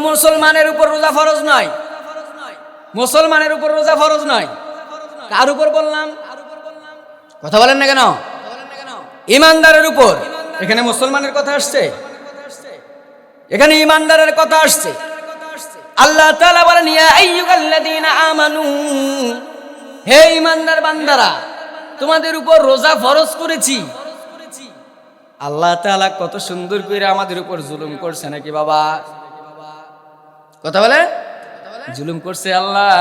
মুসলমানের উপর রোজা ফরজ নয়, মুসলমানের উপর রোজা ফরজ নয়। কার উপর বললাম? কথা বলেন না কেন? ইমানদারের উপর। এখানে মুসলমানের কথা আসছে, এখানে ইমানদারের কথা আসছে। আল্লাহ তাআলা বলেন, ইয়া আইয়ুহাল্লাযীনা আমানু, হে ইমানদার বান্দারা, তোমাদের উপর রোজা ফরজ করেছি। আল্লাহ তাআলা কত সুন্দর করে আমাদের উপর জুলুম করছে নাকি বাবা? কথা বলে জুলুম করছে আল্লাহ।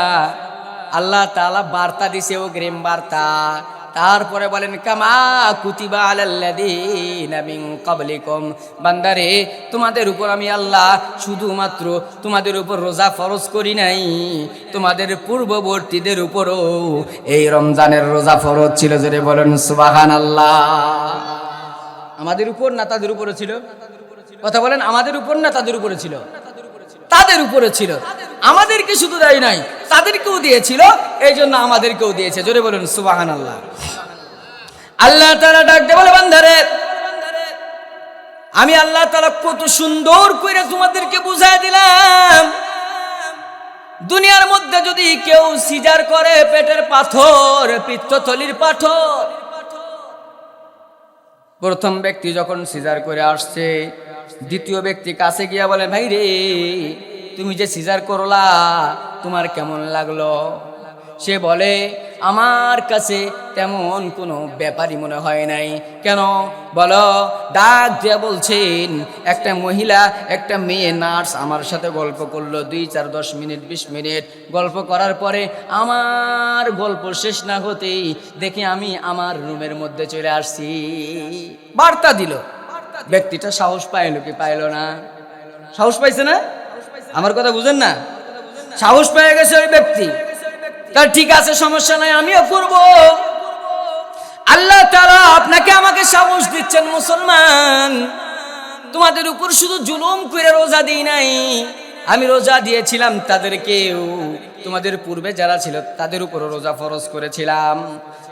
আল্লাহ তাআলা বার্তা দিছে, ও গ্রেম বার্তা। তারপরে বলেন, কামা কুতিবা আলাল্লাযীনা মিন ক্বাবলিকুম, বান্দারে তোমাদের উপর আমি আল্লাহ শুধুমাত্র তোমাদের উপর রোজা ফরজ করি নাই, তোমাদের পূর্ববর্তীদের উপরও এই রমজানের রোজা ফরজ ছিল। জোরে বলেন সুবহানাল্লাহ। আমাদের উপর না তাদের উপরে ছিল? কথা বলেন, আমাদের উপর না তাদের উপরে ছিল? তাদের উপরে ছিল। আমাদেরকে শুধু দেয় নাই, তাদেরকেও দিয়েছিল, এই জন্য আমাদেরকেও দিয়েছে। জোরে বলুন সুবহানাল্লাহ। আল্লাহ তাআলা ডাক দিয়ে বলে, বান্দারে আমি আল্লাহ তাআলা কত সুন্দর করে তোমাদেরকে বুঝাই দিলাম। দুনিয়ার মধ্যে যদি কেউ সিজার করে, পেটের পাথর, পিত্তথলির পাথর, প্রথম ব্যক্তি যখন সিজার করে আসছে, দ্বিতীয় ব্যক্তি কাছে গিয়া বলে, ভাই রে, তুমি যে সিজার করলা তোমার কেমন লাগলো? সে বলে, আমার কাছে তেমন কোনো ব্যাপারই মনে হয় নাই। কেন বলো? ডাক দিয়ে বলছেন, একটা মহিলা, একটা মেয়ে নার্স আমার সাথে গল্প করলো 2, 4, 10 মিনিট 20 মিনিট গল্প করার পরে আমার গল্প শেষ না হতেই দেখি আমি আমার রুমের মধ্যে চলে আসছি। বার্তা দিল। ব্যক্তিটা সাহস পাইল কি পাইল না? সাহস পাইছে না? আমার কথা বুঝেন না? সাহস পেয়ে গেছে ওই ব্যক্তি। তার ঠিক আছে, সমস্যা নাই, আমিও করব। আল্লাহ তাআলা আপনাকে আমাকে সাহস দিচ্ছেন, মুসলমান, তোমাদের উপর শুধু জুলুম করে রোজা দিই নাই, আমি রোজা দিয়েছিলাম তাদেরকেও, তোমাদের পূর্বে যারা ছিল তাদের উপর রোজা ফরজ করেছিলাম,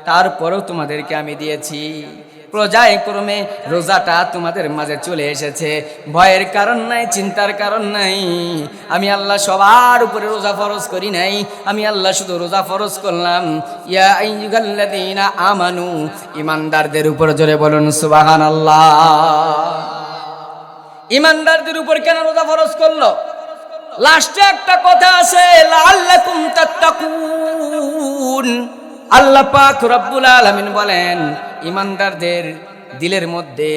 তারপরেও তোমাদেরকে আমি দিয়েছি। পর্যায়ক্রমে রোজাটা তোমাদের মাঝে চলে এসেছে। ভয়ের কারণ নাই, চিন্তার কারণ নাই। আমি আল্লাহ সবার উপরে রোজা ফরজ করি নাই, আমি আল্লাহ শুধু রোজা ফরজ করলাম ইয়া আইয়ুহাল্লাযীনা আমানু, ইমানদারদের উপর। জোরে বলুন সুবহানাল্লাহ। ইমানদারদের উপর কেন রোজা ফরজ করলো? লাস্টে একটা কথা আছে, লাআল্লাকুম তাত্তাকুন। আল্লাহ পাক রব্বুল আলামিন বলেন, ইমানদারদের দিলের মধ্যে,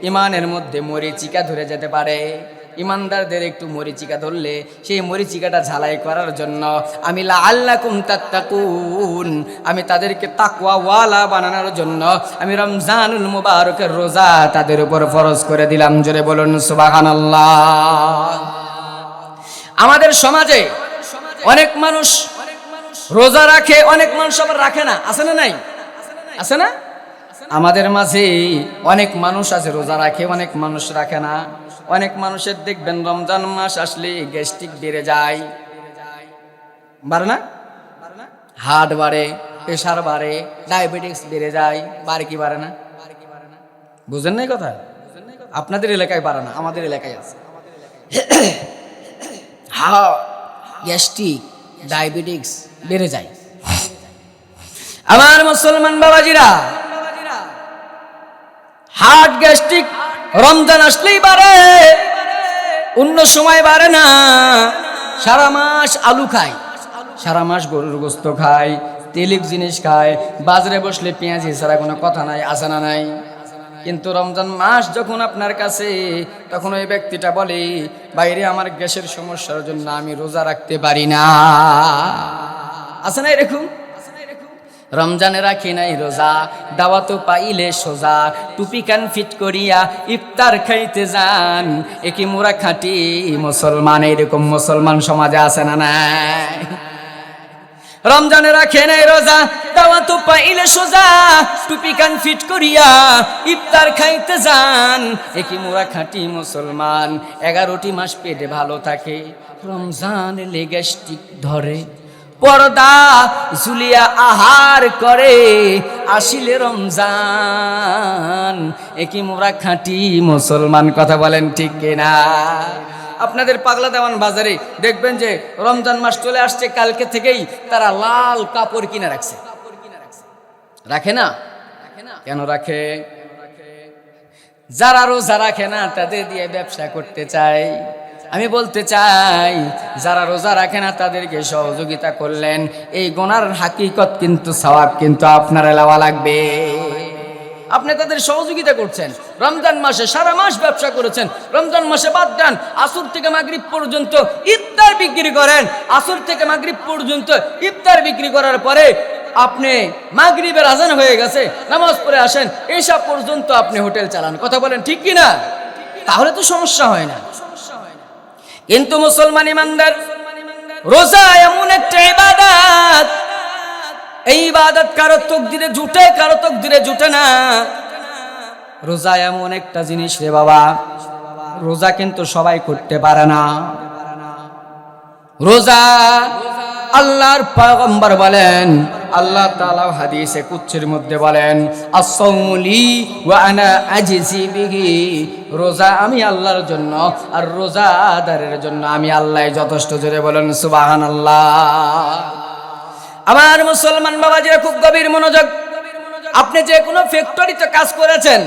ইমানের মধ্যে মরিচিকা ধরে যেতে পারে। ইমানদারদের একটু মরিচিকা ধরলে সেই মরিচিকাটা ঝালাই করার জন্য আমি লাআল্লাকুম তাত্তাকুন, আমি তাদেরকে তাকওয়াওয়ালা বানানোর জন্য আমি রমজানুল মুবারকের রোজা তাদের উপর ফরজ করে দিলাম। জোরে বলুন সুবহানাল্লাহ। আমাদের সমাজে অনেক মানুষ রোজা রাখে, অনেক মানুষ আবার রাখে না। আছে না নাই? আছে না? আমাদের মাঝে অনেক মানুষ আছে রোজা রাখে, অনেক মানুষ রাখে না। অনেক মানুষের দেখবেন রমজান মাস আসলে গ্যাস্ট্রিক বেড়ে যায়, বাড়ে না? হার্ট বাড়ে, প্রেশার বাড়ে, ডায়াবেটিস বেড়ে যায়। বাড়ে কি বাড়ে না? বুঝেন নাই কথা? আপনাদের এলাকায় বাড়ে না, আমাদের এলাকায় আছে। গ্যাস্ট্রিক, ডায়াবেটিস বেড়ে যায়। আমার মুসলমান বাবাজিরা, হার্ট, গ্যাস্ট্রিক রমজান আসলেই বাড়ে, অন্য সময় বাড়ে না। সারা মাস আলু খায়, সারা মাস গরুর গোস্ত খায়, তেলিক জিনিস খায়, বাজারে বসলে পেঁয়াজি ছাড়া কোনো কথা নাই। আছে না নাই? কিন্তু রমজান মাস যখন আপনার কাছে, তখন ওই ব্যক্তিটা বলে, বাইরে আমার গ্যাসের সমস্যার জন্য আমি রোজা রাখতে পারি না। আছে না এরকম? রমজানে রাখি নাই রোজা, দাওয়াত পাইলে সোজা, টুপি কান ফিট করিয়া ইফতার খাইতে যান। একি মোরা খাঁটি মুসলমান। এরকম মুসলমান সমাজে আছে না নাই? রমজানে রাখে নাই রোজা, দাওয়াত পাইলে সোজা, টুপি কান ফিট করিয়া ইফতার খাইতে যান। একি মোরা খাঁটি মুসলমান। 11টি মাস পেটে ভালো থাকে, রমজান এলে গ্যাস্ট্রিক ধরে, পর্দা ঝুলিয়া আহার করে, আসিলে রমজান। একি মোরা খাঁটি মুসলমান। কথা বলেন ঠিক কিনা? আপনাদের পাগলা দেওয়ান বাজারে দেখবেন যে রমজান মাস চলে আসছে, কালকে থেকেই তারা লাল কাপড় কিনে রাখছে। রাখে না? কেন রাখে? যারা রোজা রাখে না তাদের দিয়ে ব্যবসা করতে চাই। আমি বলতে চাই, যারা রোজা রাখে না তাদেরকে সহযোগিতা করলেন, এই গুনার হাকিকত কিন্তু সওয়াব কিন্তু আপনার লওয়া লাগবে। আপনি তাদের সহযোগিতা করছেন, রমজান মাসে সারা মাস ব্যবসা করেছেন, রমজান মাসে বাদ দেন, আসর থেকে মাগরিব পর্যন্ত ইফতার বিক্রি করেন, আসর থেকে মাগরিব পর্যন্ত ইফতার বিক্রি করার পরে আপনি মাগরিবের আজান হয়ে গেছে, নামাজ পড়ে আসেন, এসব পর্যন্ত আপনি হোটেল চালান। কথা বলেন ঠিক কি না? তাহলে তো সমস্যা হয় না। কিন্তু মুসলমান ইমানদার, রোজা এমন একটা ইবাদত, এই ইবাদত কারো তাকদীরে জুটে, কারো তাকদীরে জুটে না। রোজা এমন একটা জিনিস রে বাবা, রোজা কিন্তু সবাই করতে পারে না। রোজা আল্লাহর পয়গম্বর বলেন, আল্লাহ তাআলা হাদিসে কুদসির মধ্যে বলেন, as-sawmu li ওয়া আনা আজজি বিহি, রোজা আমি আল্লাহর জন্য আর রোজাদারের জন্য আমি আল্লাহ যথেষ্ট। জোরে বলেন সুবহানাল্লাহ। আমার মুসলমান বাবাজিরা খুব গভীর মনোযোগ। আপনি যে কোনো ফ্যাক্টরিতে কাজ করেছেন,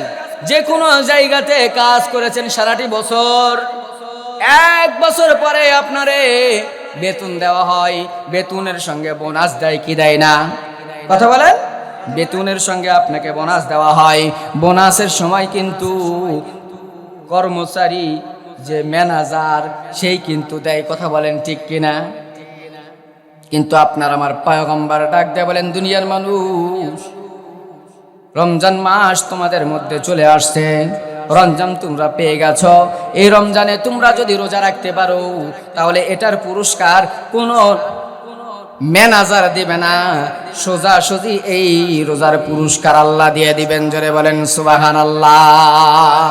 যে কোনো জায়গাতে কাজ করেছেন সারাটি বছর, এক বছর পরে আপনারে বেতন দেওয়া হয়, বেতনের সঙ্গে বোনাস দেয় কি দেয় না? কথা বলেন। বেতনের সঙ্গে আপনাকে বোনাস দেওয়া হয়। বোনাসের সময় কিন্তু কর্মচারী যে ম্যানেজার সেই কিন্তু দেয়। কথা বলেন ঠিক কিনা? কিন্তু আপনার আমার পয়গম্বর ডাক দিয়ে বলেন, দুনিয়ার মানুষ, রমজান মাস তোমাদের মধ্যে চলে আসছে, রমজান তোমরা পেয়ে গেছো, এই রমজানে তোমরা যদি রোজা রাখতে পারো তাহলে এটার পুরস্কার কোনো ম্যানেজার দিবে না, সোজাসুজি এই রোজার পুরস্কার আল্লাহ দিয়ে দিবেন। জোরে বলেন সুবহানাল্লাহ।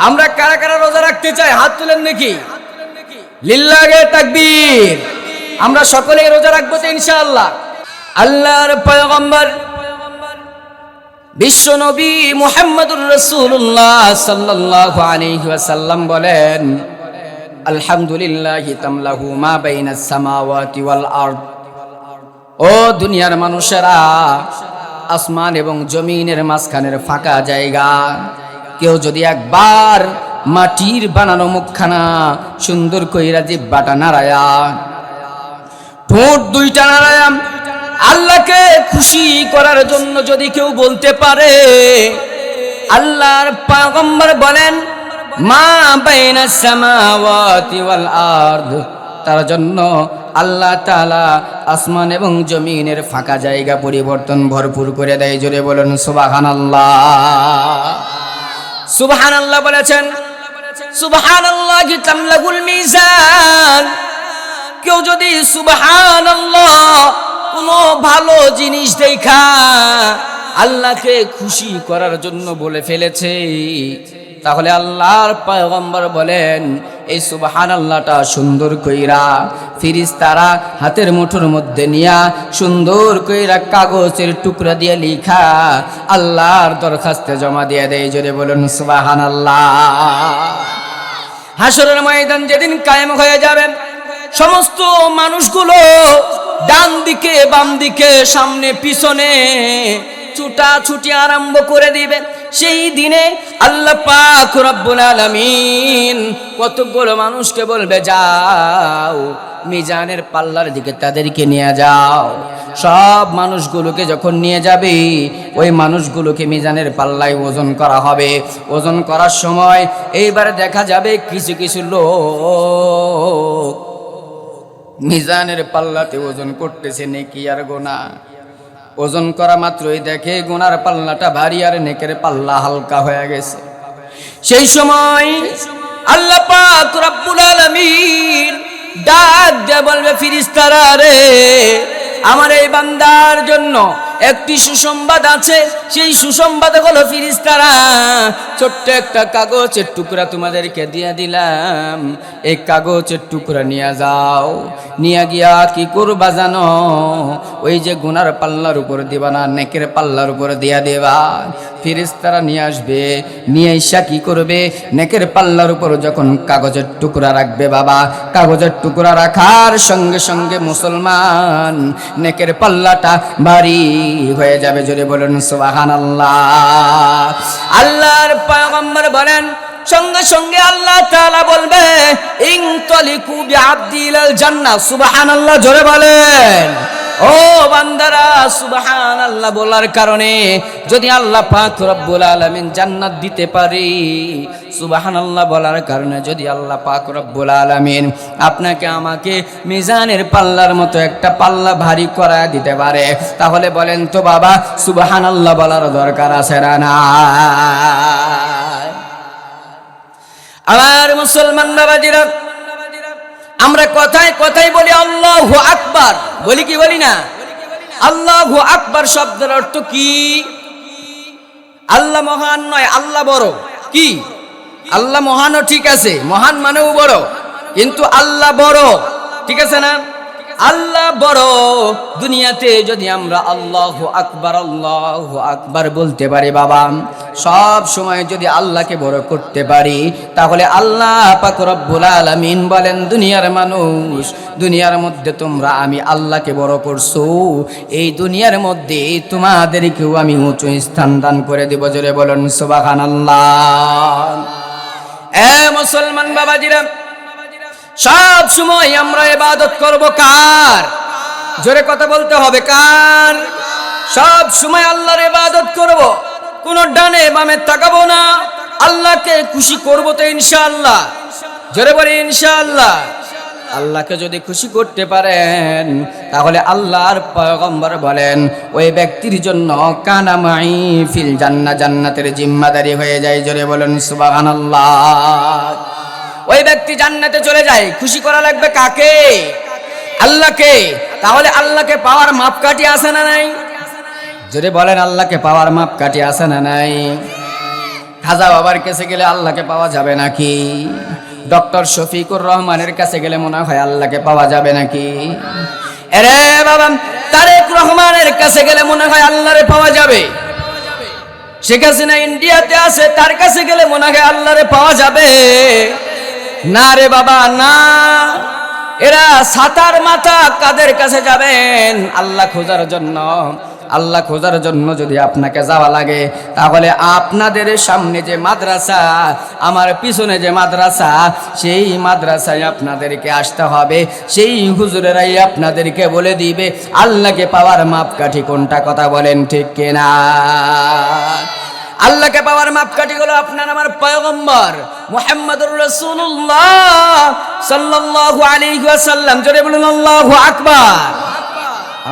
আমরা কারা কারা রোজা রাখতে চাই? হাত তুলেন দেখি। লিল্লাহে তাকবীর। আমরা সকলেই রোজা রাখবো তো ইনশাআল্লাহ। আল্লাহর পয়গম্বর বিশ্ব নবী মুহাম্মদুর রাসূলুল্লাহ সাল্লাল্লাহু আলাইহি ওয়াসাল্লাম বলেন, আলহামদুলিল্লাহি তামলাহু মা বাইনাস সামাওয়াতি ওয়াল আরদ। ও দুনিয়ার মানুষেরা, আসমান এবং জমিনের মাঝখানের ফাঁকা জায়গা, কেউ যদি একবার মাটির বানানো মুখখানা সুন্দর কইরা জিহ্বাটা নাড়ায়া, ঠোঁট দুইটা নাড়ায়া আল্লাহকে খুশি করার জন্য যদি কেউ বলতে পারে, আল্লাহর পয়গম্বর বলেন, মা বাইনাস সামাওয়াতি ওয়াল আরদ, তার জন্য আল্লাহ তাআলা আসমান এবং জমিনের ফাঁকা জায়গা পরিবর্তন ভরপুর করে দেয়। জোরে বলেন সুবহানাল্লাহ। সুবহানাল্লাহ বলেছেন, সুবহানাল্লাহি তামলাগুল মিজান। কেউ যদি সুবহানাল্লাহ কোনো ভালো জিনিস দেখা আল্লাহকে খুশি করার জন্য বলে ফেলেছে, তাহলে আল্লাহর পয়গম্বর বলেন, এই সুবহানাল্লাহটা সুন্দর কইরা ফেরেশতারা হাতের মুঠোর মধ্যে নিয়া সুন্দর কইরা কাগজের টুকরা দিয়ে লিখা আল্লাহর দরখাস্তে জমা দিয়ে দেয়। জোরে বলুন সুবহানাল্লাহ। হাসরের ময়দান যেদিন কায়েম হয়ে যাবে, সমস্ত মানুষগুলো ডান দিকে বাম দিকে সামনে পিছনে ছুটাছুটি আরম্ভ করে দিবে। সেই দিনে আল্লাহ পাক রব্বুল আলামিন কতগুলো মানুষকে বলবে, যাও মিজানের পাল্লার দিকে তাদেরকে নিয়ে যাও। সব মানুষগুলোকে যখন নিয়ে যাবে, ওই মানুষগুলোকে মিজানের পাল্লায় ওজন করা হবে। ওজন করার সময় এইবার দেখা যাবে কিছু কিছু লোক মিজানের পাল্লাতে ওজন করতেছে নেকি আর গুনাহ। ওজন করা মাত্রই দেখে গুনার পাল্লাটা ভারী আর নেকের পাল্লা হালকা হয়ে গেছে। সেই সময় আল্লাহ পাক রব্বুল আলামিন ডাক দিয়ে বলবে, ফেরেশতারা রে, আমার এই বান্দার জন্য একটি সুসংবাদ আছে, সেই সুসংবাদ হলো ফেরেশতারা ছোট্ট একটা কাগজের টুকরা তোমাদেরকে দিয়ে দিলাম, এই কাগজের টুকরা নিয়ে যাও, নিয়ে গিয়া কি করবা জানো? ওই যে গুনার পাল্লার উপর দিবা না, নেকের পাল্লার উপর দিয়া দেবা। ফেরেশতারা নিয়ে আসবে, নিয়ে এসে কি করবে? নেকের পাল্লার উপর যখন কাগজের টুকরা রাখবে বাবা, কাগজের টুকরা রাখার সঙ্গে সঙ্গে মুসলমান নেকের পাল্লাটা ভারী হয়ে যাবে। জোরে বলুন সুবহানাল্লাহ। আল্লাহর পয়গম্বর বলেন সঙ্গে সঙ্গে আল্লাহ তাআলা বলবে ইনতালিকু বিআবদি ইলাল জান্নাহ। সুবহানাল্লাহ জোরে বলেন। ও বান্দারা, সুবহানাল্লাহ বলার কারণে যদি আল্লাহ পাক রব্বুল আলামিন জান্নাত দিতে পারে, সুবহানাল্লাহ বলার কারণে যদি আল্লাহ পাক রব্বুল আলামিন আপনাকে আমাকে মিজানের পাল্লার মতো একটা পাল্লা ভারী করা দিতে পারে, তাহলে বলেন তো বাবা সুবহানাল্লাহ বলার দরকার আছে না? আমার মুসলমান বাবাজিরা, আমরা কথায় কথায় বলি আল্লাহু আকবার, বলি কি বলি না? আল্লাহু আকবার শব্দের অর্থ কি? আল্লাহ মহান নয়, আল্লাহ বড়। কি? আল্লাহ মহানও ঠিক আছে, মহান মানেও বড়, কিন্তু আল্লাহ বড়, ঠিক আছে না? আল্লাহ বড়। দুনিয়াতে যদি আমরা আল্লাহু আকবার বলতে পারি বাবা, সব সময় যদি আল্লাহকে বড় করতে পারি, তাহলে আল্লাহ পাক রব্বুল আলামিন বলেন দুনিয়ার মানুষ, দুনিয়ার মধ্যে তোমরা আমি আল্লাহকে বড় করছো, এই দুনিয়ার মধ্যে তোমাদেরকেও আমি উঁচু স্থান দান করে দেব। জোরে বলুন সুবহানাল্লাহ। এ মুসলমান বাবাজিরা, সব সময় আমরা ইবাদত করব কার? জোরে কথা বলতে হবে, কার? সব সময় আল্লাহর ইবাদত করব, কোন ডানে বামে তাকাবো না, আল্লাহকে খুশি করব তো ইনশাআল্লাহ। জোরে বলি ইনশাআল্লাহ। আল্লাহকে যদি খুশি করতে পারেন, তাহলে আল্লাহর পয়গম্বর বলেন ওই ব্যক্তির জন্য কানা মাই ফিল জান্নাহ, জান্নাতের জিম্মাদারি হয়ে যায়। জোরে বলুন সুবহানাল্লাহ। ওই ব্যক্তি জান্নাতে চলে যায়। খুশি করা লাগবে কাকে? আল্লাহকে। তাহলে আল্লাহকে পাওয়ার মাপকাঠি আছে না নাই? যদি বলেন আল্লাহকে পাওয়ার মাপকাঠি আছে না নাই? খাজা বাবার কাছে গেলে আল্লাহকে পাওয়া যাবে নাকি? ডক্টর শফিকুর রহমানের কাছে গেলে মনে হয় আল্লাহকে পাওয়া যাবে নাকি? আরে বাবা, তারেক রহমানের কাছে গেলে মনে হয় আল্লাহরে পাওয়া যাবে। শেখ হাসিনা ইন্ডিয়াতে আছে, তার কাছে গেলে মনে হয় আল্লাহরে পাওয়া যাবে না রে বাবা, না। এরা সাতার মাথা কাদের কাছে যাবেন? আল্লাহ খোঁজার জন্য। আল্লাহ খোঁজার জন্য যদি আপনাকে যাওয়া লাগে, তাহলে আপনাদের সামনে যে মাদ্রাসা, আমার পিছনে যে মাদ্রাসা, সেই মাদ্রাসায় আপনাদেরকে আসতে হবে। সেই হুজুরেরাই আপনাদেরকে বলে দিবে আল্লাহকে পাওয়ার মাপকাঠি কোনটা। কথা বলেন ঠিক কিনা? আল্লাহকে পাওয়ার মাপকাঠি হলো আপনার আমার পয়গম্বর মুহাম্মদুর রাসূলুল্লাহ সাল্লাল্লাহু আলাইহি ওয়াসাল্লাম। জোরে বলুন আল্লাহু আকবার।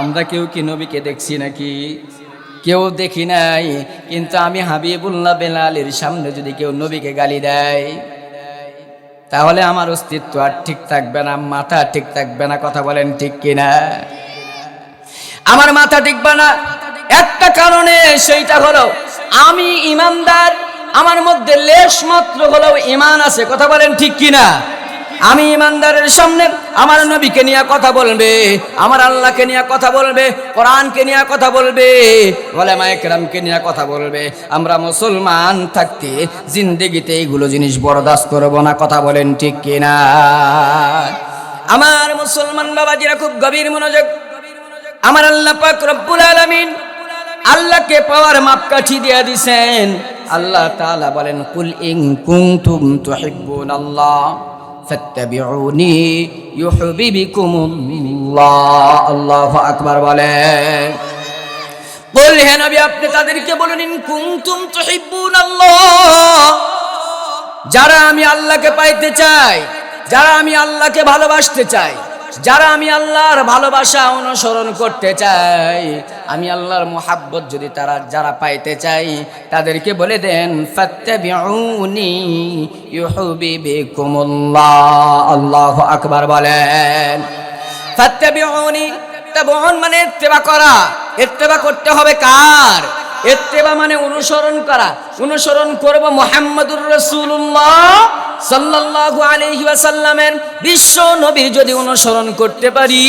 আমরা কেউ কি নবীকে দেখছি নাকি? কেউ দেখি নাই। কিন্তু আমি হাবিবুল্লাহ বেলালের সামনে যদি কেউ নবীকে গালি দেয়, তাহলে আমার অস্তিত্ব আর ঠিক থাকবে না, মাথা ঠিক থাকবে না। কথা বলেন ঠিক কিনা? আমার মাথা টিকবে না একটা কারণে, সেইটা হলো আমি ইমানদার, আমার মধ্যে লেশ মাত্র হলেও ঈমান আছে। কথা বলেন ঠিক কিনা? আমি ইমানদারের সামনে আমার নবীকে নিয়ে কথা বলবে, আমার আল্লাহকে নিয়ে কথা বলবে, কোরআনকে নিয়ে কথা বলবে, উলামায়ে কেরামকে নিয়ে কথা বলবে। আমরা মুসলমান থাকতে জিন্দেগিতে এইগুলো জিনিস বরদাস্ত করব না। কথা বলেন ঠিক কিনা? আমার মুসলমান বাবাজিরা খুব গভীর মনোযোগ। আমার আল্লাহ পাক রব্বুল আলামিন আল্লাহকে পাওয়ার মাপকাঠি দিয়ে দিয়েছেন। আল্লাহ তাআলা বলেন কুল ইন কুনতুম তুহিব্বুনাল্লাহ ফাত্তাবিউনি ইউহিব্বুকুমুল্লাহ। আল্লাহু আকবার বলেন। বল হে নবী, আপনি তাদেরকে বলুন ইন কুনতুম তুহিব্বুনাল্লাহ, যারা আমি আল্লাহকে পাইতে চাই, যারা আমি আল্লাহকে ভালোবাসতে চাই, যারা আমি আল্লাহর ভালোবাসা অনুসরণ করতে চাই, আমি আল্লাহর মুহাব্বত যদি তারা যারা পাইতে চাই, তাদেরকে বলে দেন ফাত্তাবিউনি ইউহিব্বুকুমুল্লাহ। আল্লাহু আকবার বলেন। ফাত্তাবিউনি ইত্তেবাউন মানে ইত্তেবা করা। ইত্তেবা করতে হবে কার? ইত্তেবা মানে অনুসরণ করা। অনুসরণ করব মুহাম্মদুর রাসূলুল্লাহ সাল্লাল্লাহু আলাইহি ওয়াসাল্লামের। বিশ্ব নবীর যদি অনুসরণ করতে পারি,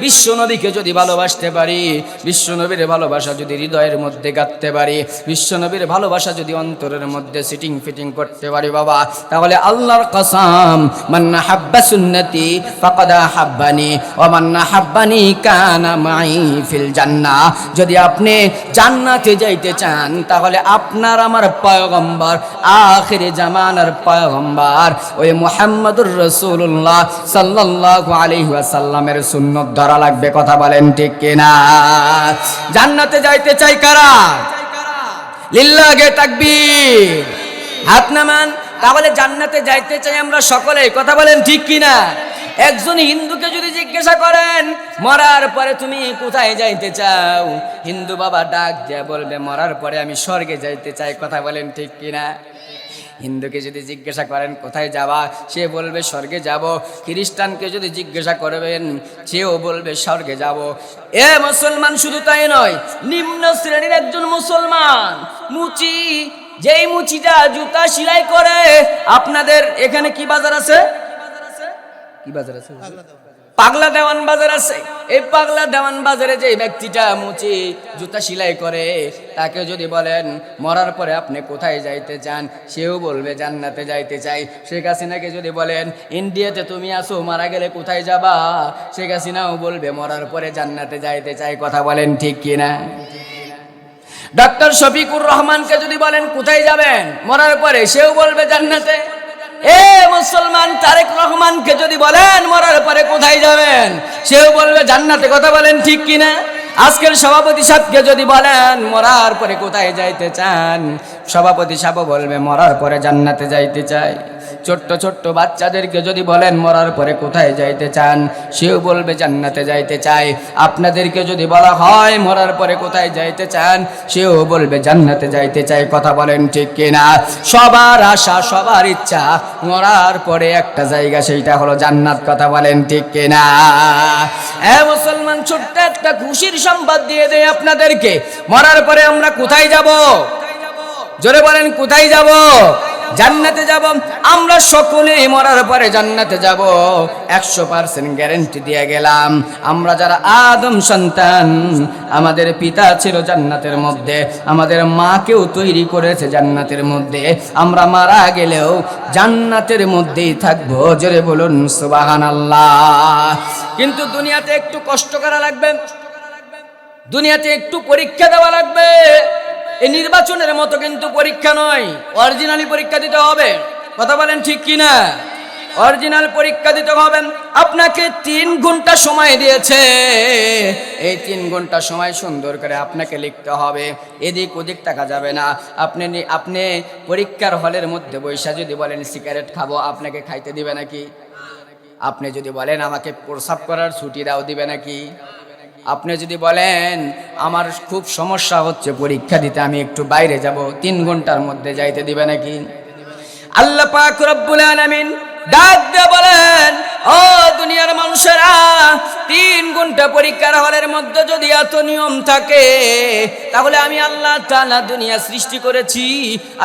বিশ্ব নবীকে যদি ভালোবাসতে পারি, বিশ্ব নবীর ভালোবাসা যদি হৃদয়ের মধ্যে গাঁথতে পারি, বিশ্ব নবীর ভালোবাসা যদি অন্তরের মধ্যে সিটিং ফিটিং করতে পারি বাবা, তাহলে আল্লাহর কসম, মান হাব্বা সুন্নতি ফাকাদ হাব্বানি ওয়া মান হাব্বানি কানা মাই ফিল জান্নাহ। যদি আপনি জান্নাতে যাইতে চান, তাহলে আপনার আমার পয়গম্বর, আখির জামানার পয়গম্বর ওই মুহাম্মদুর রাসূলুল্লাহ সাল্লাল্লাহু আলাইহি ওয়াসাল্লামের সুন্নাত ধরা লাগবে। কথা বলেন ঠিক কিনা? জান্নাতে যাইতে চাই কারা? লিল্লাহে তাকবীর, হাত নামান। তাহলে জান্নাতে যাইতে চাই আমরা সকলেই। কথা বলেন ঠিক কিনা? একজন হিন্দুকে যদি জিজ্ঞাসা করেন মরার পরে তুমি কোথায় যাইতে চাও, হিন্দু বাবা ডাক দিয়ে বলবে মরার পরে আমি স্বর্গে যাইতে চাই। কথা বলেন ঠিক কিনা? হিন্দুকে যদি জিজ্ঞাসা করেন কোথায় যাবা, সে বলবে স্বর্গে যাব। খ্রিস্টানকে যদি জিজ্ঞাসা করবেন, সেও বলবে স্বর্গে যাব। এ মুসলমান, শুধু তাই নয়, নিম্ন শ্রেণীর একজন মুসলমান মুচি, যেই মুচিটা জুতা সেলাই করে, আপনাদের এখানে কি বাজার আছে? কি বাজার আছে? পাগলা দেওয়ান বাজার আছে। এই পাগলা দেওয়ান বাজারে যে ব্যক্তিটা মুচি জুতা সেলাই করে, তাকে যদি বলেন মরার পরে আপনি কোথায় যাইতে চান, সেও বলবে জান্নাতে যাইতে চাই। শেখ হাসিনাকে যদি বলেন ইন্ডিয়াতে তুমি আসো, মারা গেলে কোথায় যাবা, শেখ হাসিনাও বলবে মরার পরে জান্নাতে যাইতে চাই। কথা বলেন ঠিক কিনা? ডক্টর শফিকুর রহমানকে যদি বলেন কোথায় যাবেন মরার পরে, সেও বলবে জান্নাতে। এ মুসলমান, তারেক রহমানকে যদি বলেন মরার পরে কোথায় যাবেন, সেও বলবে জান্নাতে। কথা বলেন ঠিক কিনা? আজকের সভাপতি সাহেবকে যদি বলেন মরার পরে কোথায় যাইতে চান, সভাপতি সাহেব বলবে মরার পরে জান্নাতে যাইতে চাই। ছোট্ট ছোট্ট বাচ্চাদেরকে যদি বলেন মরার পরে কোথায় যাইতে চান, সেও বলবে জান্নাতে যাইতে চাই। আপনাদেরকে যদি বলা হয় মরার পরে কোথায় যাইতে চান, সেও বলবে জান্নাতে যাইতে চাই। কথা বলেন ঠিক কিনা? সবার আশা, সবার ইচ্ছা মরার পরে একটা জায়গা, সেইটা হলো জান্নাত। কথা বলেন ঠিক কিনা? মুসলমান, ছোট্ট একটা খুশির সংবাদ দিয়ে দেয় আপনাদেরকে। মরার পরে আমরা কোথায় যাব? জোরে বলেন, কোথায় যাব? জান্নাতে যাব। আমরা সকলে মরার পরে জান্নাতে যাব, 100% গ্যারান্টি দিয়ে গেলাম। আমরা যারা আদম সন্তান, আমাদের পিতা ছিল জান্নাতের মধ্যে, আমাদের মাকেও তৈরি করেছে জান্নাতের মধ্যে। আমরা মারা গেলেও জান্নাতের মধ্যেই থাকবো। জোরে বলুন সুবহানাল্লাহ। কিন্তু দুনিয়াতে একটু কষ্ট করা লাগবে, দুনিয়াতে একটু পরীক্ষা দেওয়া লাগবে। এই নির্বাচনের মতো কিন্তু পরীক্ষা নয়, অরিজিনালি পরীক্ষা দিতে হবে। কথা বলেন ঠিক কিনা? অরিজিনাল পরীক্ষা দিতে হবে। আপনাকে 3 ঘন্টা সময় দিয়েছে, এই 3 ঘন্টা সময় সুন্দর করে আপনাকে লিখতে হবে, এদিক ওদিক তাকা যাবে না। আপনি পরীক্ষার হলের মধ্যে বৈশা যদি বলেন সিগারেট খাবো, আপনাকে খাইতে দিবে নাকি? আপনি যদি বলেন আমাকে প্রস্রাব করার ছুটি দাও, দিবে নাকি? আপনি যদি বলেন আমার খুব সমস্যা হচ্ছে পরীক্ষা দিতে, আমি একটু বাইরে যাব, 3 ঘন্টার মধ্যে যাইতে দিবে নাকি? আল্লাহ পাক রব্বুল আলামিন ডাক দিয়ে বলেন, ও দুনিয়ার মানুষেরা, 3 ঘন্টা পরীক্ষার হলের মধ্যে যদি এত নিয়ম থাকে, তাহলে আমি আল্লাহ তাআলা দুনিয়া সৃষ্টি করেছি,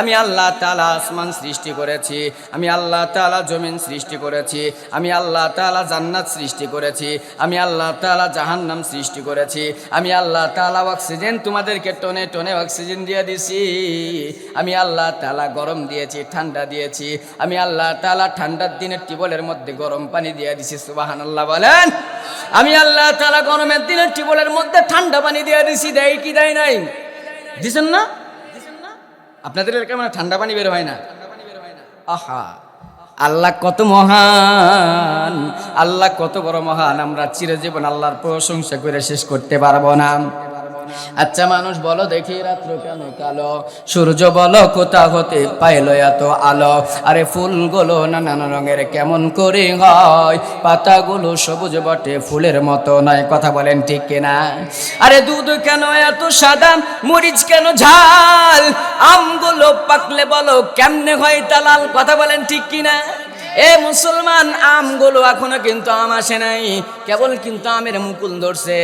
আমি আল্লাহ তাআলা আসমান সৃষ্টি করেছি, আমি আল্লাহ তাআলা জমিন সৃষ্টি করেছি, আমি আল্লাহ তাআলা জান্নাত সৃষ্টি করেছি, আমি আল্লাহ তাআলা জাহান্নাম সৃষ্টি করেছি, আমি আল্লাহ তাআলা অক্সিজেন তোমাদেরকে টনে টনে অক্সিজেন দিয়ে দিছি, আমি আল্লাহ তাআলা গরম দিয়েছি, ঠান্ডা দিয়েছি, আমি আল্লাহ তাআলা ঠান্ডার দিনের টিউবওয়েলের মধ্যে গরম পানি দিয়ে দিছি। সুবহানাল্লাহ বলেন। আমি আল্লাহ তাআলা গরমের দিনের টিউবওয়েলের মধ্যে ঠান্ডা পানি দিয়ে দিছি। দেয় কি দেয় নাই? দিছেন না? আপনাদের এলাকায় মানে ঠান্ডা পানি বের হয় না? আহা, আল্লাহ কত মহান, আল্লাহ কত বড় মহান, আমরা চিরজীবন আল্লাহর প্রশংসা করে শেষ করতে পারবো না। আচ্ছা মানুষ বলো দেখি, রাত্র কেন কালো, সূর্য বলো কোথা হতে পাইলো এত আলো, আরে ফুলগুলো নানান রঙের কেমন করে হয়, পাতাগুলো সবুজ বটে ফুলের মতো নয়। কথা বলেন ঠিক কিনা? আরে দুধ কেন এত সাদা, মরিচ কেন ঝাল, আমগুলো পাকলে বলো কেমনে হয় তা লাল। কথা বলেন ঠিক কিনা? এ মুসলমান, আমগুলো এখনো কিন্তু আম আসে নাই, কেবল কিন্তু আমের মুকুল ধরছে।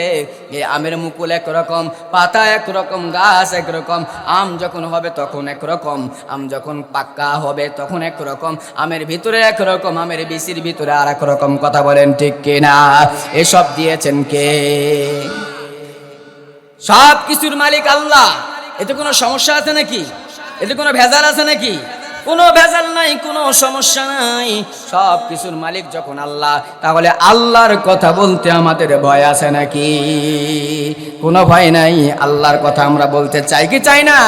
এই আমের মুকুল একরকম, পাতা একরকম, গাছ একরকম। আম যখন হবে তখন একরকম, আম যখন পাকা হবে তখন একরকম, আমের ভিতরে একরকম, আমের বিচির ভিতরে আর একরকম। কথা বলেন ঠিক কিনা? এসব দিয়েছেন কে? সব কিছুর মালিক আল্লাহ। এতে কোনো সমস্যা আছে নাকি? এতে কোনো ভেজাল আছে নাকি? কোনো ভেজাল নাই, কোনো সমস্যা নাই। সব কিছুর মালিক যখন আল্লাহ, তাহলে আল্লাহর কথা বলতে আমাদের ভয় আছে নাকি? কোনো ভয় নাই। আল্লাহর কথা আমরা বলতে চাই কি চাই না?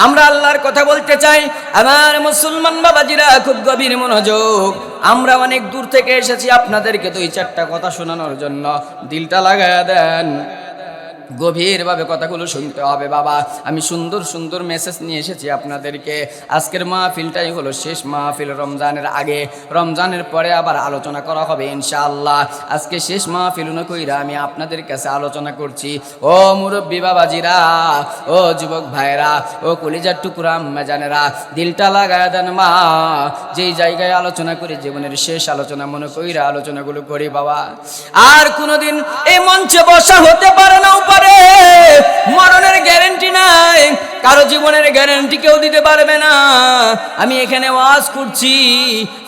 আমরা আল্লাহর কথা বলতে চাই। আমার মুসলমান বাবাজিরা, খুব গভীর মনোযোগ। আমরা অনেক দূর থেকে এসেছি আপনাদেরকে 2-4টা কথা শোনানোর জন্য। দিলটা লাগায়া দেন, গভীরভাবে কথাগুলো শুনতে হবে বাবা। আমি সুন্দর সুন্দর মেসেজ নিয়ে এসেছি আপনাদেরকে। আজকের মাহফিলটাই হলো শেষ মাহফিল রমজানের আগে। রমজানের পরে আবার আলোচনা করা হবে ইনশাআল্লাহ। আজকে শেষ মাহফিল কইরা আমি আপনাদের কাছে আলোচনা করছি। ও মুরব্বী বাবাজিরা, ও যুবক ভাইরা, ও কলিজার টুকরা আম্মা জানেরা, দিলটা লাগায় দেন মা। যেই জায়গায় আলোচনা করি, জীবনের শেষ আলোচনা মনে কইরা আলোচনাগুলো করি বাবা। আর কোনোদিন এই মঞ্চে বসা হতে পারে না, মরণের গ্যারান্টি নাই, কারো জীবনের গ্যারান্টি কেউ দিতে পারবে না। আমি এখানে ওয়াজ করছি,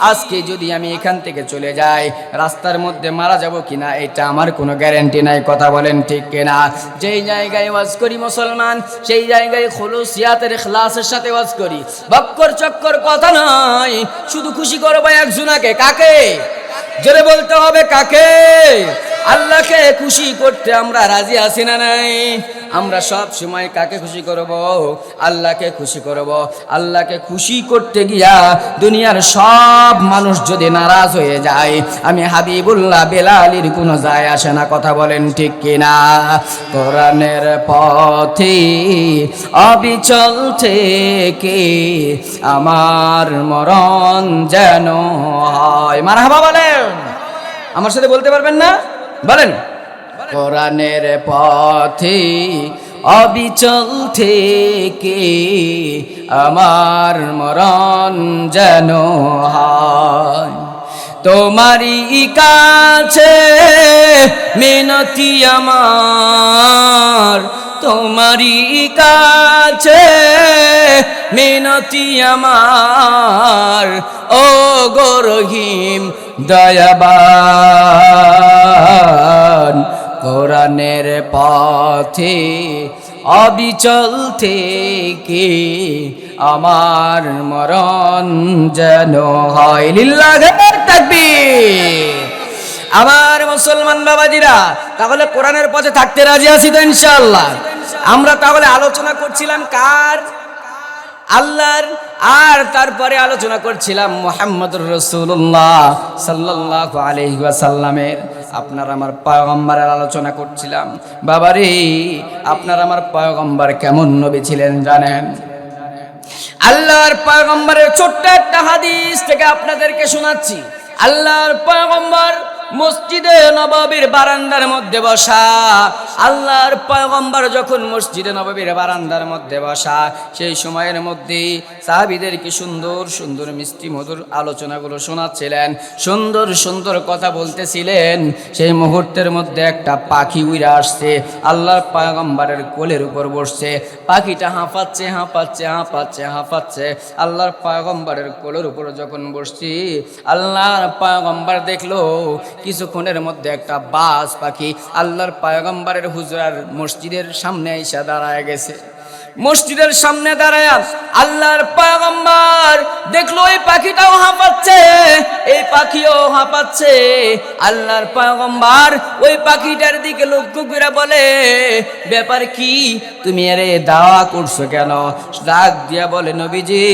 আজকে যদি আমি এখান থেকে চলে যাই, রাস্তার মধ্যে মারা যাব কিনা এটা আমার কোনো গ্যারান্টি নাই। কথা বলেন ঠিক কিনা? যেই জায়গায় ওয়াজ করি মুসলমান, সেই জায়গায় খুলুসিয়াতের ইখলাসের সাথে ওয়াজ করি। বক্কর চক্কর কথা নয়, শুধু খুশি করবো একজনাকে। কাকে? জোরে বলতে হবে, কাকে? আল্লাহকে খুশি করতে আমরা রাজি আছি না নাই? আমরা সব সময় কাকে খুশি করব? আল্লাহকে খুশি করব। আল্লাহকে খুশি করতে গিয়া দুনিয়ার সব মানুষ যদি নারাজ হয়ে যায়, আমি হাবিবুল্লাহ বেলালির কোনো যায় আসে না। কথা বলেন ঠিক কিনা? কোরআনের পথে অবিচল থেকে আমার মরণ যেন হয়। মারহাবা বলেন। আমার সাথে বলতে পারবেন না? বলেন। কোরআনের পথে অবিচল থেকে আমার মরণ যেন হয়। তোমারই কাছে মিনতি আমার, তোমারই কাছে মিনতি আমার, ও গো রহিম দয়াবান। কোরআনের পথে অবিচল থেকে আমার মরণ যেন হয়। লিল্লাহি তাকবীর। আমার মুসলমান বাবাজিরা, তাহলে কোরআনের পথে থাকতে রাজি আছি তো ইনশাআল্লাহ? আমরা তাহলে আলোচনা করছিলাম কার? আল্লাহর। আর তারপরে আলোচনা করছিলাম মুহাম্মদুর রাসূলুল্লাহ সাল্লাল্লাহু আলাইহি ওয়াসাল্লামের, আপনার আমার পয়গম্বরের আলোচনা করছিলাম। বাবারে, আপনার আমার পয়গম্বর কেমন নবী ছিলেন জানেন? আল্লাহর পয়গম্বরের ছোট্ট একটা হাদিস থেকে আপনাদেরকে শোনাচ্ছি। আল্লাহর পয়গম্বর মসজিদে নববীর বারান্দার মধ্যে বসা। আল্লাহর পয়গম্বর যখন মসজিদে নববীর বারান্দার মধ্যে বসা, সেই সময়ের মধ্যে সাহাবীদেরকে সুন্দর সুন্দর মিষ্টি মধুর আলোচনাগুলো শোনাচ্ছিলেন, সুন্দর সুন্দর কথা বলতেছিলেন। সেই মুহূর্তের মধ্যে একটা পাখি উড়ে আসছে, আল্লাহর পয়গম্বরের কোলের উপর বসছে। পাখিটা হাঁপাচ্ছে হাঁপাচ্ছে হাঁপাচ্ছে হাঁপাচ্ছে। আল্লাহর পয়গম্বরের কোলের উপর যখন বসছি, আল্লাহর পয়গম্বর দেখলো কিছুক্ষণের মধ্যে একটা বাজ পাখি আল্লাহর পয়গম্বরের হুজরার মসজিদের সামনে এসে দাঁড়ায় গেছে। মসজিদের সামনে দাঁড়ায় আল্লাহর পয়গম্বর দেখলো এই পাখিটাও হাঁপাচ্ছে, এই পাখিও হাঁপাচ্ছে। আল্লাহর পয়গম্বর ওই পাখিটার দিকে লক্ষ্য করে বলে, ব্যাপার কি? তুমি আরে দাওয়া করছো কেন? ডাক দিয়া বলে, নবীজি,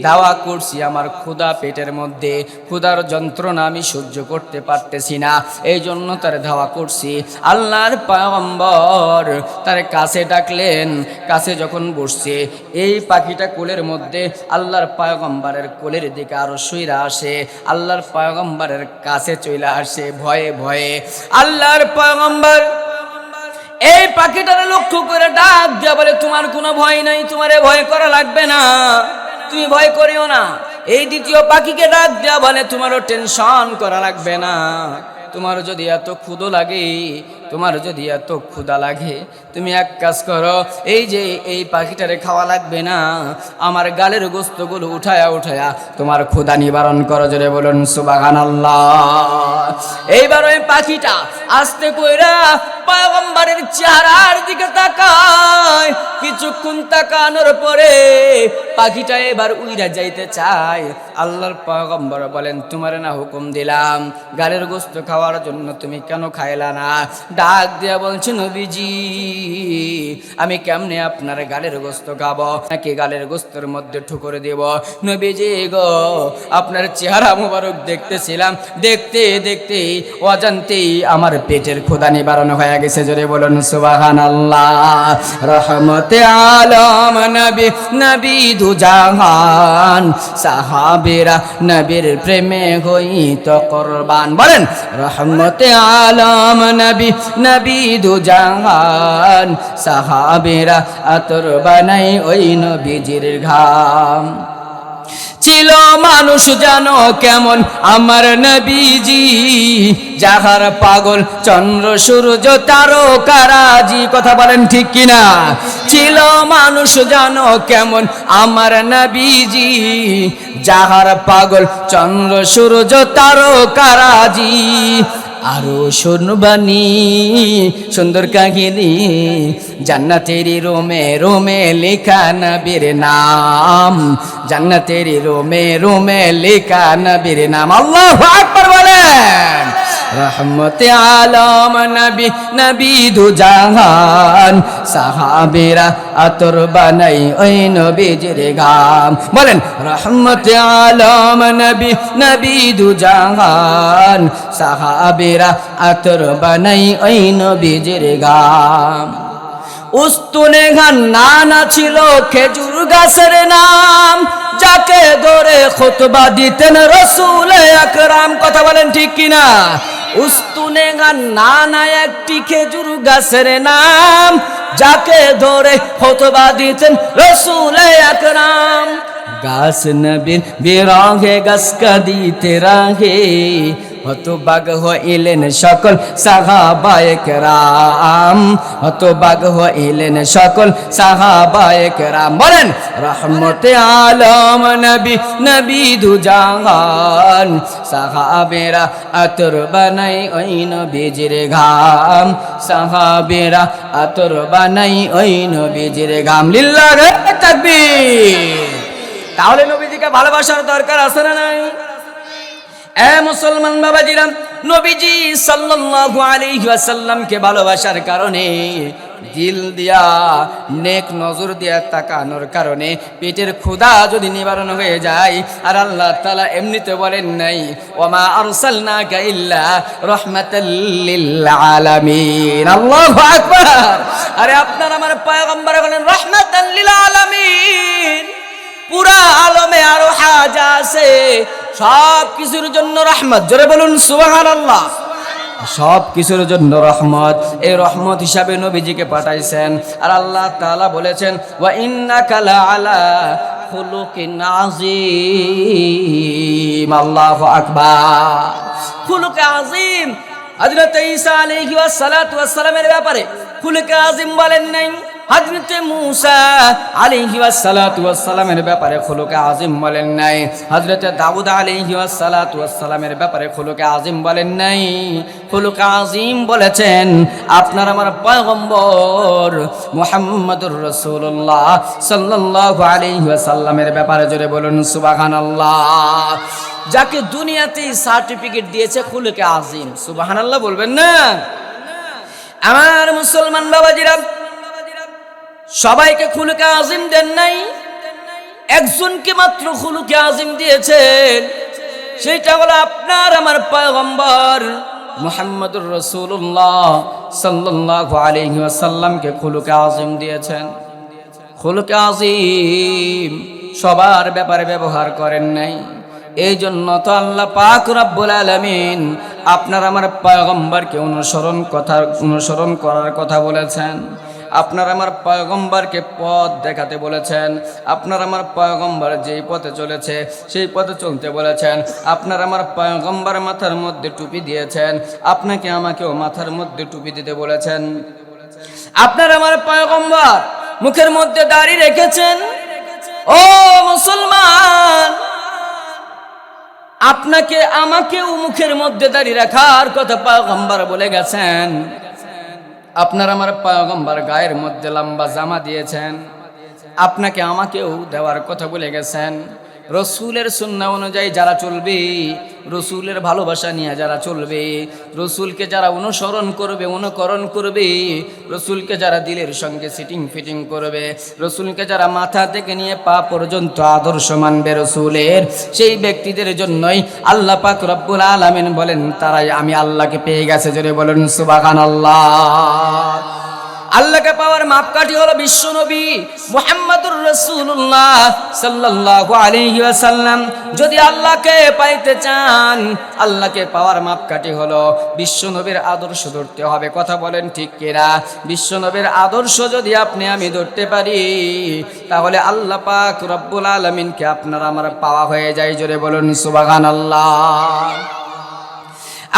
দাওয়া করছি আমার ক্ষুধা পেটের মধ্যে, ক্ষুধার যন্ত্রণা আমি সহ্য করতে পারতেছি না, এই জন্য তার ধাওয়া করছি। আল্লাহর পয়গম্বর তার কাছে ডাকলেন। কাছে যখন বসছে, এই পাখিটা কোলের মধ্যে আল্লাহর পয়গম্বরের কোলের দিকে আরো সইরা আসে, আল্লাহর পয়গম্বরের কাছে চলে আসে ভয়ে ভয়ে। আল্লাহর পয়গম্বর এই পাখিটার লক্ষ্য করে ডাক দিয়া বলে, তোমার কোনো ভয় নাই, তোমারে ভয় করা লাগবে না, তুমি ভয় করিও না। এই দ্বিতীয় পাখিকে ডাক দেয়া বলে, তোমারও টেনশন করা লাগবে না। তোমার যদি এত ক্ষুধা লাগে, তোমার যদি এত ক্ষুধা লাগে, তুমি এক কাজ করো, এই যে এই পাখিটারে খাওয়া লাগবে না, আমার গালের গোস্তগুলো উঠায়া উঠায়া তোমার ক্ষুধা নিবারণ করো। জোরে বলুন সুবহানাল্লাহ। এইবার ওই পাখিটা আস্তে কইরা পয়গম্বরের চেহারার দিকে তাকায়। কিছুক্ষণ তাকানোর পরে পাখিটা এবার উইরা যাইতে চায়। আল্লাহর পয়গম্বর বলেন, তোমারে না হুকুম দিলাম গালের গোস্ত খাওয়ার জন্য, তুমি কেন খাইলা না? ডাক দিয়া বলছে, নবীজি আমি কেমনে আপনার গালের গোস্ত খাবো? নাকি গালের গোস্তের মধ্যে ঠুকরে দেব? নবীজি গো, আপনার চেহারা মুবারক দেখতেছিলাম, দেখতে দেখতে অজান্তেই আমার পেটের ক্ষুধা নিবারণ হয়ে গেছে। জোরে বলুন সুবহানাল্লাহ। রহমতে আলম নবী, নবী দু জাহান, সাহাবীরা নবীর প্রেমে হইত কুরবান। বলেন রহমতে আলম নবী, নবী দু জাহান, সাহাবীরা আতর বানাই ওই নবীজির ঘাম। ছিল মানুষ জানো কেমন আমার নবীজি, যাহার পাগল চন্দ্র সূর্য তারকারাজি। কথা বলেন ঠিক কিনা? ছিল মানুষ জানো কেমন আমার নবীজি, যাহার পাগল চন্দ্র সূর্য তারকারাজি। আরো শুনবানি সুন্দর কাহিনী, জান্নাতেরি রোমে রোমে লেখা নবীর নাম, জান্নাতেরি রোমে রোমে লেখা নবীর নাম। আল্লাহু আকবার বলেন। রহমতে আলম নবী, নবী দু জাহান, সাহাবীরা আতর বানাই ওই নবীজির ঘাম। বলেন রহমতে আলম নবী, নবী দু জাহান, সাহাবীরা আতর বানাই ওই নবীজির ঘাম। উস্তুনে গান নানা ছিল খেজুর গাছের নাম, যাকে ধরে খুতবা দিতেন রাসূল আকরাম। কথা বলেন ঠিক কিনা? উস্তুনে গান নানা একটি খেজুর গাছের নাম, যাকে ধরে খুতবা দিতেন রাসূল আকরাম। গাছ নবীর বিরহে গাছ কাঁদিতে রাহে, হতবাগ হইলেন সকল সাহাবায়ে কেরাম, হতবাগ হইলেন সকল সাহাবায়ে কেরাম। বলেন রহমতে আলম নবী, নবী দু জাহান, সাহাবেরা আতর বানাই ওই নবীজির ঘাম, সাহাবেরা আতর বানাই ওই নবীজির ঘাম। লিল্লাহি তাকবীর। তাহলে নবীজিকে ভালোবাসার দরকার আছে না নাই? এ মুসলমান বাবাজিরা, নবীজি সাল্লাল্লাহু আলাইহি ওয়াসাল্লামকে ভালোবাসার কারণে, দিল দিয়া নেক নজর দিয়া তাকানোর কারণে পেটের ক্ষুধা যদি নিবারণ হয়ে যায়, আর আল্লাহ তাআলা এমনিতে বলেন নাই ওমা আরসালনাকা ইল্লা রাহমাতাল লিল আলামিন। আল্লাহু আকবার। আরে আপনার আমার পয়গম্বর বলেন রাহমাতাল লিল আলামিন। পুরা আলমে আরো হাজা আছে, সব কিছুর জন্য রহমত। জোরে বলুন সুবহানাল্লাহ। সব কিছুর জন্য রহমত, এই রহমত হিসাবে নবীজিকে পাঠাইছেন। আর আল্লাহ তাআলা বলেছেন ওয়া ইন্নাকা লাআলা খুলুকিন আযীম। আল্লাহু আকবার। খুলুক আযীম। হযরত ঈসা আলাইহি ওয়াসসালাতু ওয়াসসালামের ব্যাপারে খুলুকে আযীম বলেন নাই, হযরত মূসা আলাইহি ওয়াসসালাতু ওয়াসসালামের ব্যাপারে খুলুকে আযীম বলেন নাই, হযরত দাউদ আলাইহি ওয়াসসালাতু ওয়াসসালামের ব্যাপারে খুলুকে আযীম বলেন নাই। খুলুকে আযীম বলেছেন আপনার আমার পয়গম্বর মুহাম্মদুর রাসূলুল্লাহ সাল্লাল্লাহু আলাইহি ওয়াসাল্লামের ব্যাপারে। জোরে বলুন সুবহানাল্লাহ। যাকে দুনিয়াতেই সার্টিফিকেট দিয়েছে খুলুকে আযীম, সুবহানাল্লাহ বলবেন না? আমার মুসলমান বাবাজিরা, সবাইকে খুলুকে আযীম দেন নাই, একজনকে মাত্র খুলুকে আযীম দিয়েছেন, সেটা হলো আপনার আমার পয়গম্বর মুহাম্মদুর রাসূলুল্লাহ সাল্লাল্লাহু আলাইহি ওয়াসাল্লামকে খুলুকে আযীম দিয়েছেন। খুলুকে আযীম সবার ব্যাপারে ব্যবহার করেন নাই। এই জন্য তো আল্লাহ পাক রব্বুল আলামিন আপনার আমার পয়গম্বরকে অনুসরণ করার কথা বলেছেন। আপনার আমার পয়গম্বরকে পথ দেখাতে বলেছেন, আপনার আমার পয়গম্বর যেই পথে চলেছে সেই পথে চলতে বলেছেন, আপনার আমার পয়গম্বর মাথার মধ্যে টুপি দিয়েছেন, আপনাকে আমাকেও মাথার মধ্যে টুপি দিতে বলেছেন। আপনার আমার পয়গম্বর মুখের মধ্যে দাড়ি রেখেছেন। ও মুসলমান, আপনাকে আমাকেও মুখের মধ্যে দাড়ি রাখার কথা পয়গম্বর বলে গেছেন। আপনার আমার পয়গম্বর গায়ের মধ্যে লম্বা জামা দিয়েছেন, আপনাকে আমাকেও দেওয়ার কথা বলে গেছেন। রসুলের সুন্নাহ অনুযায়ী যারা চলবে, রসুলের ভালোবাসা নিয়ে যারা চলবে, রসুলকে যারা অনুসরণ করবে, অনুকরণ করবে, রসুলকে যারা দিলের সঙ্গে সিটিং ফিটিং করবে, রসুলকে যারা মাথা থেকে নিয়ে পা পর্যন্ত আদর্শ মানবে রসুলের, সেই ব্যক্তিদের জন্যই আল্লাহ পাক রব্বুল আলামিন বলেন তারাই আমি আল্লাহকে পেয়ে গেছে। জোরে বলেন সুবহানাল্লাহ। আল্লাহকে পাওয়ার মাপকাঠি হলো বিশ্বনবী মুহাম্মদুর রাসূলুল্লাহ সাল্লাল্লাহু আলাইহি ওয়াসাল্লাম। যদি আল্লাহকে পাইতে চান, আল্লাহকে পাওয়ার মাপকাঠি হলো বিশ্বনবীর আদর্শ ধরতে হবে। কথা বলেন ঠিক কিনা? বিশ্বনবীর আদর্শ যদি আপনি আমি ধরতে পারি, তাহলে আল্লাহ পাক রব্বুল আলামিনকে আপনার আমার পাওয়া হয়ে যায়। জোরে বলুন সুবহানাল্লাহ।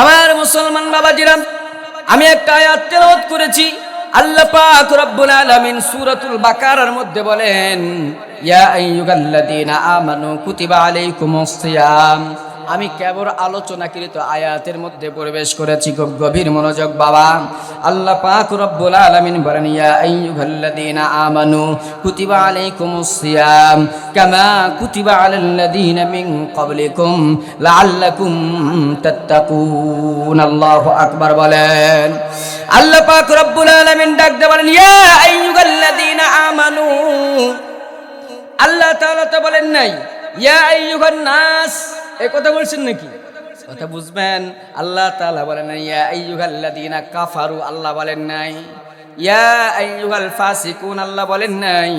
আমার মুসলমান বাবাজিরা, আমি একটা আয়াত তেলাওয়াত করেছি। আল্লাহ পাক রব্বুল আলামিন সূরাতুল বাকারার মধ্যে বলেন, ইয়া আইয়ুহাল্লাযীনা আমানু কুতিবা আলাইকুমুস সিয়াম। আমি কেবল আলোচনাকৃত আয়াতের মধ্যে প্রবেশ করেছি, খুব গভীর মনোযোগ বাবা। আল্লাহ পাক রব্বুল আলামিন বলেন, ইয়া আইয়ুহাল্লাযীনা আমানু কুতিবা আলাইকুমুস সিয়াম কামা কুতিবা আলাল্লাযীনা মিন ক্বাবলিকুম লাআল্লাকুম তাত্তাকুন। আল্লাহু আকবার বলেন। আল্লাহ পাক রব্বুল আলামিন ডাক দিয়ে বলেন, ইয়া আইয়ুহাল্লাযীনা আমানু। আল্লাহ তাআলা তো বলেন নাই ইয়া আইয়ুহান নাস, এই কথা বলছেন নাকি? কথা বুঝবেন। আল্লাহ তাআলা বলেন ইয়া আইয়ুহাল্লাযীনা কাফারু, আল্লাহ বলেন নাই। ইয়া আইয়ুহাল ফাসিকুন, আল্লাহ বলেন নাই।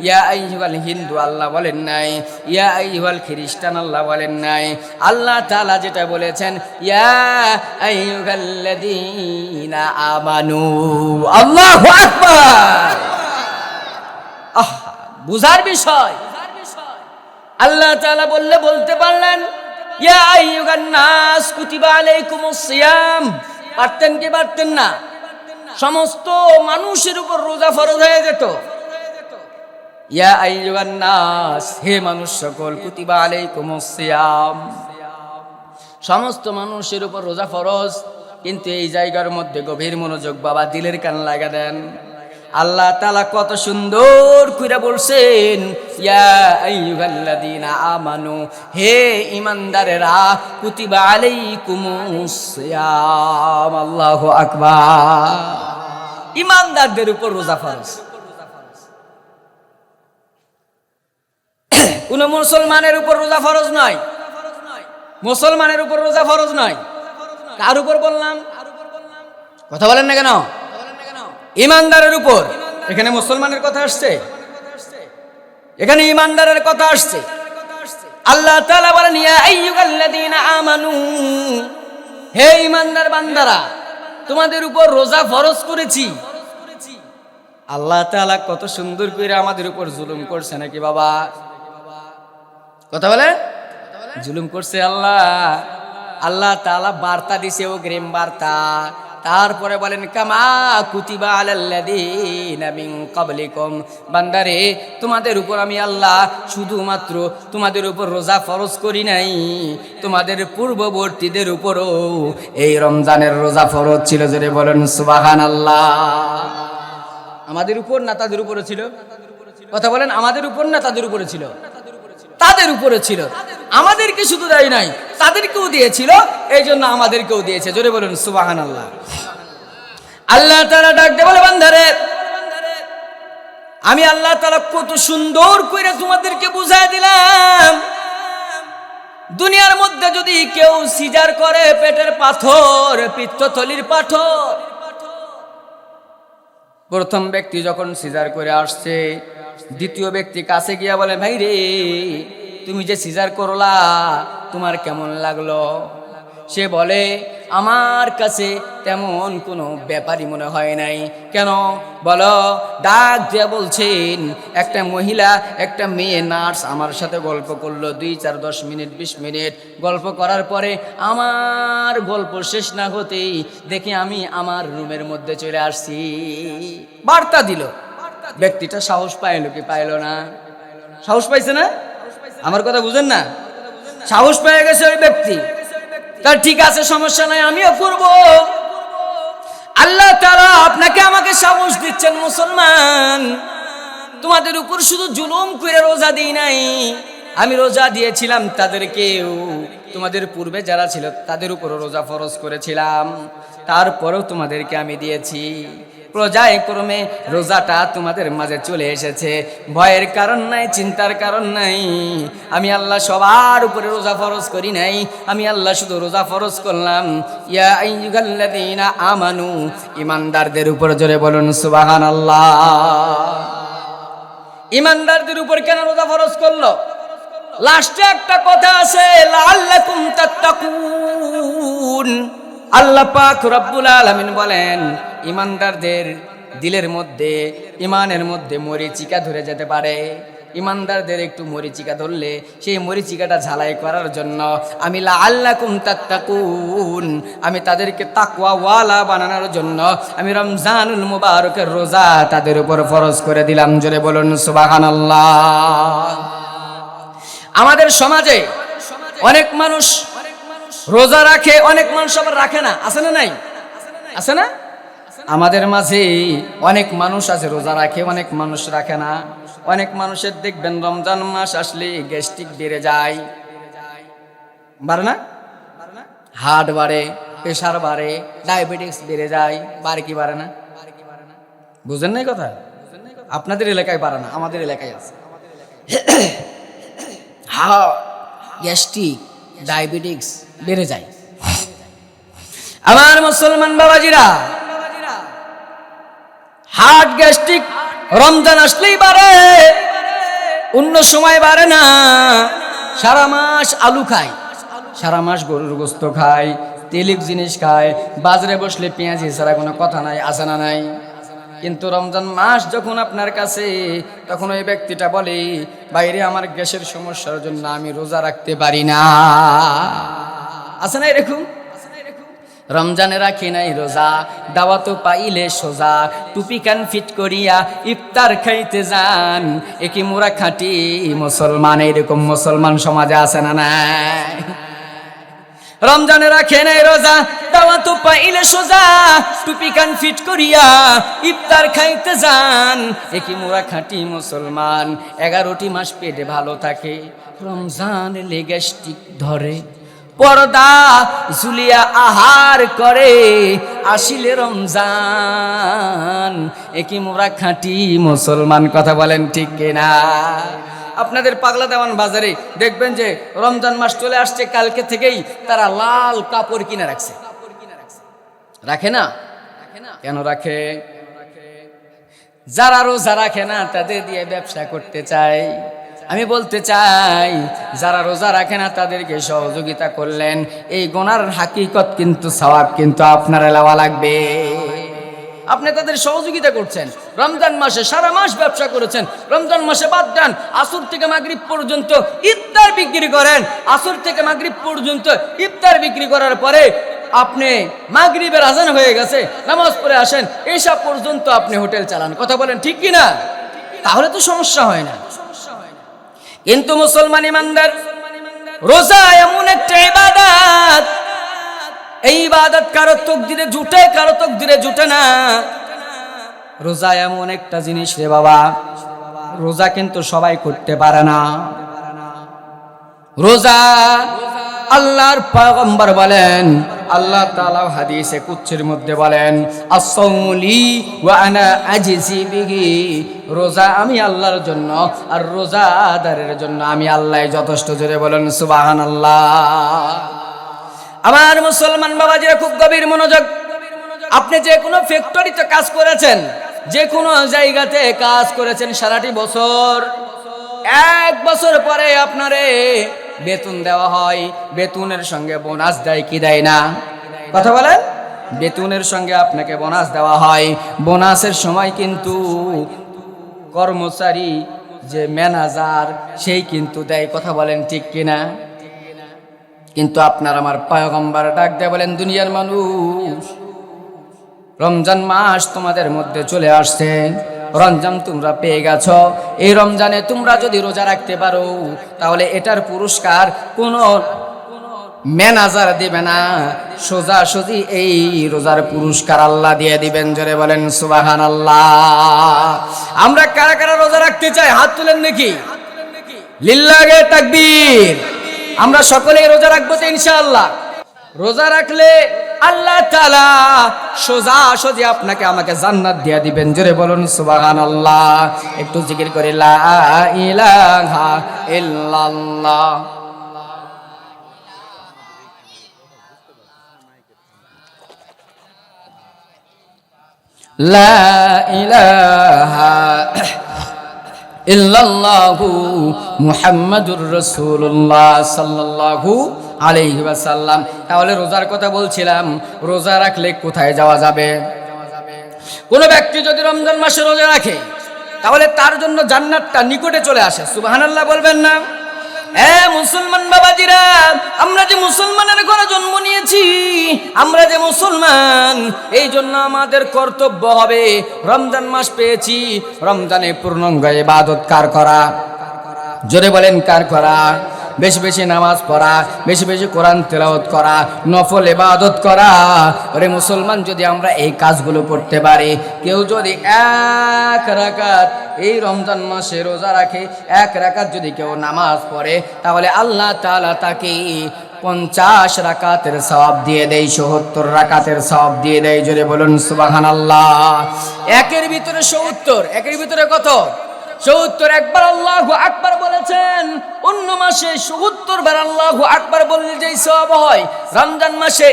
ইয়া আইয়ুহাল হিন্দু, আল্লাহ বলেন নাই। ইয়া আইয়ুহাল খ্রিস্টান, আল্লাহ বলেন নাই। আল্লাহ তাআলা যেটা বলেছেন, ইয়া আইয়ুহাল্লাযীনা আমানু। আল্লাহু আকবার। বুঝার বিষয়। আল্লাহ তাআলা বলতে পারলেন ইয়া আইয়ুহান নাস কুতিবা আলাইকুমুস সিয়াম। পারতেন কি পারতেন না? সমস্ত মানুষের উপর রোজা ফরজ হয়ে যেত। ইয়া আইয়ুহান নাস, হে মানুষ সকল, কুতিবা আলাইকুমুস সিয়াম, সমস্ত মানুষের উপর রোজা ফরজ। কিন্তু এই জায়গার মধ্যে গভীর মনোযোগ বাবা, দিলের কান লাগা দেন। আল্লাহ তাআলা কত সুন্দর কইরা বলছেন, ইয়া আইয়ুহাল্লাযীনা আমানু, হে ঈমানদারেরা, কুতিবা আলাইকুমুস সিয়াম। আল্লাহু আকবার। ঈমানদারদের উপর রোজা ফরজ। কোন মুসলমানের উপর রোজা ফরজ নয়। মুসলমানের উপর রোজা ফরজ নয়। কার উপর বললাম? কথা বলেন না কেন? ঈমানদারের উপর। এখানে মুসলমানের কথা আসছে, এখানে ঈমানদারের কথা আসছে। আল্লাহ তাআলা বলেন, ইয়া আইয়ুহাল্লাযীনা আমানু, হে ঈমানদার বান্দারা, তোমাদের উপর রোজা ফরজ করেছি। আল্লাহ তাআলা কত সুন্দর করে আমাদের উপর জুলুম করছে নাকি বাবা? কথা বলে জুলুম করছে আল্লাহ। আল্লাহ তাআলা বার্তা দিছে, ও গ্রেম বার্তা। তারপরে বলেন, কামা কুতিবা আলাল্লাযীনা মিন ক্বাবলিকুম, বান্দারে তোমাদের উপর আমি আল্লাহ শুধুমাত্র তোমাদের উপর রোজা ফরজ করি নাই, তোমাদের পূর্ববর্তীদের উপরও এই রমজানের রোজা ফরজ ছিল। জোরে বলেন সুবহানাল্লাহ। আমাদের উপর না তাদের উপরে ছিল? কথা বলেন, আমাদের উপর না তাদের উপরে ছিল? তাদের উপরে ছিল। আমাদেরকে শুধু দেয় নাই, তাদেরকেও দিয়েছিল, এই জন্য আমাদেরকেও দিয়েছে। জোরে বলুন সুবহানাল্লাহ। আল্লাহ তাআলা ডাক দিয়ে বলে, বান্দারে আমি আল্লাহ তাআলা কত সুন্দর করে তোমাদেরকে বুঝাই দিলাম। দুনিয়ার মধ্যে যদি কেউ সিজার করে, পেটের পাথর, পিত্তথলির পাথর, প্রথম ব্যক্তি যখন সিজার করে আসছে, দ্বিতীয় ব্যক্তি কাছে গিয়া বলে, ভাই রে, তুমি যে সিজার করলা তোমার কেমন লাগলো? সে বলে আমার কাছে তেমন কোনো ব্যাপারই মনে হয় নাই। কেন বলো? ডাক দিয়ে বলছেন, একটা মহিলা একটা মেয়ে নার্স আমার সাথে গল্প করলো 2, 4, 10 মিনিট 20 মিনিট গল্প করার পরে আমার গল্প শেষ না হতেই দেখি আমি আমার রুমের মধ্যে চলে আসছি। বার্তা দিল। ব্যক্তিটা সাহস পাইল কি পাইল না? সাহস পাইছে না? আমার কথা বুঝেন না? সাহস পেয়ে গেছে ওই ব্যক্তি। তার ঠিক আছে, সমস্যা নাই, আমিও করব। আল্লাহ তাআলা আপনাকে আমাকে সাহস দিচ্ছেন। মুসলমান, তোমাদের উপর শুধু জুলুম করে রোজা দিই নাই, আমি রোজা দিয়েছিলাম তাদেরকেও। তোমাদের পূর্বে যারা ছিল তাদের উপর রোজা ফরজ করেছিলাম, তারপরেও তোমাদেরকে আমি দিয়েছি। পর্যায়ক্রমে রোজাটা তোমাদের মাঝে চলে এসেছে। ভয়ের কারণ নাই, চিন্তার কারণ নাই। আমি আল্লাহ সবার উপরে রোজা ফরজ করি নাই, আমি আল্লাহ শুধু রোজা ফরজ করলাম ইয়া আইয়ুহাল্লাযীনা আমানু, ঈমানদারদের উপর। জোরে বলুন সুবহানাল্লাহ। ঈমানদারদের উপর কেন রোজা ফরজ করলো? লাস্টে একটা কথা আছে, লাআল্লাকুম তাত্তাকুন। আল্লাহ পাক রব্বুল আলামিন বলেন, ঈমানদারদের দিলের মধ্যে, ঈমানের মধ্যে মরিচিকা ধরে যেতে পারে। ঈমানদারদের একটু মরিচিকা ধরলে সেই মরিচিকাটা ঝালাই করার জন্য আমি লাআল্লাকুম তাত্তাকুন, আমি তাদেরকে তাকওয়াওয়ালা বানানোর জন্য আমি রমজানুল মুবারকের রোজা তাদের উপর ফরজ করে দিলাম। জোরে বলুন সুবহানাল্লাহ। আমাদের সমাজে অনেক মানুষ রোজা রাখে, অনেক মানুষ আবার রাখে না। আছে না নাই? আছে না? আমাদের মাঝে অনেক মানুষ আছে রোজা রাখে, অনেক মানুষ রাখে না। অনেক মানুষের দেখবেন রমজান মাস আসলে গ্যাস্ট্রিক বেড়ে যায়। বাড়ে না? হার্ট বাড়ে, প্রেশার বাড়ে, ডায়াবেটিস বেড়ে যায়। বাড়ে কি বাড়ে না? বুঝেন নাই কথা? আপনাদের এলাকায় বাড়ে না, আমাদের এলাকায় আছে। গ্যাস্ট্রিক, ডায়াবেটিস বেড়ে যায়। আমার মুসলমান বাবাজিরা, হার্ট গ্যাস্ট্রিক রমজান আসলেই বাড়ে, অন্য সময় বাড়ে না। সারা মাস আলু খায়, সারা মাস গরুর গোস্ত খায়, তেলিক জিনিস খায়, বাজারে বসলে পেঁয়াজি ছাড়া কোনো কথা নাই। আছে না নাই? কিন্তু রমজান মাস যখন আপনার কাছে, তখন ওই ব্যক্তিটা বলে, বাইরে আমার গ্যাসের সমস্যার জন্য আমি রোজা রাখতে পারি না। আছে না এরকম? রমজানে রাখি নাই রোজা, দাওয়াত পাইলে সোজা, টুপি কান ফিট করিয়া ইফতার খাইতে যান। একই মোরা খাঁটি মুসলমান। এরকম মুসলমান সমাজে আছে না নাই? রমজানে রাখে নাই রোজা, দাওয়াত পাইলে সোজা, টুপি কান ফিট করিয়া ইফতার খাইতে যান। একই মোরা খাঁটি মুসলমান। 11টি মাস পেটে ভালো থাকে, রমজান এলে গ্যাস্ট্রিক ধরে। পর্দা ঝুলিয়া আহার করে, আসিলে রমজান। একই মোরা খাঁটি মুসলমান। কথা বলেন ঠিক কিনা? আপনাদের পাগলা দেওয়ান বাজারে দেখবেন যে রমজান মাস চলে আসছে, কালকে থেকেই তারা লাল কাপড় কিনে রাখছে। রাখে না? কেন রাখে? যারা রোজা রাখে না তাদের দিয়ে ব্যবসা করতে চায়। আমি বলতে চাই, যারা রোজা রাখে না তাদেরকে সহযোগিতা করলেন, এই গুনার হাকিকত কিন্তু সওয়াব কিন্তু আপনার লওয়া লাগবে। আপনি তাদের সহযোগিতা করছেন। রমজান মাসে সারা মাস ব্যবসা করেছেন, রমজান মাসে বাদ দেন, আসর থেকে মাগরিব পর্যন্ত ইফতার বিক্রি করেন। আসর থেকে মাগরিব পর্যন্ত ইফতার বিক্রি করার পরে আপনি মাগরিবের আজান হয়ে গেছে, নামাজ পড়ে আসেন, এসব পর্যন্ত আপনি হোটেল চালান। কথা বলেন ঠিক কিনা? তাহলে তো সমস্যা হয় না। কিন্তু মুসলমান ইমানদার, রোজা এমন একটা ইবাদত, এই ইবাদত কারো তাকদীরে জুটে, কারো তাকদীরে জুটে না। রোজা এমন একটা জিনিস রে বাবা, রোজা কিন্তু সবাই করতে পারে না। রোজা আল্লাহর পয়গম্বর বলেন, আল্লাহ তাআলা হাদিসে কুদসির মধ্যে বলেন, আস-সাওমু লি ওয়া আনা আজজি বিহি। রোজা আমি আল্লাহর জন্য, আর রোজাদারের জন্য আমি আল্লাহ যথেষ্ট। জোরে বলেন সুবহানাল্লাহ। আমার মুসলমান বাবাজিরা খুব গভীর মনোযোগ। আপনি যে কোনো ফ্যাক্টরিতে কাজ করেছেন, যে কোনো জায়গাতে কাজ করেছেন সারাটি বছর, 1 বছর পরে আপনারে বেতন দেওয়া হয়, বেতনের সঙ্গে বোনাস দেয় কি দেয় না? কথা বলেন। বেতনের সঙ্গে আপনাকে বোনাস দেওয়া হয়, বোনাসের সময় কিন্তু কর্মচারী যে ম্যানেজার সেই কিন্তু দেয়। কথা বলেন ঠিক কিনা? কিন্তু আপনার আমার পয়গম্বর ডাক দেয় বলেন, দুনিয়ার মানুষ, রমজান মাস তোমাদের মধ্যে চলে আসছে, রমজান তোমরা পেয়ে গেছো, এই রমজানে তোমরা যদি রোজা রাখতে পারো তাহলে এটার পুরস্কার কোনো ম্যানেজার দিবে না, সোজাসুজি এই রোজার পুরস্কার আল্লাহ দিয়ে দিবেন। জোরে বলেন সুবহানাল্লাহ। আমরা কারা কারা রোজা রাখতে চাই হাত তুলেন দেখি, লিল্লাহে তাকবীর। আমরা সকলেই রোজা রাখবো তো ইনশাআল্লাহ। রোজা রাখলে আল্লাহ তাআলা সোজাসুজি আপনাকে আমাকে জান্নাত দিয়ে দিবেন। জোরে বলুন সুবহানাল্লাহ। একটু জিকির করে লা ইলাহা ইল্লাল্লাহ। লা ইলাহা ইল্লাল্লাহু মুহাম্মাদুর রাসূলুল্লাহ সাল্লাল্লাহু আলাইহি ওয়াসাল্লাম। তাহলে রোজার কথা বলছিলাম, রোজা রাখলে কোথায় যাওয়া যাবে? কোন ব্যক্তি যদি রমজান মাসে রোজা রাখে তাহলে তার জন্য জান্নাতটা নিকটে চলে আসে। সুবহানাল্লাহ বলবেন না? মুসলমান বাবাজিরা, আমরা যে মুসলমানের ঘরে জন্ম নিয়েছি, আমরা যে মুসলমান, এই জন্য আমাদের কর্তব্য হবে রমজান মাস পেয়েছি, রমজানে পূর্ণাঙ্গ ইবাদত কার করা? জোরে বলেন কার করা? বেশি বেশি নামাজ পড়া, বেশি বেশি কোরআন তেলাওয়াত করা, নফল ইবাদত করা। ওরে মুসলমান, যদি আমরা এই কাজগুলো করতে পারি, কেউ যদি এক রাকাত এই রমজান মাসে রোজা রাখে, এক রাকাত যদি কেউ নামাজ পড়ে, তাহলে আল্লাহ তাআলা তাকে 50 রাকাতের সওয়াব দিয়ে দেয়, 70 রাকাতের সওয়াব দিয়ে দেয়। জোরে বলুন সুবহানাল্লাহ। একের ভিতরে 70, একের ভিতরে কত? 70। একবার আল্লাহু আকবার বলেছেন, অন্য মাসে 70 বার আল্লাহু আকবার বললে যেই সওয়াব হয়, রমজান মাসে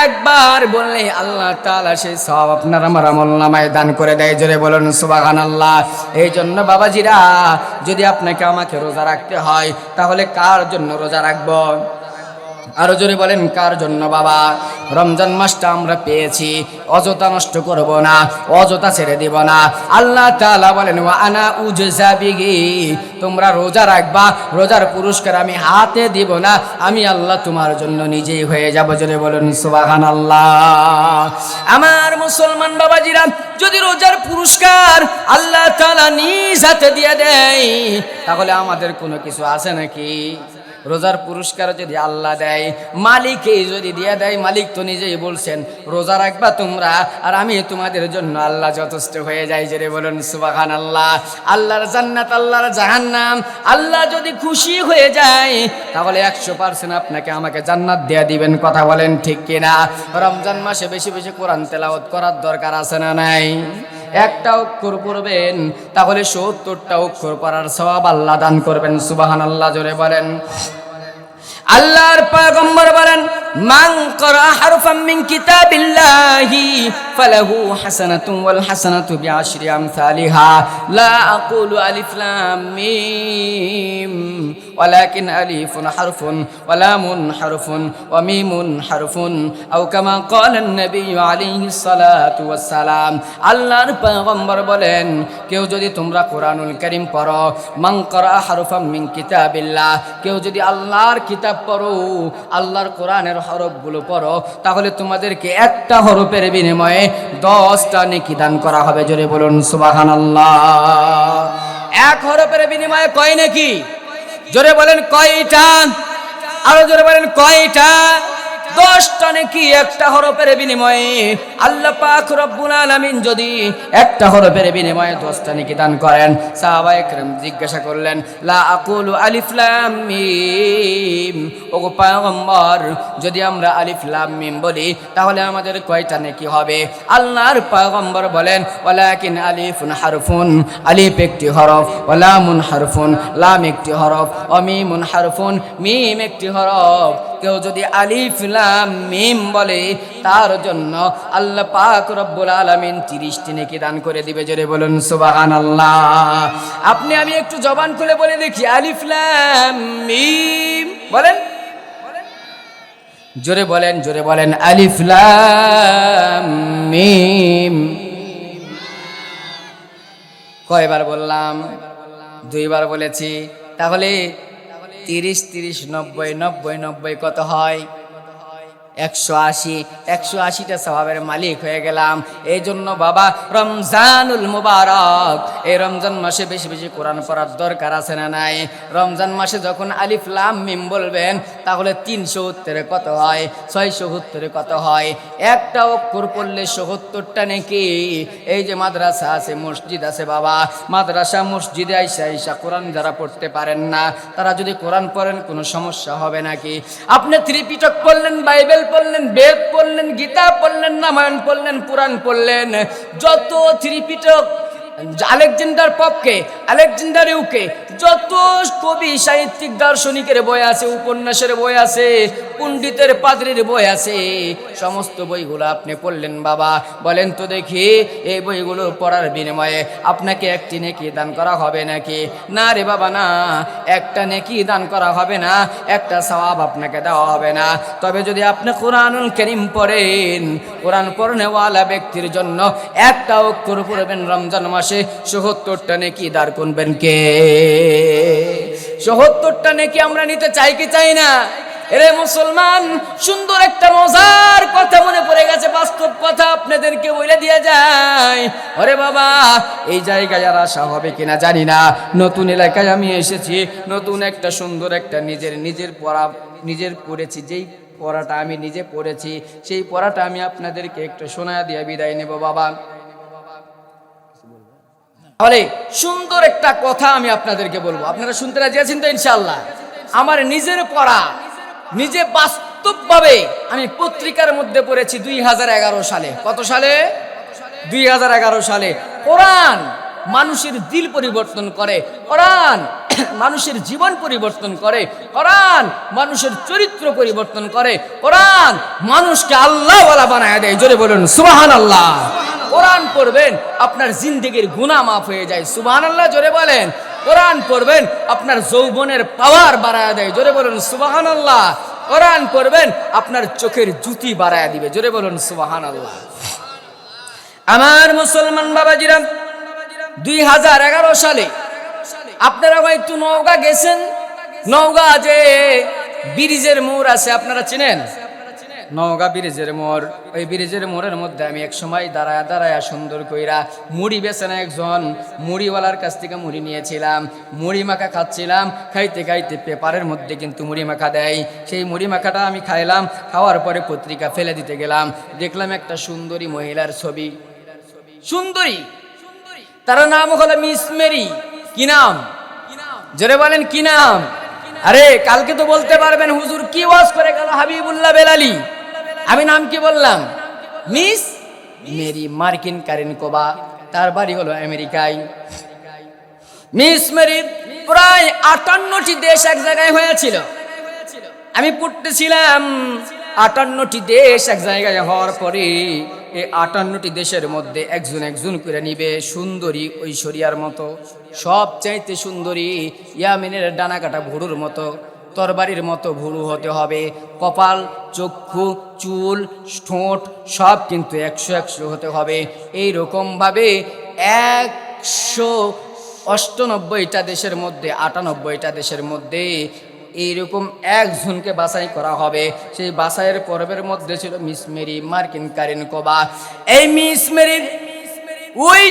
একবার বললে আল্লাহ তাআলা সেই সওয়াব আপনার আমার আমলনামায় দান করে দেয়। জোরে বলুন সুবহানাল্লাহ। এই জন্য বাবাজিরা, যদি আপনাকে আমাকে রোজা রাখতে হয় তাহলে কার জন্য রোজা রাখবো? আরো জোরে বলেন কার জন্য? বাবা, রমজান মাসটা আমরা পেয়েছি, অযথা নষ্ট করব না, অযথা ছেড়ে দিব না। আল্লাহ তাআলা বলেন, ওয়া আনা উজজা বিহি, তোমরা রোজা রাখবা, রোজার পুরস্কার আমি হাতে দিব না, আমি আল্লাহ তোমার জন্য নিজেই হয়ে যাব। জোরে বলুন সুবহানাল্লাহ। আমার মুসলমান বাবাজিরা, যদি রোজার পুরস্কার আল্লাহ তাআলা নিজ হাতে দিয়ে দেয় তাহলে আমাদের কোনো কিছু আছে নাকি? রোজার পুরস্কার যদি আল্লাহ দেয়, মালিকই যদি দিয়ে দেয়, মালিক তো নিজেই বলছেন রোজা রাখবা তোমরা, আর আমি তোমাদের জন্য আল্লাহ যথেষ্ট হয়ে যায়। জোরে বলুন সুবহানাল্লাহ। আল্লাহর জান্নাত, আল্লাহর জাহান্নাম, আল্লাহ যদি খুশি হয়ে যায় তাহলে 100% আপনাকে আমাকে জান্নাত দিয়ে দিবেন। কথা বলেন ঠিক কিনা? রমজান মাসে বেশি বেশি কোরআন তেলাওয়াত করার দরকার আছে না নাই? একটা অক্ষর পড়বেন তাহলে 70টা অক্ষর পড়ার সওয়াব আল্লাহ দান করবেন। সুবহানাল্লাহ। জোরে বলেন। আল্লাহর পয়গম্বর বলেন, মান ক্বারা হারফাম মিন কিতাবিল্লাহি ফালাহু হাসানাতুন ওয়াল হাসানাতু বিআশরি আমসালিহা লা আকুলু আলিফ লাম মিম ওয়ালাকিন আলিফুন হারফুন ওয়া লামুন হারফুন ওয়া মিমুন হারফুন আও কামা ক্বালা নবী আলাইহিস সালাতু ওয়াস সালাম। আল্লাহর পয়গম্বর বলেন, কেউ যদি তোমরা কোরআনুল কারীম পড়ো, মান ক্বারা হারফাম মিন কিতাবিল্লাহ, কেউ যদি আল্লাহর কিতাব পড়ো, আল্লাহর কোরআনের হরফগুলো পড়ো, তাহলে তোমাদেরকে একটা হরফের বিনিময়ে 10টা নেকি দান করা হবে। জোরে বলুন সুবহানাল্লাহ। এক হরফের বিনিময়ে কয় নেকি? জোরে বলেন কয়টা? আরো জোরে বলেন কয়টা? 10টা নেকি একটা হরফের বিনিময়ে। আল্লাহ পাক রব্বুল আলামিন যদি একটা হরফের বিনিময়ে 10টা নেকি দান করেন, সাহাবায়ে কেরাম জিজ্ঞাসা করলেন, লা আকুলু আলিফ লাম মিম, ওগো পয়গম্বর, যদি আমরা আলিফ লাম মিম বলি তাহলে আমাদের কয়টা নেকি হবে? আল্লাহর পয়গম্বর বলেন, ওয়ালাকিন আলিফুন হারফুন, আলিফ একটি হরফ, ওয়া লামুন হারফুন, লাম একটি হরফ, ওয়া মিমুন হারফুন, মিম একটি হরফ, কেউ যদি আলিফ লাম মিম বলে তার জন্য আল্লাহ পাক রব্বুল আলামিন 30টি নেকি দান করে দিবে। জোরে বলুন সুবহানাল্লাহ। আপনি আমি একটু জবান খুলে বলে দেখি আলিফ লাম মিম বলেন, জোরে বলেন, জোরে বলেন আলিফ লাম মিম। কয়বার বললাম? 2বার বলেছি। তাহলে 30 30 90 90 90 কত হয়? 180। 180টা সওয়াবের মালিক হয়ে গেলাম। এই জন্য বাবা রমজানুল মুবারক, এই রমজান মাসে বেশি বেশি কোরআন পড়ার দরকার আছে না নাই? রমজান মাসে যখন আলিফ লাম মিম বলবেন তাহলে 370 কত হয়? 670 কত হয়? একটা অক্ষর পড়লে 77টা নাকি। এই যে মাদ্রাসা আছে, মসজিদ আছে বাবা, মাদ্রাসা মসজিদে আইসা কোরআন যারা পড়তে পারেন না তারা যদি কোরআন পড়েন কোনো সমস্যা হবে নাকি? আপনি ত্রিপিটক পড়লেন, বাইবেল পড়লেন, বেদ পড়লেন, গীতা পড়লেন, রামায়ণ পড়লেন, পুরাণ পড়লেন, যত ত্রিপিটক, আলেকজান্ডার পপকে, আলেকজান্ডার ইউকে, যত কবি সাহিত্যিক দার্শনিকের বই আছে, উপন্যাসের বই আছে, পণ্ডিতের পাদ্রীর বই আছে, সমস্ত বইগুলো আপনি পড়লেন বাবা। বলেন তো দেখি এই বইগুলো পড়ার বিনিময়ে আপনাকে একটি নেকি দান করা হবে নাকি? না রে বাবা না, একটা নেকি দান করা হবে না, একটা সওয়াব আপনাকে দেওয়া হবে না। তবে যদি আপনি কোরআনুল কারীম পড়েন, কোরআন পড়নেওয়ালা ব্যক্তির জন্য একটা অক্ষর পড়বেন রমজান মাসে ৭৭টা নেকি দাঁড় করবেন কে? ৭৭টা নেকি আমরা নিতে চাই কি চাই না? এরে মুসলমান, সুন্দর একটা মজার কথা মনে পড়ে গেছে, বাস্তব কথা আপনাদেরকে বলে দিয়ে যায়। আরে বাবা, এই জায়গায় আর আসা হবে কিনা জানি না। নতুন এলাকায় আমি এসেছি, নতুন একটা সুন্দর একটা নিজের পড়া নিজের পড়েছি, যেই পড়াটা আমি নিজে পড়েছি সেই পড়াটা আমি আপনাদেরকে একটু শোনায় দিয়ে বিদায় নেব বাবা। তাহলে সুন্দর একটা কথা আমি আপনাদেরকে বলবো, আপনারা শুনতে রাজি আছেন তো ইনশাআল্লাহ? আমার নিজের পড়া, নিজে বাস্তবভাবে আমি পত্রিকার মধ্যে পড়েছি 2011 সালে। কত সালে? 2011 সালে। কোরআন মানুষের দিল পরিবর্তন করে, কোরআন মানুষের জীবন পরিবর্তন করে, কোরআন মানুষের চরিত্র পরিবর্তন করে, কোরআন মানুষকে আল্লাহওয়ালা বানায় দেয়। জোরে বলুন সুবহানাল্লাহ। কোরআন পড়বেন আপনার জিন্দেগির গুনাহ মাফ হয়ে যায়। সুবহানাল্লাহ জোরে বলেন। কোরআন পড়বেন আপনার যৌবনের পাওয়ার বাড়ায় দেয়। জোরে বলুন সুবহানাল্লাহ। কোরআন পড়বেন আপনার চোখের জ্যোতি বাড়ায় দিবে। জোরে বলুন সুবহানাল্লাহ। আমার মুসলমান বাবাজিরা, 2011 সালে আপনারা হয়তো নওগাঁ গেছেন। নওগাঁ যে ব্রিজের মোড় আছে আপনারা চিনেন? নওগাঁ ব্রিজের মোড়, ওই ব্রিজের মোড়ের মধ্যে আমি এক সময় দাঁড়ায়া সুন্দর কইরা মুড়ি বেচেনা একজন মুড়িওয়ালার কাছ থেকে মুড়ি নিয়েছিলাম। মুড়ি মাখা খাচ্ছিলাম, খাইতে খাইতে পেপারের মধ্যে কিন্তু মুড়ি মাখা দেয়। সেই মুড়ি মাখাটা আমি খাইলাম, খাওয়ার পরে পত্রিকা ফেলে দিতে গেলাম, দেখলাম একটা সুন্দরী মহিলার ছবি। সুন্দরী, তার নাম হলো মিস মেরি। কি নাম? জোরে বলেন কি নাম? আরে কালকে তো বলতে পারবেন হুজুর কি ওয়াজ করে গেল হাবিবুল্লাহ বেলালি। আমি নাম কি বললাম? মিস মেরি মার্কিন কারেনকোভা, তার বাড়ি হলো আমেরিকায়। মিস মেরি প্রায় 58টি দেশ এক জায়গায় হয়েছিল। আমি পড়তেছিলাম 58টি দেশ এক জায়গায় হওয়ার পরে এই 58টি দেশের মধ্যে একজন একজন করে নিবে সুন্দরী ঐশ্বরিয়ার মতো। সবচাইতে সুন্দরী ইয়ামিনের ডানা কাটা ভুরুর মতো, তরবারির মতো ভুরু হতে হবে। কপাল, চক্ষু, চুল, ঠোঁট সব কিন্তু 100 হতে হবে। এইরকমভাবে 198টা দেশের মধ্যে 98টা দেশের মধ্যে এইরকম একজনকে বাছাই করা হবে। সেই বাছাইয়ের পর্বের মধ্যে ছিল মিস মেরি মার্কিন কারেনকোভা। এই মিস মেরির ওই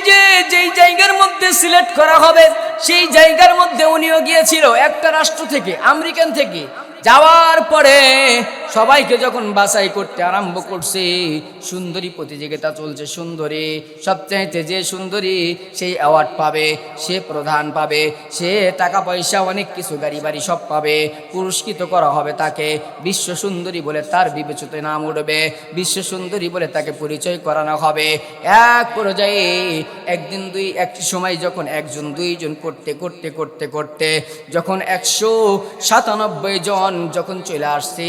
যেই জায়গার মধ্যে সিলেক্ট করা হবে সেই জায়গার মধ্যে উনিও গিয়েছিল একটা রাষ্ট্র থেকে, আমেরিকান থেকে। যাওয়ার পরে সবাইকে যখন বাছাই করতে আরম্ভ করছে, সুন্দরী প্রতিযোগিতা চলছে, সুন্দরী সবচাইতে যে সুন্দরী সেই অ্যাওয়ার্ড পাবে, সে প্রধান পাবে, সে টাকা পয়সা অনেক কিছু গাড়ি বাড়ি সব পাবে, পুরস্কৃত করা হবে তাকে, বিশ্ব সুন্দরী বলে তার বিবেচিত নাম উঠবে, বিশ্ব সুন্দরী বলে তাকে পরিচয় করানো হবে। এক পর্যায়ে একটি সময় যখন একজন দুইজন করতে করতে করতে করতে যখন 197 জন যখন চলে আসছে,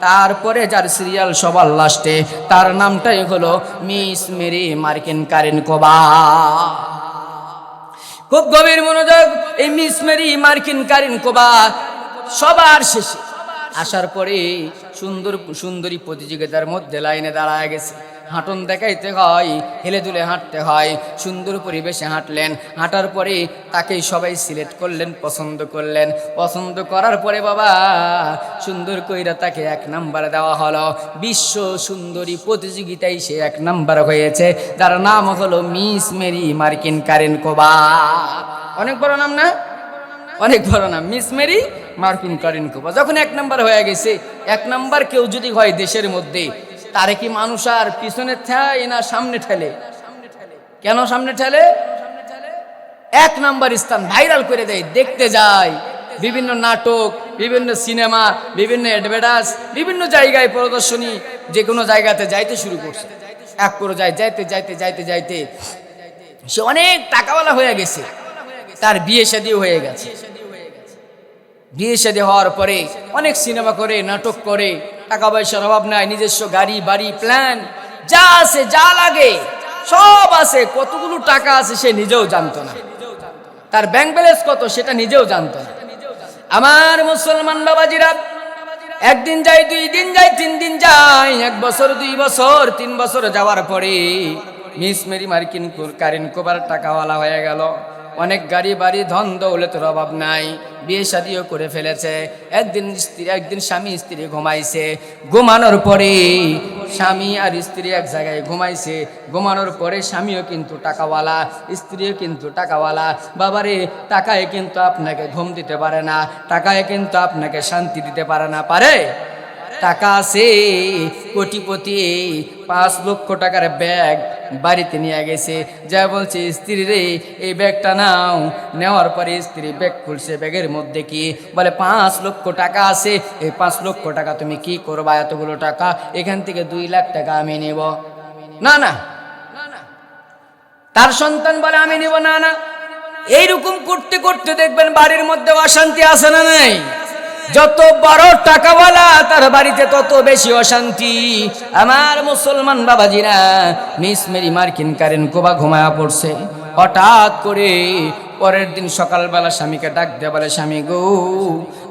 তারপরে যার সিরিয়াল সবার লাস্টে, তার নামটাই হলো মিস মেরি মার্কিন কারেনকোভা। খুব গভীর মনোযোগ, এই মিস মেরি মার্কিন কারেনকোভা সবার শেষে আসার পরে সুন্দরী প্রতিযোগিতার মধ্যে লাইনে দাঁড়ায় গেছে। হাঁটন দেখাইতে হয়, হেলে দুলে হাঁটতে হয়, সুন্দর পরিবেশে হাঁটলেন। হাঁটার পরে তাকেই সবাই সিলেক্ট করলেন, পছন্দ করলেন। পছন্দ করার পরে বাবা সুন্দর কইরা তাকে 1 নাম্বার দেওয়া হলো। বিশ্ব সুন্দরী প্রতিযোগিতায় সে 1 নাম্বার হয়েছে, যার নাম হলো মিস মেরি মার্কিন কারেনকোভা। অনেক বড় নাম না? অনেক বড় নাম, মিস মেরি মার্কিন কারেনকোভা। যখন 1 নাম্বার হয়ে গেছে, 1 নাম্বার কেউ যদি হয় দেশের মধ্যে, তারে কি মানুষ আর পিছনে ঠেলে না সামনে ঠেলে? কেন সামনে ঠেলে? 1 নাম্বার স্থান ভাইরাল করে দেয়, দেখতে যায় বিভিন্ন নাটক, বিভিন্ন সিনেমা, বিভিন্ন অ্যাডভার্টাইজ, বিভিন্ন জায়গায় প্রদর্শনী, যে কোনো জায়গাতে যাইতে শুরু করছে। এক পর্যায়ে যাইতে যাইতে যাইতে যাইতে সে অনেক টাকাওয়ালা হয়ে গেছে, তার বিয়ে শাদী হয়ে গেছে। বিয়ে শাদী হওয়ার পরে অনেক সিনেমা করে, নাটক করে, টাকা পয়সার অভাব নাই, নিজস্ব গাড়ি বাড়ি প্ল্যান যা আছে, যা লাগে সব আছে। কতগুলো টাকা আছে সে নিজেও জানতো না, তার ব্যাংক ব্যালেন্স কত সেটা নিজেও জানতো না। আমার মুসলমান বাবাজিরা, 1 দিন যায়, 2 দিন যায়, 3 দিন যায়, 1 বছর, 2 বছর, 3 বছর যাওয়ার পরে মিস মেরি মার্কিন কারেনকোভার টাকাওয়ালা হয়ে গেল। অনেক গাড়ি বাড়ি ধন দৌলতের অভাব নাই, বিয়ে শাদিও করে ফেলেছে। একদিন স্বামী স্ত্রী ঘুমাইছে, ঘুমানোর পরে স্বামী আর স্ত্রী এক জায়গায় ঘুমাইছে। ঘুমানোর পরে স্বামীও কিন্তু টাকাওয়ালা, স্ত্রীও কিন্তু টাকাওয়ালা। বাবারে, টাকায় কিন্তু আপনাকে ঘুম দিতে পারে না, টাকায় কিন্তু আপনাকে শান্তি দিতে পারে না। পারে? টাকা আছে, কোটিপতি, 5 লক্ষ টাকার ব্যাগ বাড়িতে নিয়ে গেছে। যা বলছে, স্ত্রী রে এই ব্যাগটা নাও। নেওয়ার পরে স্ত্রী ব্যাগ খুলছে, ব্যাগের মধ্যে কি? বলে 5 লক্ষ টাকা আছে। এই 5 লক্ষ টাকা তুমি কি করবা? এতগুলো টাকা, এখান থেকে 2 লাখ টাকা আমি নেব। না না, তার সন্তান বলে আমি নেব না। না, এইরকম করতে করতে দেখবেন বাড়ির মধ্যে অশান্তি আছে না নাই? যত বড় টাকাওয়ালা তার বাড়িতে তত বেশি অশান্তি। আমার মুসলমান বাবাজিরা, মিস মেরি মার্কিন কারেনকোভা ঘুমায়া পড়ছে। হঠাৎ করে পরের দিন সকালবেলা স্বামীকে ডাক দিয়ে বলে, স্বামী গো,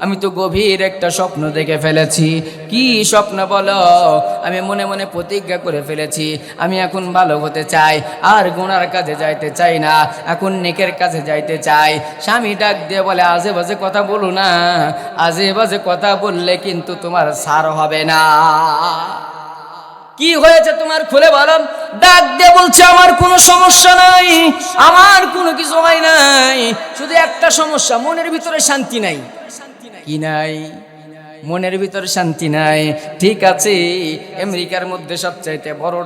আমি তো গভীর একটা স্বপ্ন দেখে ফেলেছি। কি স্বপ্ন বলো? আমি মনে মনে প্রতিজ্ঞা করে ফেলেছি, আমি এখন ভালো হতে চাই, আর গুনার কাজে যাইতে চাই না, এখন নেকের কাজে যাইতে চাই। স্বামী ডাক দিয়ে বলে, আজে বাজে কথা বলো না, আজে বাজে কথা বললে কিন্তু তোমার ছাড় হবে না। কি হয়েছে তোমার, খুলে বলো। ডাক দিয়ে বলছে, আমার কোনো সমস্যা নাই, আমার কোনো কিছু হয় নাই, শুধু একটা সমস্যা, মনের ভিতরে শান্তি নাই। কি নাই? মনের ভিতরে শান্তি নাই। ঠিক আছে, আমেরিকার মধ্যে সবচাইতে বড়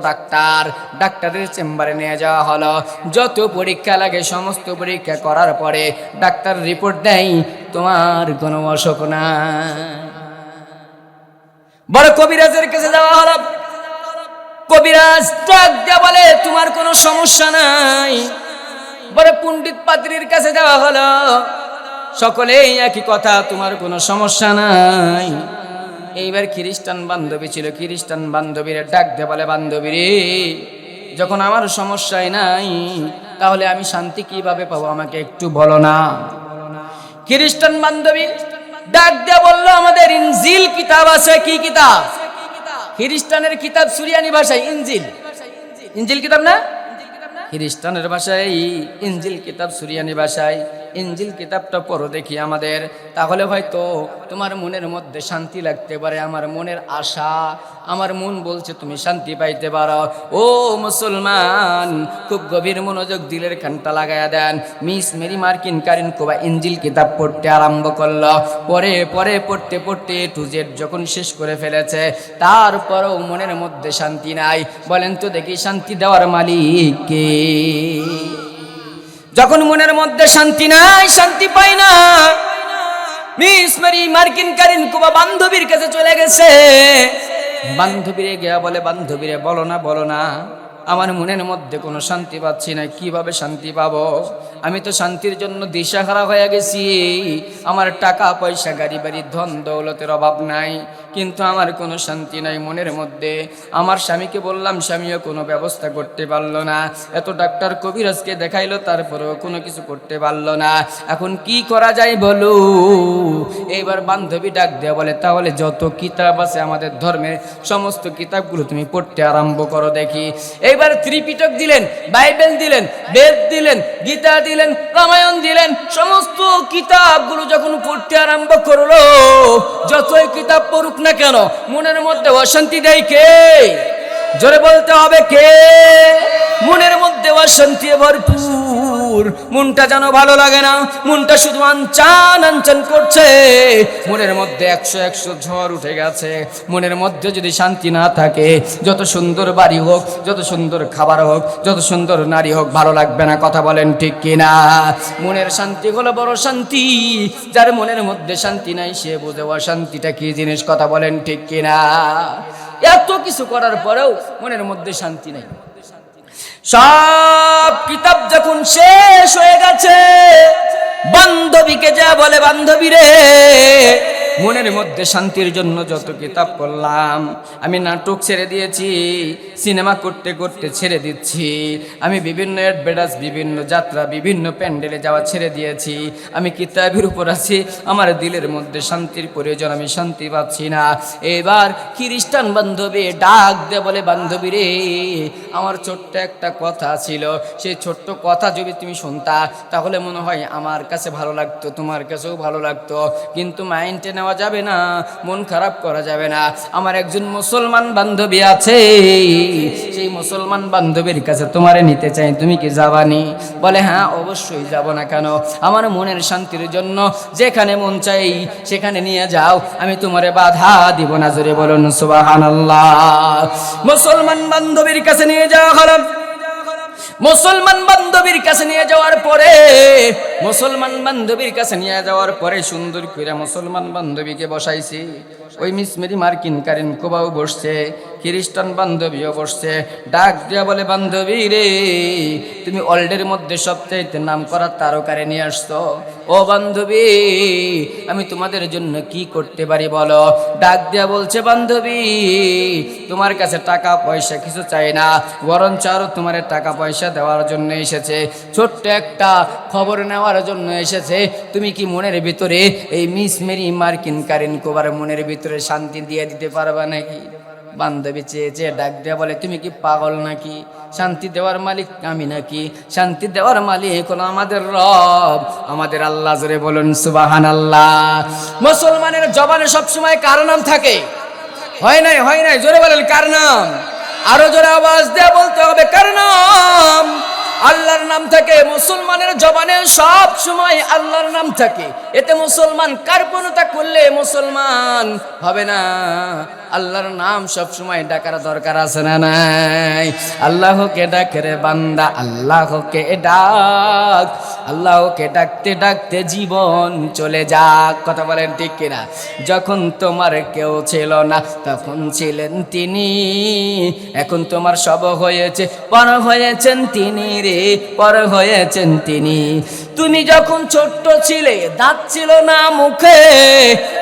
ডাক্তারের চেম্বারে নিয়ে যাওয়া হলো। যত পরীক্ষা লাগে সমস্ত পরীক্ষা করার পরে ডাক্তার রিপোর্ট দেয়, তোমার কোনো অসুখ নাই। বড় কবিরাজের কাছে যাওয়া হলো। কবিরাজ ডাক দিয়ে বলে, তোমার কোনো সমস্যা নাই। বড় পণ্ডিত পাদ্রীর কাছে যাওয়া হলো। সকলেই একই কথা, তোমার কোনো সমস্যা নাই। এইবার খ্রিস্টান বান্ধবী ছিল, খ্রিস্টান বান্ধবীর ডাক দিয়ে বলে, বান্ধবী রে, যখন আমার সমস্যাই নাই, তাহলে আমি শান্তি কিভাবে পাবো, আমাকে একটু বলো না। খ্রিস্টান বান্ধবী ডাক দিয়ে বললো, আমাদের ইনজিল কিতাব আছে। কি কিতাব? খ্রিস্টানের কিতাব, সুরিয়ানি ভাষায় ইনজিল। ইনজিল কিতাব না, খ্রিস্টানের ভাষায় ইনজিল কিতাব, সুরিয়ানি ভাষায়। ইনজিল কিতাবটা পড়ো দেখি আমাদের, তাহলে হয়তো তোমার মনের মধ্যে শান্তি লাগতে পারে। আমার মনের আশা, আমার মন বলছে তুমি শান্তি পাইতে পারো। ও মুসলমান, খুব গভীর মনোযোগ দিলের কানটা লাগায়া দেন। মিস মেরি মার্কিন কারিন কোবা ইনজিল কিতাব পড়তে আরম্ভ করলো। পরে পরে পড়তে পড়তে টু জেড যখন শেষ করে ফেলেছে, তারপরও মনের মধ্যে শান্তি নাই। বলেন তো দেখি, শান্তি দেওয়ার মালিক কে? যখন মনের মধ্যে শান্তি নাই, শান্তি পাই না, মিস মেরি মার্কিন কারিন কোবা বান্ধবীর কাছে চলে গেছে। বান্ধবীরে গিয়া বলে, বান্ধবীরে বলো না, বলো না, আমার মনের মধ্যে কোনো শান্তি পাচ্ছি না, কিভাবে শান্তি পাবো? আমি তো শান্তির জন্য দিশাহারা হয়ে গেছি। আমার টাকা পয়সা, গাড়ি বাড়ি, ধন দৌলতের অভাব নাই, কিন্তু আমার কোনো শান্তি নাই মনের মধ্যে। আমার স্বামীকে বললাম, স্বামীও কোনো ব্যবস্থা করতে পারলো না। এত ডাক্তার কবিরাজকে দেখাইলো, তারপরেও কোনো কিছু করতে পারলো না। এখন কি করা যায় বলো? এইবার বান্ধবী ডাক দেয়া বলে, তাহলে যত কিতাব আছে আমাদের ধর্মের সমস্ত কিতাবগুলো তুমি পড়তে আরম্ভ করো দেখি। এইবার ত্রিপিটক দিলেন, বাইবেল দিলেন, বেদ দিলেন, গীতা দিলেন, রামায়ণ দিলেন। সমস্ত কিতাবগুলো যখন পড়তে আরম্ভ করলো, যতই কিতাব পড়ুক না কেন, মনের মধ্যে অশান্তি দেয় কে? জোরে বলতে হবে কে? মনের মধ্যে অশান্তি ভরপুর, মনটা যেন ভালো লাগে না, মনটা শুধু আনচান আনচান করছে। মনের মধ্যে 100 ঝড় উঠে গেছে। মনের মধ্যে যদি শান্তি না থাকে, যত সুন্দর বাড়ি হোক, যত সুন্দর খাবার হোক, যত সুন্দর নারী হোক, ভালো লাগবে না। কথা বলেন ঠিক কিনা? মনের শান্তি হলো বড় শান্তি। যার মনের মধ্যে শান্তি নাই, সে বুঝে অশান্তিটা কি জিনিস। কথা বলেন ঠিক কিনা? এত কিছু করার পরেও মনের মধ্যে শান্তি নাই। সব কিতাব যখন শেষ হয়ে গেছে, বান্ধবীকে যা বলে, বান্ধবী রে, মনের মধ্যে শান্তির জন্য যত কিতাব পড়লাম, আমি নাটক ছেড়ে দিয়েছি, সিনেমা করতে করতে ছেড়ে দিচ্ছি, আমি বিভিন্ন অ্যাডভার্টাইজ, বিভিন্ন যাত্রা, বিভিন্ন প্যান্ডেলে যাওয়া ছেড়ে দিয়েছি, আমি কিতাবের উপর আছি, আমার দিলের মধ্যে শান্তির প্রয়োজন, আমি শান্তি পাচ্ছি না। এবার খ্রিস্টান বান্ধবী ডাক দে বলে, বান্ধবী রে, আমার ছোট্ট একটা কথা ছিল, সেই ছোট্ট কথা যদি তুমি শুনতা, তাহলে মনে হয় আমার কাছে ভালো লাগতো, তোমার কাছেও ভালো লাগতো, কিন্তু মাইন্ডে নেওয়া যাবে না, মন খারাপ করা যাবে না। আমার একজন মুসলমান বান্ধবী আছে, সেই মুসলমান বান্ধবীর কাছে তোমারে নিতে চাই, তুমি কি যাবানি? বলে, হ্যাঁ অবশ্যই যাব না কেন, আমার মনের শান্তির জন্য যেখানে মন চাই সেখানে নিয়ে যাও, আমি তোমারে বাধা দিব না। জোরে বলুন সুবহানাল্লাহ। মুসলমান বান্ধবীর কাছে নিয়ে যাওয়া হলো। মুসলমান বান্ধবীর কাছে নিয়ে যাওয়ার পরে, মুসলমান বান্ধবীর কাছে নিয়ে যাওয়ার পরে সুন্দর করে মুসলমান বান্ধবীকে বসাইছি। ওই মিস মেরি মার্কিন কারিন কোবাও বসছে, খ্রিস্টান বান্ধবীও বসছে। ডাক দিয়া বলে, বান্ধবী রে, তুমি ওয়ার্ল্ডের মধ্যে সবচাইতে নাম করা তারকারে নিয়ে আসছো। ও বান্ধবী, আমি তোমাদের জন্য কি করতে পারি বলো? ডাক দিয়া বলছে, বান্ধবী, তোমার কাছে টাকা পয়সা কিছু চাই না, বরঞ্চ আরো তোমার টাকা পয়সা দেওয়ার জন্য এসেছে, ছোট্ট একটা খবর নেওয়ার জন্য এসেছে। তুমি কি মনের ভিতরে এই মিস মেরি মার্কিন কারিন কোবার মনের ভিতরে শান্তি দিয়ে দিতে পারবা নাকি? বান্ধবী চেয়ে চেয়ে ডাক দেয়া বলে, তুমি কি পাগল নাকি? শান্তি দেওয়ার মালিক আমি নাকি? শান্তি দেওয়ার মালিক হলো আমাদের রব, আমাদের আল্লাহ। জোরে বলুন সুবহানাল্লাহ। মুসলমানের জবানে সবসময় কার নাম থাকে? হয় নাই, হয় নাই, জোরে বলেন কার নাম? আরো জোরে আওয়াজ দিয়ে বলতে হবে, কার নাম? আল্লাহর নাম থাকে। মুসলমানের জবানে সব সময় আল্লাহর নাম থাকে। এতে মুসলমান কার্পণ্যতা করলে মুসলমান হবে না। আল্লাহর নাম সব সময় ডাকার দরকার আছে না নাই? আল্লাহকে ডাক রে বান্দা, আল্লাহকে ডাক, আল্লাহকে ডাকতে ডাকতে জীবন চলে যাক। কথা বলেন ঠিক কিনা? যখন তোমার কেউ ছিল না তখন ছিলেন তিনি, এখন তোমার সব হয়েছে, পর হয়েছেন তিনি রে, পর হয়েছেন তিনি। তুমি যখন ছোট্ট ছিলে, দাঁত ছিল না মুখে,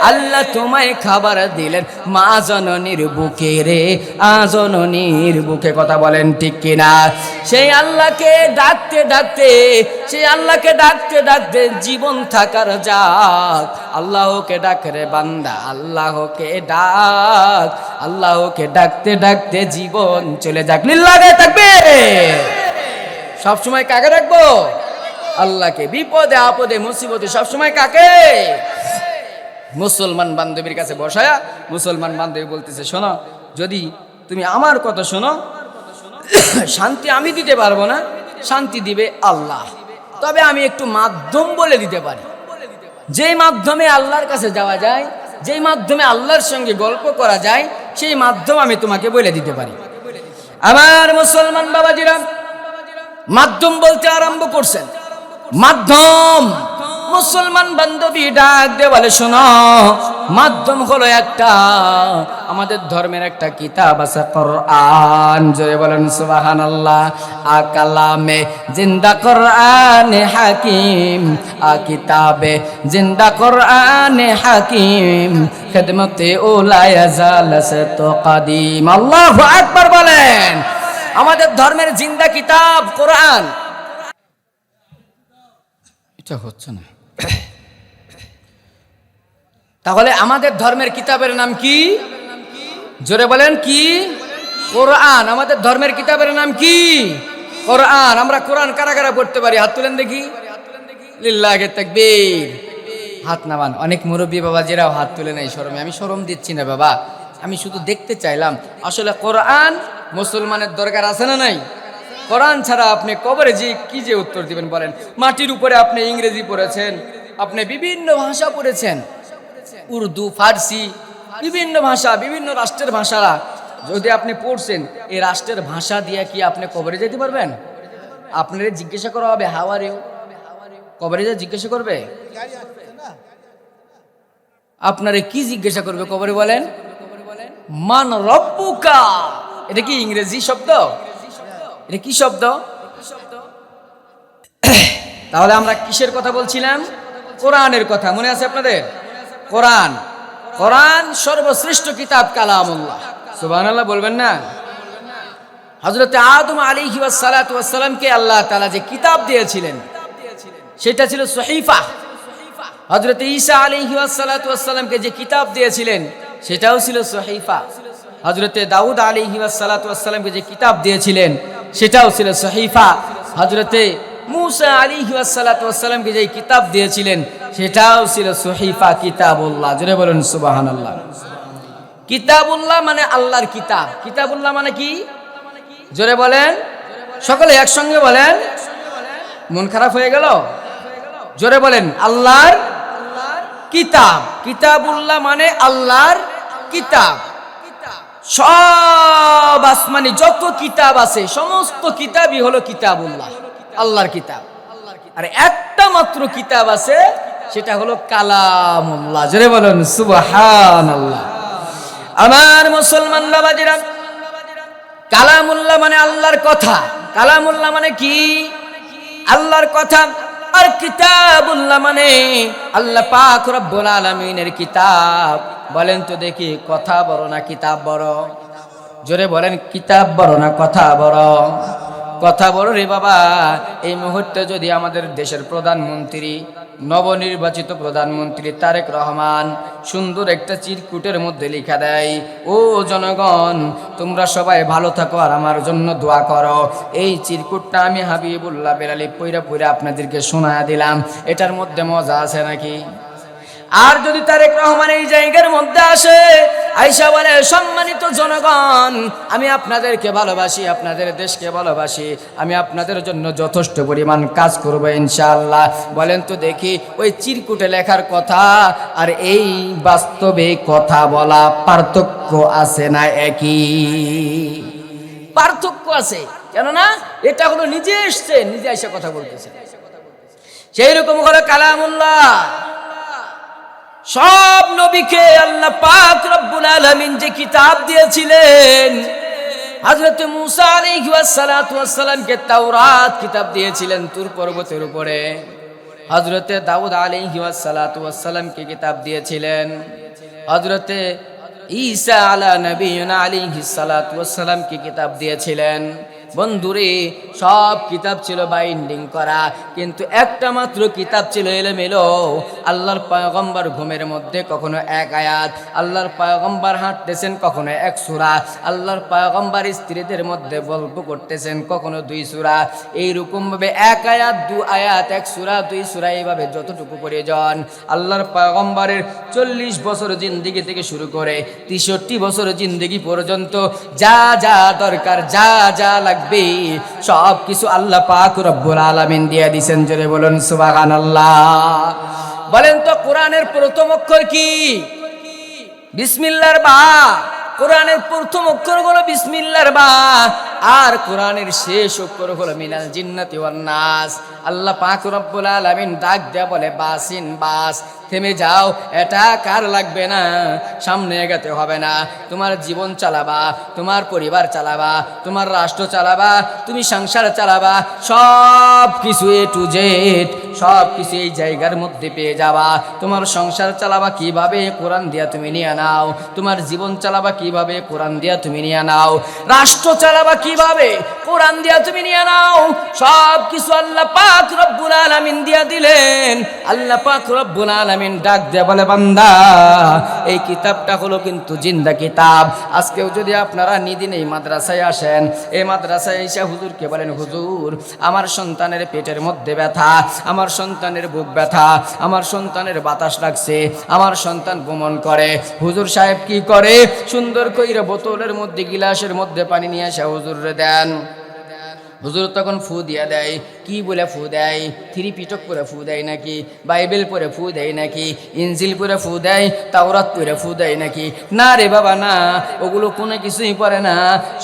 আল্লাহ তোমায় খাবার দিলেন মা জননীর বুকে রে, জননীর বুকে। কথা বলেন ঠিক কিনা? সেই আল্লাহকে ডাকতে ডাকতে, সেই আল্লাহকে ডাকতে ডাকতে জীবন থাকার যাক। আল্লাহকে ডাক রে বান্দা, আল্লাহকে ডাক, আল্লাহকে ডাকতে ডাকতে জীবন চলে যাক। লিল্লাহে তাকবীর। সব সময় কাকে ডাকবো? আল্লাহকে। বিপদে আপদে মুসিবতে সবসময় কাকে? মুসলমান বান্ধবীর কাছে বসায়া মুসলমান বান্ধবী বলতেছে, শোনো, যদি তুমি আমার কথা শোনো, শান্তি আমি দিতে পারবো না, শান্তি দিবে আল্লাহ। তবে আমি একটু মাধ্যম বলে দিতে পারি, যেই মাধ্যমে আল্লাহর কাছে যাওয়া যায়, যেই মাধ্যমে আল্লাহর সঙ্গে গল্প করা যায়, সেই মাধ্যম আমি তোমাকে বলে দিতে পারি। আমার মুসলমান বাবাজিরা মাধ্যম বলতে আরম্ভ করছেন। মাধ্যম, মুসলমান বান্ধবী ডাক দিয়ে বলে, শোনো, মাধ্যম হলো একটা, আমাদের ধর্মের একটা কিতাব আছে কোরআন। জোরে বলেন সুবহানাল্লাহ। আ কালামে জিন্দা কোরআনে হাকিম, আ কিতাবে জিন্দা কোরআনে হাকিম, খিদমতে উলায়া জালসে তো কাদিম। আল্লাহু আকবার বলেন। আমাদের ধর্মের জিন্দা কিতাব কোরআন। এটা হচ্ছে না। তাহলে আমাদের ধর্মের কিতাবের নাম কি? জোরে বলেন কি? কোরআন। আমাদের ধর্মের কিতাবের নাম কি? কোরআন। আমরা কোরআন কারা কারা পড়তে পারি? হাত তুলেন দেখি। লিল্লাহি তাকবীর। হাত নামান। অনেক মুরব্বী বাবাজিরাও হাত তুলে নাই শরমে। আমি শরম দিচ্ছি না বাবা, আমি শুধু দেখতে চাইলাম আসলে কোরআন মুসলমানের দরকার আছে না নাই? কোরআন ছাড়া আপনি কবরে যে কি যে উত্তর দিবেন বলেন? মাটির উপরে আপনি ইংরেজি পড়েছেন, আপনি বিভিন্ন ভাষা পড়েছেন, উর্দু, ফার্সি, বিভিন্ন ভাষা, বিভিন্ন রাষ্ট্রের ভাষা যদি আপনি পড়ছেন, এই রাষ্ট্রের ভাষা দিয়ে কি আপনি কবরে যেতে পারবেন? আপনারে জিজ্ঞাসা করা হবে হাউ আর ইউ, কবরে যা জিজ্ঞাসা করবে? আপনারে কি জিজ্ঞাসা করবে কবরে বলেন? মান রব্বুকা। এটা কি ইংরেজি শব্দ? এটা কি শব্দ? তাহলে আমরা কিসের কথা বলছিলাম? কোরআনের কথা। মনে আছে আপনাদের? কোরআন। কোরআন সর্বশ্রেষ্ঠ কিতাব কালামুল্লাহ। সুবহানাল্লাহ বলবেন না? হযরত আদম আলাইহি ওয়াসসালাতু ওয়াসসালামকে আল্লাহ তাআলা যে কিতাব দিয়েছিলেন সেটা ছিল সহিফা। হযরত ঈসা আলাইহি ওয়াসসালাতু ওয়াসসালামকে যে কিতাব দিয়েছিলেন সেটাও ছিল সহিফা। হযরত দাউদ আলাইহি ওয়াসসালাতু ওয়াসসালামকে যে কিতাব দিয়েছিলেন সেটাও ছিল সহিফা। হযরত মূসা আলাইহি ওয়াসসালাতু ওয়াসসালামকে যে কিতাব দিয়েছিলেন সেটাও ছিল সহিফা, কিতাবুল্লাহ। জোরে বলেন সুবহানাল্লাহ। কিতাবুল্লাহ মানে আল্লাহর কিতাব। কিতাবুল্লাহ মানে কি? জোরে বলেন, সকলে একসঙ্গে বলেন। মন খারাপ হয়ে গেল? জোরে বলেন, আল্লাহর কিতাব। কিতাবুল্লাহ মানে আল্লাহর কিতাব। সব আসমানি যত কিতাব আছে সমস্ত কিতাবই হলো কিতাবুল্লাহ, আল্লাহর কিতাব। আর একটা মাত্র কিতাব আছে, সেটা হলো কালামুল্লাহ। জোরে বলেন সুবহানাল্লাহ। আমার মুসলমান বাবাজিরা, কালামুল্লাহ মানে আল্লাহর কথা। কালামুল্লাহ মানে কি? আল্লাহর কথা। আর কিতাবুল্লাহ মানে আল্লাহ পাক রব্বুল আলামিনের কিতাব। বলেন তো দেখি, কথা বড় না কিতাব বড়? জোরে বলেন, কিতাব বড় না কথা বড়? কথা বড় রে বাবা। এই মুহূর্তে যদি আমাদের দেশের প্রধানমন্ত্রী, নবনির্বাচিত প্রধানমন্ত্রী তারেক রহমান সুন্দর একটা চিরকুটের মধ্যে লেখা দেয়, ও জনগণ তোমরা সবাই ভালো থাকো আর আমার জন্য দোয়া করো, এই চিরকুটটা আমি হাবিবুল্লাহ বেলালি পইরা পইরা আপনাদেরকে শোনায়া দিলাম, এটার মধ্যে মজা আছে নাকি? আর যদি তারেক রহমান এই জায়গার মধ্যে আসে, আইসা বলে, সম্মানিত জনগণ আমি আপনাদেরকে ভালোবাসি, আপনাদের দেশকে ভালোবাসি, আমি আপনাদের জন্য যথেষ্ট পরিমাণ কাজ করব ইনশাআল্লাহ। বলেন তো দেখি, ওই চিরকুটে লেখার কথা আর এই বাস্তবে কথা বলা পার্থক্য আছে না একই? পার্থক্য আছে। কেননা এটা হলো নিজে এসছে, নিজে এসে কথা বলতেছে। সেই রকম হলো কালামুল্লাহ। সব নবীকে আল্লাহ পাক রব্বুল আলামিন যে কিতাব দিয়েছিলেন, হযরত মূসা আলাইহি ওয়াসসালাতু ওয়াসসালামকে তাওরাত কিতাব দিয়েছিলেন তুর পর্বতের উপরে। হযরত দাউদ আলাইহি ওয়াসসালাতু ওয়াসসালামকে কিতাব দিয়েছিলেন। হযরত ঈসা আলা নবিয়্যিনা আলাইহিস সালাতু ওয়াসসালামকে কিতাব দিয়েছিলেন। বন্ধুরে সব কিতাব ছিল বাইন্ডিং করা, কিন্তু একটা মাত্র কিতাব ছিল এলোমেলো। আল্লাহর পয়গম্বর ঘুমের মধ্যে কখনো এক আয়াত, আল্লাহর পয়গম্বর হাঁটতেছেন কখনো এক সূরা, আল্লাহর পয়গম্বর স্ত্রীদের মধ্যে গল্প করতেছেন কখনো 2 সূরা। এইরকম ভাবে এক আয়াত 2 আয়াত, এক সূরা 2 সূরা, এইভাবে যতটুকু প্রয়োজন। আল্লাহর পয়গম্বরের 40 বছর জিন্দেগি থেকে শুরু করে 63 বছর জিন্দেগি পর্যন্ত যা যা দরকার, যা যা লাগবে সব কিছু আল্লাহ পাক রব্বুল আলামিন দিয়ে দিয়েছেন। জোরে বলুন সুবহানাল্লাহ। বলেন তো কোরআনের প্রথম অক্ষর কি? বিসমিল্লাহর বা। কোরআনের প্রথম অক্ষর হলো বিসমিল্লাহর বা, আর কোরআনের শেষ অক্ষর হলো মিনাল জিন্নাতি ওয়ান নাস। আল্লাহ পাক রব্বুল আলামিন ডাক দেয়া বলে বাসিন বাস, থেমে যাও, এটা কার লাগবে না, সামনে এগাতে হবে না। তোমার জীবন চালাবা, তোমার পরিবার চালাবা, তোমার রাষ্ট্র চালাবা, তুমি সংসার চালাবা, সব কিছু A to Z সব কিছু এই জায়গার মধ্যে পেয়ে যাবা। তোমার সংসার চালাবা কিভাবে, কোরআন দিয়া তুমি নিয়ে নাও। তোমার জীবন চালাবা কিভাবে, কোরআন দিয়া তুমি নিয়ে নাও। রাষ্ট্র চালাবা কিভাবে, কোরআন দিয়া তুমি নিয়ে নাও। সব কিছু আল্লাহ পাক রব্বুল আলামিন দিয়া দিলেন। আল্লাহ পাক রব্বুল আলামিন ডাক দেয়া বলে বান্দা, এই কিতাবটা হলো কিন্তু জিন্দা কিতাব। আজকেও যদি আপনারা নিদিন এই মাদ্রাসায় আসেন, এই মাদ্রাসায় এসে হুজুরকে বলেন, হুজুর আমার সন্তানের পেটের মধ্যে ব্যথা, আমার সন্তানের বুক ব্যথা, আমার সন্তানের বাতাস লাগছে, আমার সন্তান ভ্রমণ করে। হুজুর সাহেব কি করে, সুন্দর কইরা বোতলের মধ্যে গিলাসের মধ্যে পানি নিয়ে এসে হুজুরে দেন। হুজুর তখন ফু দিয়া দেয়। কি বলে ফু দেয়? 3 পিটক পরে ফু দেয় নাকি, বাইবেল পরে ফু দেয় নাকি, ইনজিল পরে ফু দেয়, তাওরাত পরে ফু দেয় নাকি? না রে বাবা না, ওগুলো কোনো কিছুই পড়ে না।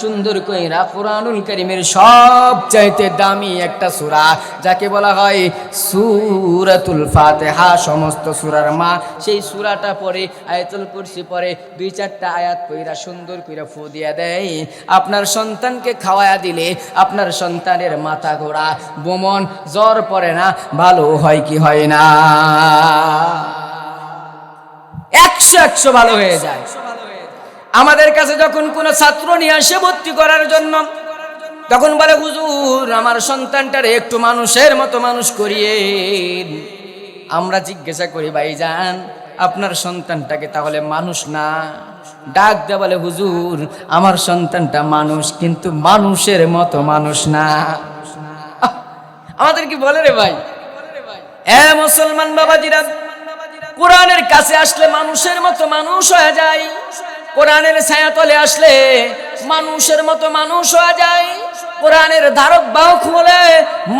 সুন্দর কইরা কোরআনুল কারীমের সবচাইতে দামি একটা সূরা, যাকে বলা হয় সূরাতুল ফাতিহা, সমস্ত সূরার মা, সেই সূরাটা পড়ে, আয়াতুল কুরসি পড়ে, 2-4টা আয়াত কইরা সুন্দর কইরা ফু দিয়া দেয়। আপনার সন্তানকে খাওয়ায়া দিলে আপনার সন্তানের মাথা ঘোরা, বমন, জ্বর পড়ে না, ভালো হয় কি হয় না? 100 ভালো হয়ে যায়। আমাদের কাছে যখন কোনো ছাত্র নিয়ে আসে ভর্তি করার জন্য, তখন বলে হুজুর আমার সন্তানটারে একটু মানুষের মতো মানুষ করিয়ে। আমরা জিজ্ঞাসা করি, ভাইজান আপনার সন্তানটাকে তাহলে মানুষ না? ডাক দেয়া বলে, হুজুর আমার সন্তানটা মানুষ, কিন্তু মানুষের মতো মানুষ না। আমাদের কি বলে রে ভাই? এ মুসলমান বাবাজিরা, কোরআনের কাছে আসলে মানুষের মতো মানুষ হয়ে যায়। কোরআনের ছায়াতলে আসলে মানুষের মতো মানুষ হয়ে যায়। কোরআনের ধারক বাহক হলে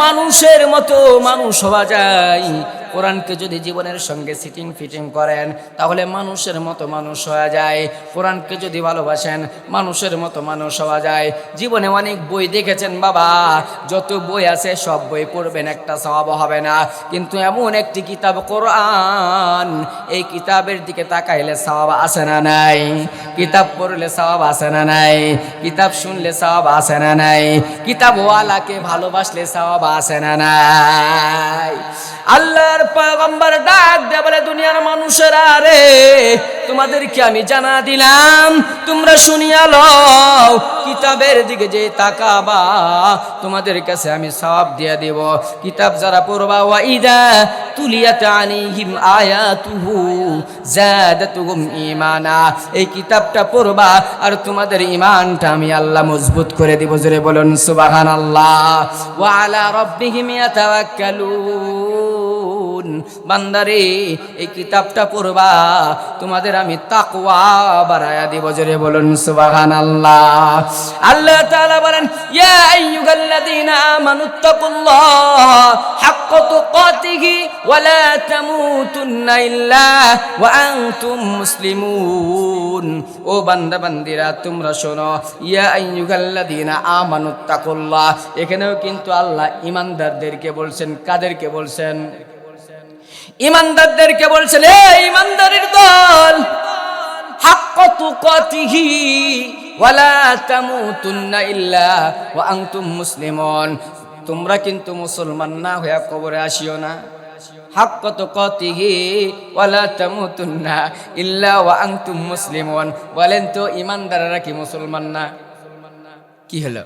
মানুষের মতো মানুষ হওয়া যায়। কোরআনকে যদি জীবনের সঙ্গে সিটিং ফিটিং করেন, তাহলে মানুষের মতো মানুষ হওয়া যায়। কোরআনকে যদি ভালোবাসেন, মানুষের মতো মানুষ হওয়া যায়। জীবনে অনেক বই দেখেছেন বাবা, যত বই আছে সব বই পড়বেন, একটা সওয়াব হবে না। কিন্তু এমন একটি কিতাব কোরআন, এই কিতাবের দিকে তাকাইলে সওয়াব আছে না নাই? কিতাব পড়লে সওয়াব আছে না নাই? কিতাব শুনলে সওয়াব আছে না নাই? কিতাবওয়ালাকে ভালোবাসলে সওয়াব আছে না নাই? আল্লাহর পয়গম্বর ডাক দেয়া বলে, দুনিয়ার মানুষেরা রে, তোমাদেরকে আমি জানা দিলাম, তোমরা শুনিয়া লও। কিতাবের দিকে যে তাকাবা, তোমাদের কাছে আমি সওয়াব দিয়ে দেব। কিতাব যারা পড়বা, ওয়া ইদা তুলিয়াত আলাইহিম আয়াতুহু যাদাতুহুম ঈমানা, এই কিতাবটা পড়বা আর তোমাদের ঈমানটা আমি আল্লাহ মজবুত করে দেব। জোরে বলুন সুবহানাল্লাহ। ওয়া আলা রাব্বিহিম ইয়াতাওয়াক্কালুন। বান্দারে এই কিতাবটা পড়বা, তোমাদের আমি তাকওয়া বাড়ায়া দেব। জোরে বলুন সুবহানাল্লাহ। আল্লাহ তাআলা বলেন, ইয়া আইয়ুহাল্লাযীনা আমানুত্তাকুল্লাহ হাক্কা তুকাতিহি ওয়া লা তামুতুন্না ইল্লা ওয়া আনতুম মুসলিমুন। ও বান্দা বান্দিরা তোমরা শোনো, ইয়া আইয়ুহাল্লাযীনা আমানুত্তাকুল্লাহ, এখানেও কিন্তু আল্লাহ ঈমানদারদেরকে বলছেন। কাদেরকে বলছেন? ঈমানদারদেরকে বলছেন, এ ঈমানদারের দল, হাক্কা তুকাতিহি ওয়া লা তামুতুন্না ইল্লা ওয়া আনতুম মুসলিমুন। তোমরা কিন্তু মুসলমান না হয়ে কবরে আসিও না। হাক্কা তুকাতিহি ওয়া লা তামুতুন্না ইল্লা ওয়া আনতুম মুসলিমুন। বলেন তো ঈমানদাররা কি মুসলমান না? কি হলো?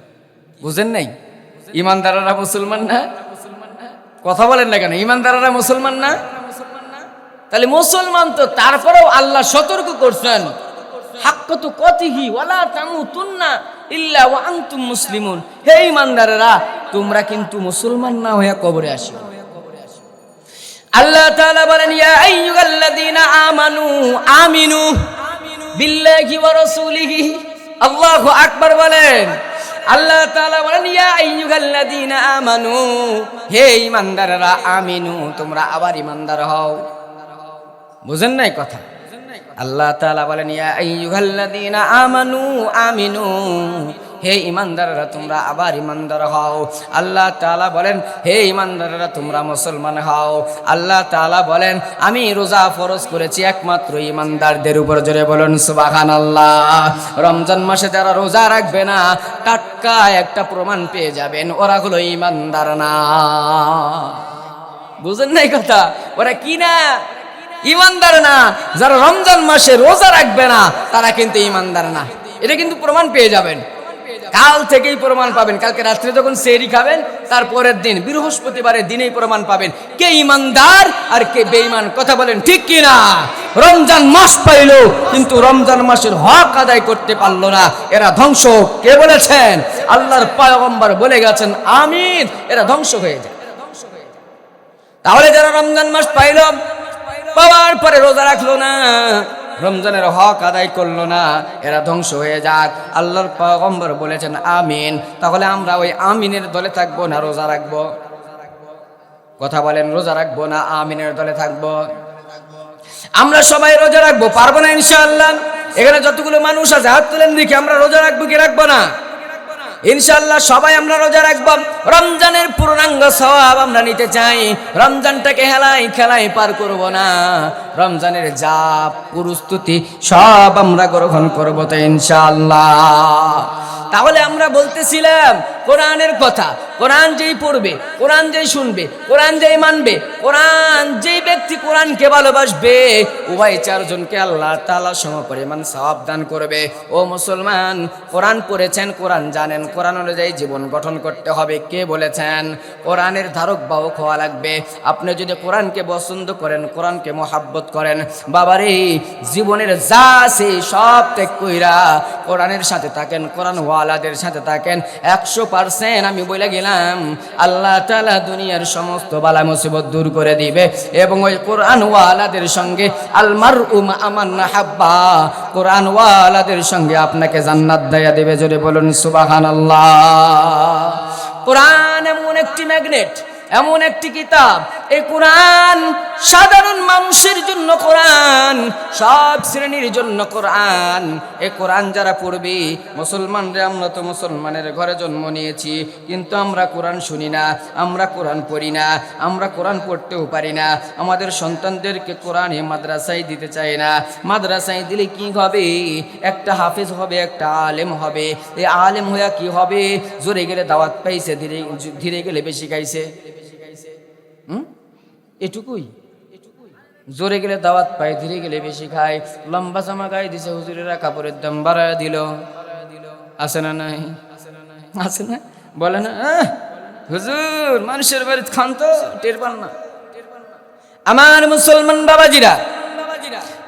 বুঝেন নাই? ইমানদাররা মুসলমান না? কথা বলেন না কেন? ইমানদাররা মুসলমান না? তাহলে মুসলমান তো, তারপরেও আল্লাহ সতর্ক করছেন, হাক্কাতু কাতিহি ওয়ালা তামুতুন্না ইল্লা ওয়া আনতুম মুসলিমুন। হে ইমানদাররা, তোমরা কিন্তু মুসলমান না হয়ে কবরে আসিও। আল্লাহ তাআলা বলেন, ইয়া আইয়ুহাল্লাযীনা আমানু আমিনু বিল্লাহি ওয়া রাসূলিহি। আল্লাহু আকবার বলেন। আল্লাহ তাআলা বলেন, ইয়া আইয়ুহাল্লাযীনা আমানু, হে ঈমানদাররা, আমিনু, তোমরা আবার ঈমানদার হও। বুঝেন নাই কথা? আল্লাহ তাআলা বলেন, ইয়া আইয়ুহাল্লাযীনা আমানু আমিনু, হে ঈমানদাররা, তোমরা আবার ঈমানদার হও। আল্লাহ তাআলা বলেন, হে ঈমানদাররা, তোমরা মুসলমান হও। আল্লাহ তাআলা বলেন, আমি রোজা ফরজ করেছি একমাত্র ঈমানদারদের উপর। জোরে বলুন সুবহানাল্লাহ। রমজান মাসে যারা রোজা রাখবে না, টাটকা একটা প্রমাণ পেয়ে যাবেন, ওরা হলো ঈমানদার না। বুঝেন নাই কথা? ওরা কি না? ঈমানদার না। যারা রমজান মাসে রোজা রাখবে না, তারা কিন্তু ঈমানদার না। এটা কিন্তু প্রমাণ পেয়ে যাবেন, কাল থেকেই প্রমাণ পাবেন। কালকে রাত্রে যখন সেহরি খাবেন, তারপরের দিন বৃহস্পতিবারের দিনেই প্রমাণ পাবেন কে ঈমানদার আর কে বেঈমান। কথা বলেন ঠিক কি না? রমজান মাস পাইলো, কিন্তু রমজান মাসের হক আদায় করতে পারলো না, এরা ধ্বংস। কে বলেছেন? আল্লাহর পয়গম্বর বলে গেছেন, আমিন, এরা ধ্বংস হয়ে যায়। তাহলে যারা রমজান মাস পাইলো, পাওয়ার পরে রোজা রাখলো না, রমজানের হক আদায় করলো না, এরা ধ্বংস হয়ে যাক। আল্লাহর পয়গম্বর বলেছেন আমিন। তাহলে আমরা ওই আমিনের দলে থাকবো না রোজা রাখবো? কথা বলেন, রোজা রাখবো না আমিনের দলে থাকবো? আমরা সবাই রোজা রাখবো, পারবো না ইনশাআল্লাহ? এখানে যতগুলো মানুষ আছে হাত তুলেন দেখি, আমরা রোজা রাখবো কি রাখবো না? ইনশাআল্লাহ সবাই আমরা রোজা রাখব। রমজানের পূর্ণাঙ্গ সওয়াব আমরা নিতে চাই। রমজানটাকে হেলাই খেলাই পার করব না। রমজানের যা প্রস্তুতি সব আমরা গ্রহণ করব তো ইনশাআল্লাহ। তাহলে আমরা বলতেছিলাম কোরআনের কথা। কোরআন যেই পড়বে, কোরআন যেই শুনবে, কোরআন যেই মানবে, কোরআন যেই ব্যক্তি কোরআনকে ভালোবাসবে, উভয় চারজনকে আল্লাহ তাআলা সমপরিমাণ সওয়াব দান করবে। ও মুসলমান, কোরআন পড়েছেন, কোরআন জানেন, কোরআন অনুযায়ী জীবন গঠন করতে হবে। কে বলেছেন? কোরআনের ধারক বাহক হওয়া লাগবে। আপনি যদি কোরআনকে পছন্দ করেন, কোরআনকে মহাব্বত করেন, বাবারে জীবনের যা আছে সব ত্যাগ কইরা কোরআনের সাথে থাকেন, কোরআন ওয়ালাদের সাথে থাকেন, 100% আমি বলে গেলাম আল্লাহ তাআলা দুনিয়ার সমস্ত বালা মুসিবত দূর করে দিবে। এবং ওই কোরআন ওয়ালাদের সঙ্গে আল মারউ মা মান হাব্বা, কোরআন ওয়ালাদের সঙ্গে আপনাকে জান্নাত দেয়া দিবে। জোরে বলুন সুবহানাল্লাহ। কোরআন এমন একটি ম্যাগনেট, এমন একটি কিতাব, এই কোরআন সাধারণ মানুষের জন্য কোরআন, সব শ্রেণীর জন্য কোরআন। এই কোরআন যারা পড়বে, মুসলমানরা, আমরা তো মুসলমানের ঘরে জন্ম নিয়েছি, কিন্তু আমরা কোরআন শুনি না, আমরা কোরআন পড়ি না, আমরা কোরআন পড়তেও পারি না। আমাদের সন্তানদেরকে কোরআনে মাদ্রাসায় দিতে চাই না। মাদ্রাসায় দিলে কি হবে? একটা হাফেজ হবে, একটা আলেম হবে। এই আলেম হইয়া কি হবে? জোরে গেলে দাওয়াত পাইছে, ধীরে ধীরে গেলে বেশি খাইছে। এটুকুই। জোরে গেলে দাওয়াত পায়, ধীরে গেলে বেশি খায়। লম্বা জামা গায়ে দিছে, হুজুরেরা কাপড়ের দাম বাড়ায় দিল। আছে না? নাই? আছে না? বলে না হুজুর মানুষের বাড়ি খান তো টের পান না। আমার মুসলমান বাবাজিরা,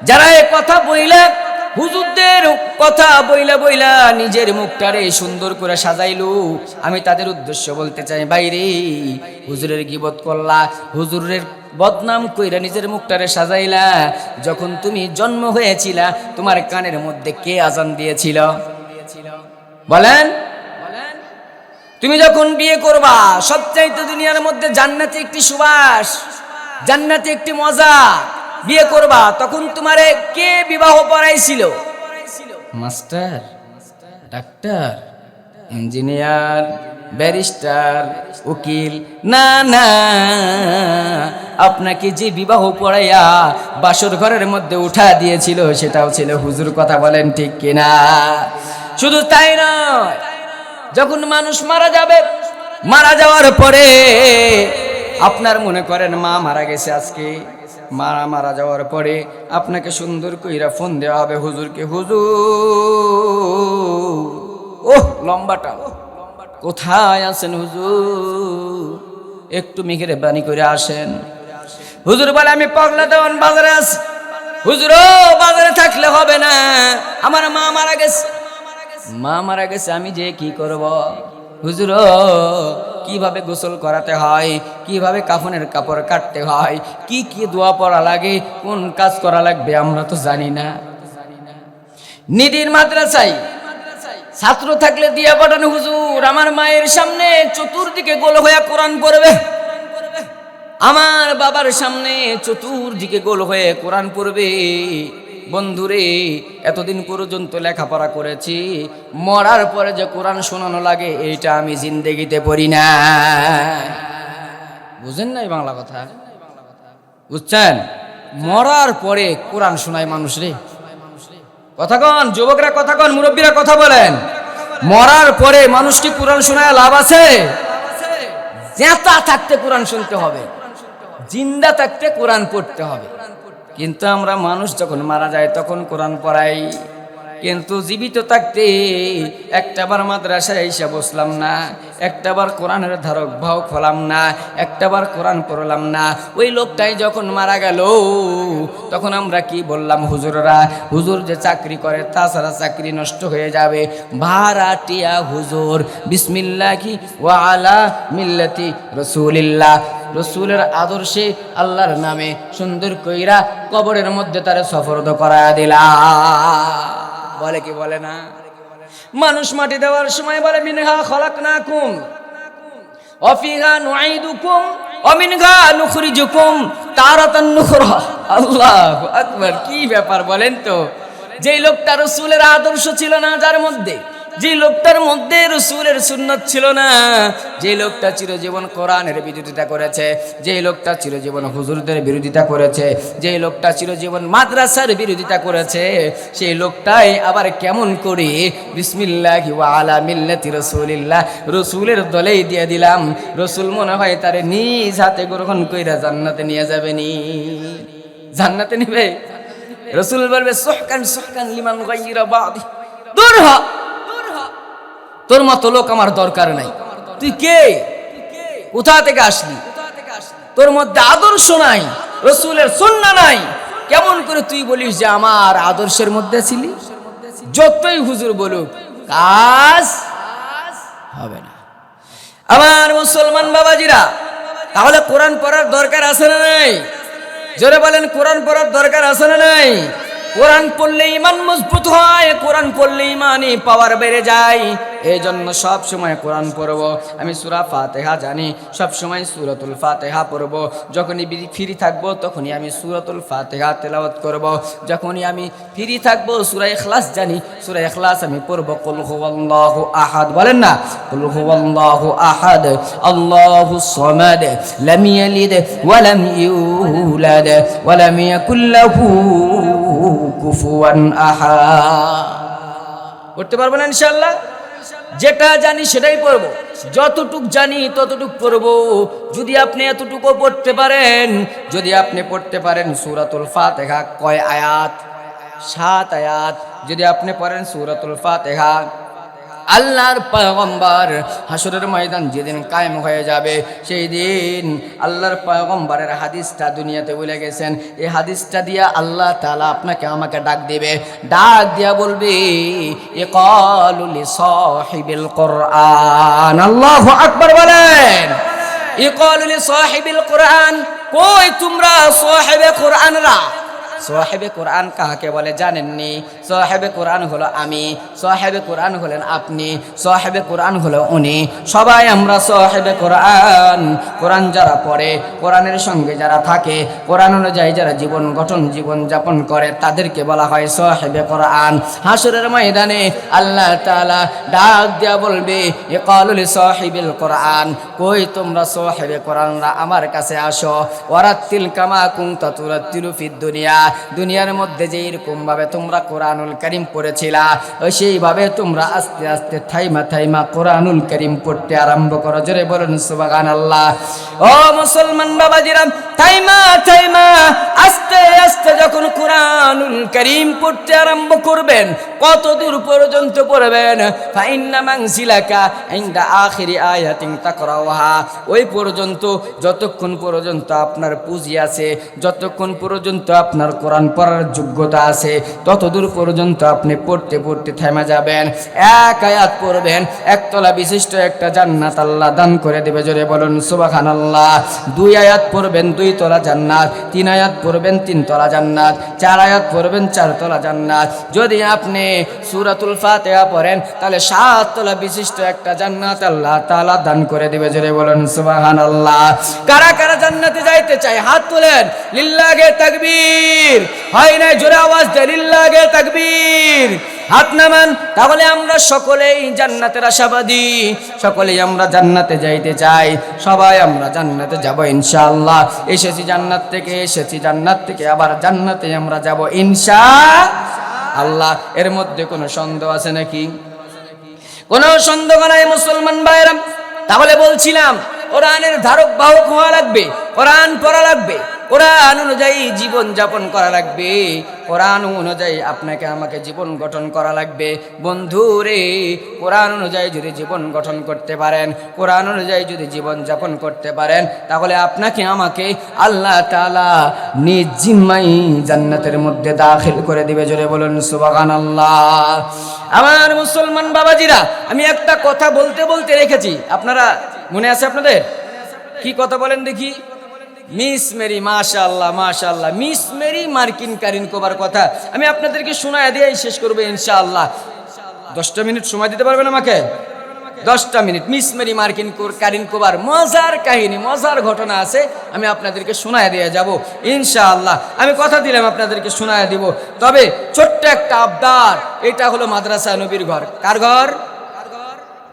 যারা এ কথা বইলা, হুজুরদের কথা বইলা বইলা নিজের মুখটারে সুন্দর করে সাজাইলো, আমি তাদের উদ্দেশ্য বলতে চাই, বাইরে হুজুরের গীবত করলা, হুজুরের বদনাম কইরা নিজের মুখটারে সাজাইলা। যখন তুমি জন্ম হয়েছিলা, তোমার কানের মধ্যে কে আজান দিয়েছিল? বলেন। তুমি যখন বিয়ে করবা, সবচাইতে দুনিয়ার মধ্যে জান্নাতে একটি সুবাস, জান্নাতে একটি মজা। বিয়ে করবা, তখন তোমারে কে বিবাহ পড়াইছিল? মাস্টার, ডাক্তার, ইঞ্জিনিয়ার, ব্যারিস্টার, উকিল? না না, আপনাকে যে বিবাহ পড়াইয়া বাসর ঘরের মধ্যে উঠা দিয়েছিল, সেটাও ছিল হুজুর। কথা বলেন ঠিক কিনা? শুধু তাই নয়, যখন মানুষ মারা যাবে, মারা যাওয়ার পরে আপনার মনে করেন মা মারা গেছে, আজকে মারা যাওয়ার পরে আপনাকে সুন্দর কইরা ফোন দেওয়া হবে হুজুরকে, হুজুর, ওহ লম্বাটা, কোথায় আছেন হুজুর, একটু মেহেরবানি করে আসেন। হুজুর বলে আমি পাগলা দেওয়ান বাজারে আছি। হুজুর বাজারে থাকলে হবে না, আমার মা মারা গেছে। মা মারা গেছে, আমি যে কি করব? হুজুর কিভাবে গোসল করাতে হয়, কিভাবে কাফনের কাপড় কাটতে হয়, কি কি দোয়া পড়া লাগে, কোন কাজ করা লাগবে আমরা তো জানি না। নিদির মাদ্রাসায় ছাত্র থাকলে দিয়ে পাঠানো হুজুর, আমার মায়ের সামনে চতুর্দিকে গোল হয়ে কোরআন পড়বে, আমার বাবার সামনে চতুর্দিকে গোল হয়ে কোরআন পড়বে। বন্ধুরে, এতদিন পর্যন্ত লেখাপড়া করেছি, মরার পরে যে কোরআন শোনানো লাগে এইটা আমি জিন্দেগিতে পড়ি না। বুঝেন নাই বাংলা কথা? বুঝছেন? মরার পরে কোরআন শোনায় মানুষ রে। কথা কন যুবকরা, কথা কন মুরব্বীরা, কথা বলেন। মরার পরে মানুষ কি কোরআন শোনায় লাভ আছে? জেতা থাকতে কোরআন শুনতে হবে, জিন্দা থাকতে কোরআন পড়তে হবে। কিন্তু আমরা মানুষ যখন মারা যায় তখন কোরআন পড়াই, কিন্তু জীবিত থাকতে একটাবার মাদ্রাসায় এসে বসলাম না, একটাবার কোরআনের ধারক ভাও খোলাম না, একটাবার কোরআন পড়লাম না। ওই লোকটাই যখন মারা গেল তখন আমরা কি বললাম? হুজুররা, হুজুর যে চাকরি করে তাছাড়া চাকরি নষ্ট হয়ে যাবে, ভাড়াটিয়া হুজুর বিসমিল্লাহি ওয়া আলা মিল্লাতি রাসূলিল্লাহ, রসুলের আদর্শে আল্লাহর নামে সুন্দর কইরা কবরের মধ্যে তারে সফরদ করায়া দিলা। বলে কি বলে না? মানুষ মাটি দেওয়ার সময় বলে মিনহা খলাকনাকুম ওয়া ফিহা নুঈদুকুম ওয়া মিনহা নুখরিজুকুম তারাতান নুখরা। আল্লাহু আকবার! কি ব্যাপার বলেন তো? যেই লোকটা রসুলের আদর্শ ছিল না, যার মধ্যে, যে লোকটার মধ্যে রসুলের সুন্নাত ছিল না, যে লোকটা চিরজীবন কোরআনের বিরোধিতা করেছে, যে লোকটা চিরজীবন হুজুরদের বিরোধিতা করেছে, যে লোকটা চিরজীবন মাদ্রাসার বিরোধিতা করেছে, সেই লোকটাই আবার কেমন করে বিসমিল্লাহি ওয়া আলা মিল্লাতি রাসূলিল্লাহ, রসুলের দলেই দিয়ে দিলাম। রসুল মনে হয় তারে নিজ হাতে গ্রহণ কইরা জান্নাতে নিয়ে যাবে নি। জান্নাতে নিবে? রসুল বলবে সুহকান সুহকান লিমান গায়রা বাদি, দূর হ, তোর মতো লোক আমার দরকার নাই। তুই কে? কোথা থেকে আসলি? তোর মধ্যে আদর্শ নাই, রসুলের সুন্নাহ নাই, কেমন করে তুই বলিস যে আমার আদর্শের মধ্যে ছিলি? যতই হুজুর বলুক কাজ হবে না। আমার মুসলমান বাবাজিরা, তাহলে কোরআন পড়ার দরকার আছে না নাই? জোরে বলেন, কোরআন পড়ার দরকার আছে না নাই? কোরআন পড়লে ঈমান মজবুত হয়, কোরআন পড়লে ঈমানি পাওয়ার বেড়ে যায়। এই জন্য সব সময় কোরআন পড়ব। আমি সূরা ফাতিহা জানি, সব সময় সূরাতুল ফাতিহা পড়ব। যখনই ফ্রি থাকবো তখনই আমি সূরাতুল ফাতিহা তেলাওয়াত করব। যখনই আমি ফ্রি থাকবো সূরা ইখলাস জানি, সূরা ইখলাস আমি পড়ব। কুল হুয়াল্লাহু আহাদ, বলেন না? কুল হুয়াল্লাহু আহাদ আল্লাহুস সামাদ লাম ইয়ালিদ ওয়া লাম ইউলাদ ওয়া লাম ইয়াকুল লাহু কুফুয়ান আহাদ। পড়তে পারবো না ইনশাআল্লাহ? যেটা জানি সেটাই পড়ব, যতটুক জানি ততটুক পড়ব। যদি আপনি এতটুকু পড়তে পারেন, যদি আপনি পড়তে পারেন সূরাতুল ফাতিহা কয় আয়াত? 7 আয়াত। যদি আপনি পড়েন সূরাতুল ফাতিহা, আল্লাহর পয়গম্বর হাসরের ময়দান যেদিন কায়েম হয়ে যাবে, সেই দিন আল্লাহর পয়গম্বরের হাদিসটা দুনিয়াতে বলে গেছেন। এই হাদিসটা দিয়া আল্লাহ তাআলা আপনাকে আমাকে ডাক দিবে, ডাক দিয়া বলবে ইকালু লিসাহিবিল কোরআন। আল্লাহু আকবার বলেন। ইকালু লিসাহিবিল কোরআন, কই তোমরা সাহিবে কোরআনরা? সাহেবে কোরআন কাকে বলে জানেননি? সাহেবে কোরআন হলো আমি, সাহেবে কোরআন হলেন আপনি, সাহেবে কোরআন হলো উনি। সবাই আমরা সাহেবে কোরআন। কোরআন যারা পড়ে, কোরআনের সঙ্গে যারা থাকে, কোরআন অনুযায়ী যারা জীবন গঠন জীবন যাপন করে, তাদেরকে বলা হয় সাহেবে কোরআন। হাসরের ময়দানে আল্লাহ তাআলা ডাক দিয়া বলবে ইকালু লিসাহিবিল কোরআন, কই তোমরা সাহেবে কোরআনরা আমার কাছে আসো। ওয়ারাতিল কামা কুনতা তুরাতিলু ফিদ দুনিয়া, দুনিয়ার মধ্যে যে এরকম ভাবে তোমরা কোরআনুল কারীম পড়েছিলা, সেইভাবে তোমরা আস্তে আস্তে থাইমা থাইমা কোরআনুল কারীম পড়তে আরম্ভ করো। জোরে বলুন সুবহানাল্লাহ। ও মুসলমান বাবাজিরা, থাইমা থাইমা আস্তে আস্তে যখন কুরআনুল কারীম পড়তে আরম্ভ করবেন, কত দূর পর্যন্ত পড়বেন? ফাইন্না মানজিলাকা ইনদা আখিরি আয়াতিন তাকরাউহা, ওই পর্যন্ত, যতক্ষণ পর্যন্ত আপনার পুঁজি আছে, যতক্ষণ পর্যন্ত আপনার কোরআন পড়ার যোগ্যতা আছে, ততদূর পর্যন্ত আপনি পড়তে পড়তে থেমে যাবেন। এক আয়াত পড়বেন, একতলা বিশিষ্ট একটা জান্নাত আল্লাহ দান করে দেবে। জোরে বলুন সুবহানাল্লাহ। দুই আয়াত পড়বেন, 2 তলা জান্নাত। 3 আয়াত পড়বেন, 3 তলা জান্নাত। 4 আয়াত পড়বেন, 4 তলা জান্নাত। যদি আপনি সূরাতুল ফাতিহা পড়েন, তাহলে 7 তলা বিশিষ্ট একটা জান্নাত আল্লাহ তাআলা দান করে দেবে। জোরে বলুন সুবহানাল্লাহ। কারা কারা জান্নাতে যাইতে চায় হাত তুলেন। লিল্লাহে তাকবীর। হয় না? জোরে আওয়াজ দেন, লিল্লাহে তাকবীর। হাত নামান। তাহলে আমরা সকলেই জান্নাতের আশাবাদী, সকলেই আমরা জান্নাতে যাইতে চাই। সবাই আমরা জান্নাতে যাব ইনশাআল্লাহ। এসেছি জান্নাত থেকে, এসেছি জান্নাত থেকে আবার জান্নাতে আমরা যাব ইনশাআল্লাহ। এর মধ্যে কোনো সন্দেহ আছে নাকি? কোনো সন্দেহ নাই মুসলমান ভাইরা। তাহলে বলছিলাম, কোরআনের ধারক বাহক হওয়া লাগবে, কোরআন পড়া লাগবে, কোরআন অনুযায়ী জীবন যাপন করা লাগবে, কোরআন অনুযায়ী আপনাকে আমাকে জীবন গঠন করা লাগবে। বন্ধু রে, কোরআন অনুযায়ী যদি জীবন গঠন করতে পারেন, কোরআন অনুযায়ী যদি জীবন যাপন করতে পারেন, তাহলে আপনাকে আমাকে আল্লাহ তাআলা নিজ জিম্মায় জান্নাতের মধ্যে দাখিল করে দিবে। জোরে বলুন সুবহানাল্লাহ। আমার মুসলমান বাবাজিরা, আমি একটা কথা বলতে বলতে রেখেছি, আপনারা মনে আছে আপনাদের? কি কথা বলেন দেখি? মিস মেরি, মাশাআল্লাহ মাশাআল্লাহ, মিস মেরি মার্কিন কারিন কোবার কথা আমি আপনাদেরকে শোনায় দিয়েই শেষ করবো ইনশাআল্লাহ। 10টা মিনিট সময় দিতে পারবেন আমাকে? 10টা মিনিট। মিস মেরি মার্কিন কারিন কোবার মজার কাহিনী, মজার ঘটনা আছে, আমি আপনাদেরকে শোনায় দিয়ে যাব ইনশাআল্লাহ। আমি কথা দিলাম আপনাদেরকে শোনায় দিব। তবে ছোট্ট একটা আবদার, এটা হলো মাদ্রাসা নবীর ঘর। কার ঘর?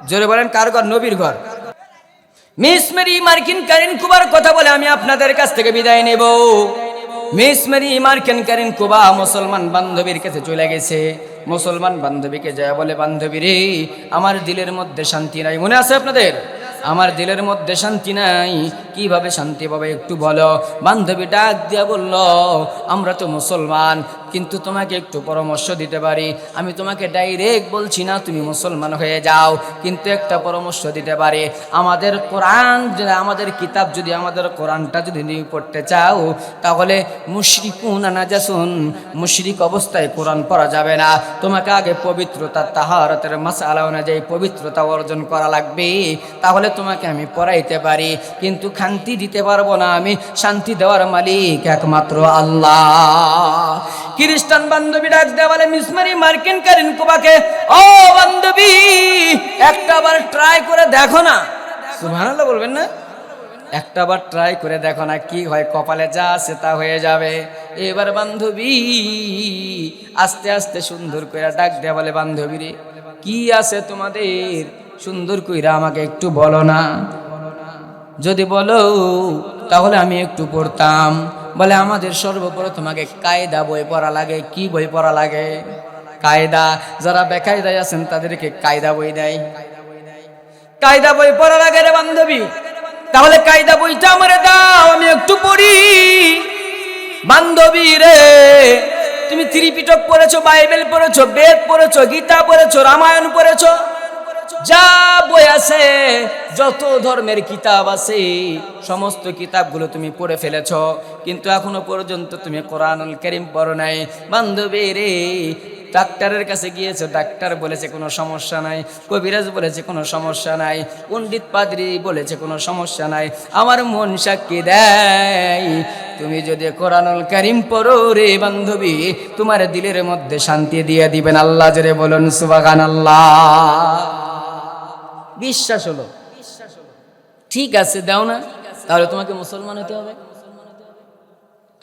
জোরে বলেন, কার ঘর? নবীর ঘর। মিস মেরি মার্কিন কারিন কুবার কথা বলে আমি আপনাদের কাছ থেকে বিদায় নেব। মিস মেরি মার্কিন কারিন কুবা মুসলমান বান্ধবীর কাছে চলে গেছে। মুসলমান বান্ধবীকে যায় বলে, বান্ধবী রে, আমার দিলের মধ্যে শান্তি নাই। মনে আছে আপনাদের? আমার দিলের মধ্যে শান্তি নাই, কিভাবে শান্তি পাবে একটু বলো। বান্ধবী ডাক দিয়া বলল, আমরা তো মুসলমান, কিন্তু তোমাকে একটু পরামর্শ দিতে পারি। আমি তোমাকে ডাইরেক্ট বলছি না তুমি মুসলমান হয়ে যাও, কিন্তু একটা পরামর্শ দিতে পারি। আমাদের কোরআন, আমাদের কিতাব যদি, আমাদের কোরআনটা যদি তুমি পড়তে চাও, তাহলে মুশরিকুন নাজাসুন, মুশরিক অবস্থায় কোরআন পড়া যাবে না। তোমাকে আগে পবিত্রতা, তাহারাতের মাসআলা অনুযায়ী পবিত্রতা অর্জন করা লাগবে, তাহলে তোমাকে আমি পড়াইতে পারি। কিন্তু শান্তি দিতে পারবো না আমি, শান্তি দেওয়ার মালিক একমাত্র আল্লাহ। খ্রিস্টান বান্ধবী ডাক দেয়া বলে, মিস মেরি মার্কিন কারিন কুবাকে, ও বান্ধবী, একটাবার ট্রাই করে দেখো না। সুবহানাল্লাহ বলবেন না? একটাবার ট্রাই করে দেখো না, কি হয়, কপালে যা আছে তা হয়ে যাবে। এবার বান্ধবী আস্তে আস্তে সুন্দর করে ডাক দেয়া বলে, বান্ধবী রে, কি আছে তোমাদের, সুন্দর কইরা আমাকে একটু বলো না। যদি বলো তাহলে আমি একটু পড়তাম। বলে, আমাদের সর্বপ্রথম আগে কায়দা বই পড়া লাগে। কি বই পড়া লাগে? কায়দা। যারা বেকায়দায় আছেন তাদেরকে কায়দা বই দেয়। কায়দা বই পড়া লাগে রে বান্ধবী। তাহলে কায়দা বইটা আমারে দাও, আমি একটু পড়ি। বান্ধবী রে, তুমি ত্রিপিটক পড়েছো, বাইবেল পড়েছো, বেদ পড়েছো, গীতা পড়েছো, রামায়ণ পড়েছো, যা বই আছে, যত ধর্মের কিতাব আছে, সমস্ত কিতাবগুলো তুমি পড়ে ফেলেছো, কিন্তু এখনো পর্যন্ত তুমি কোরআনুল কারীম পড়ো নাই। বান্ধবী রে, ডাক্তারের কাছে গিয়েছে, ডাক্তার বলেছে কোনো সমস্যা নাই, কবিরাজ বলেছে কোনো সমস্যা নাই, পণ্ডিত পাদ্রী বলেছে কোনো সমস্যা নাই। আমার মন সাক্ষী দেয়, তুমি যদি কোরআনুল কারীম পড়ো রে বান্ধবী, তোমার দিলের মধ্যে শান্তি দিয়ে দিবেন আল্লাহ। জোরে বলুন সুবহানাল্লাহ। বিশ্বাস হলো? ঠিক আছে, দাও না। তাহলে তোমাকে মুসলমান হতে হবে,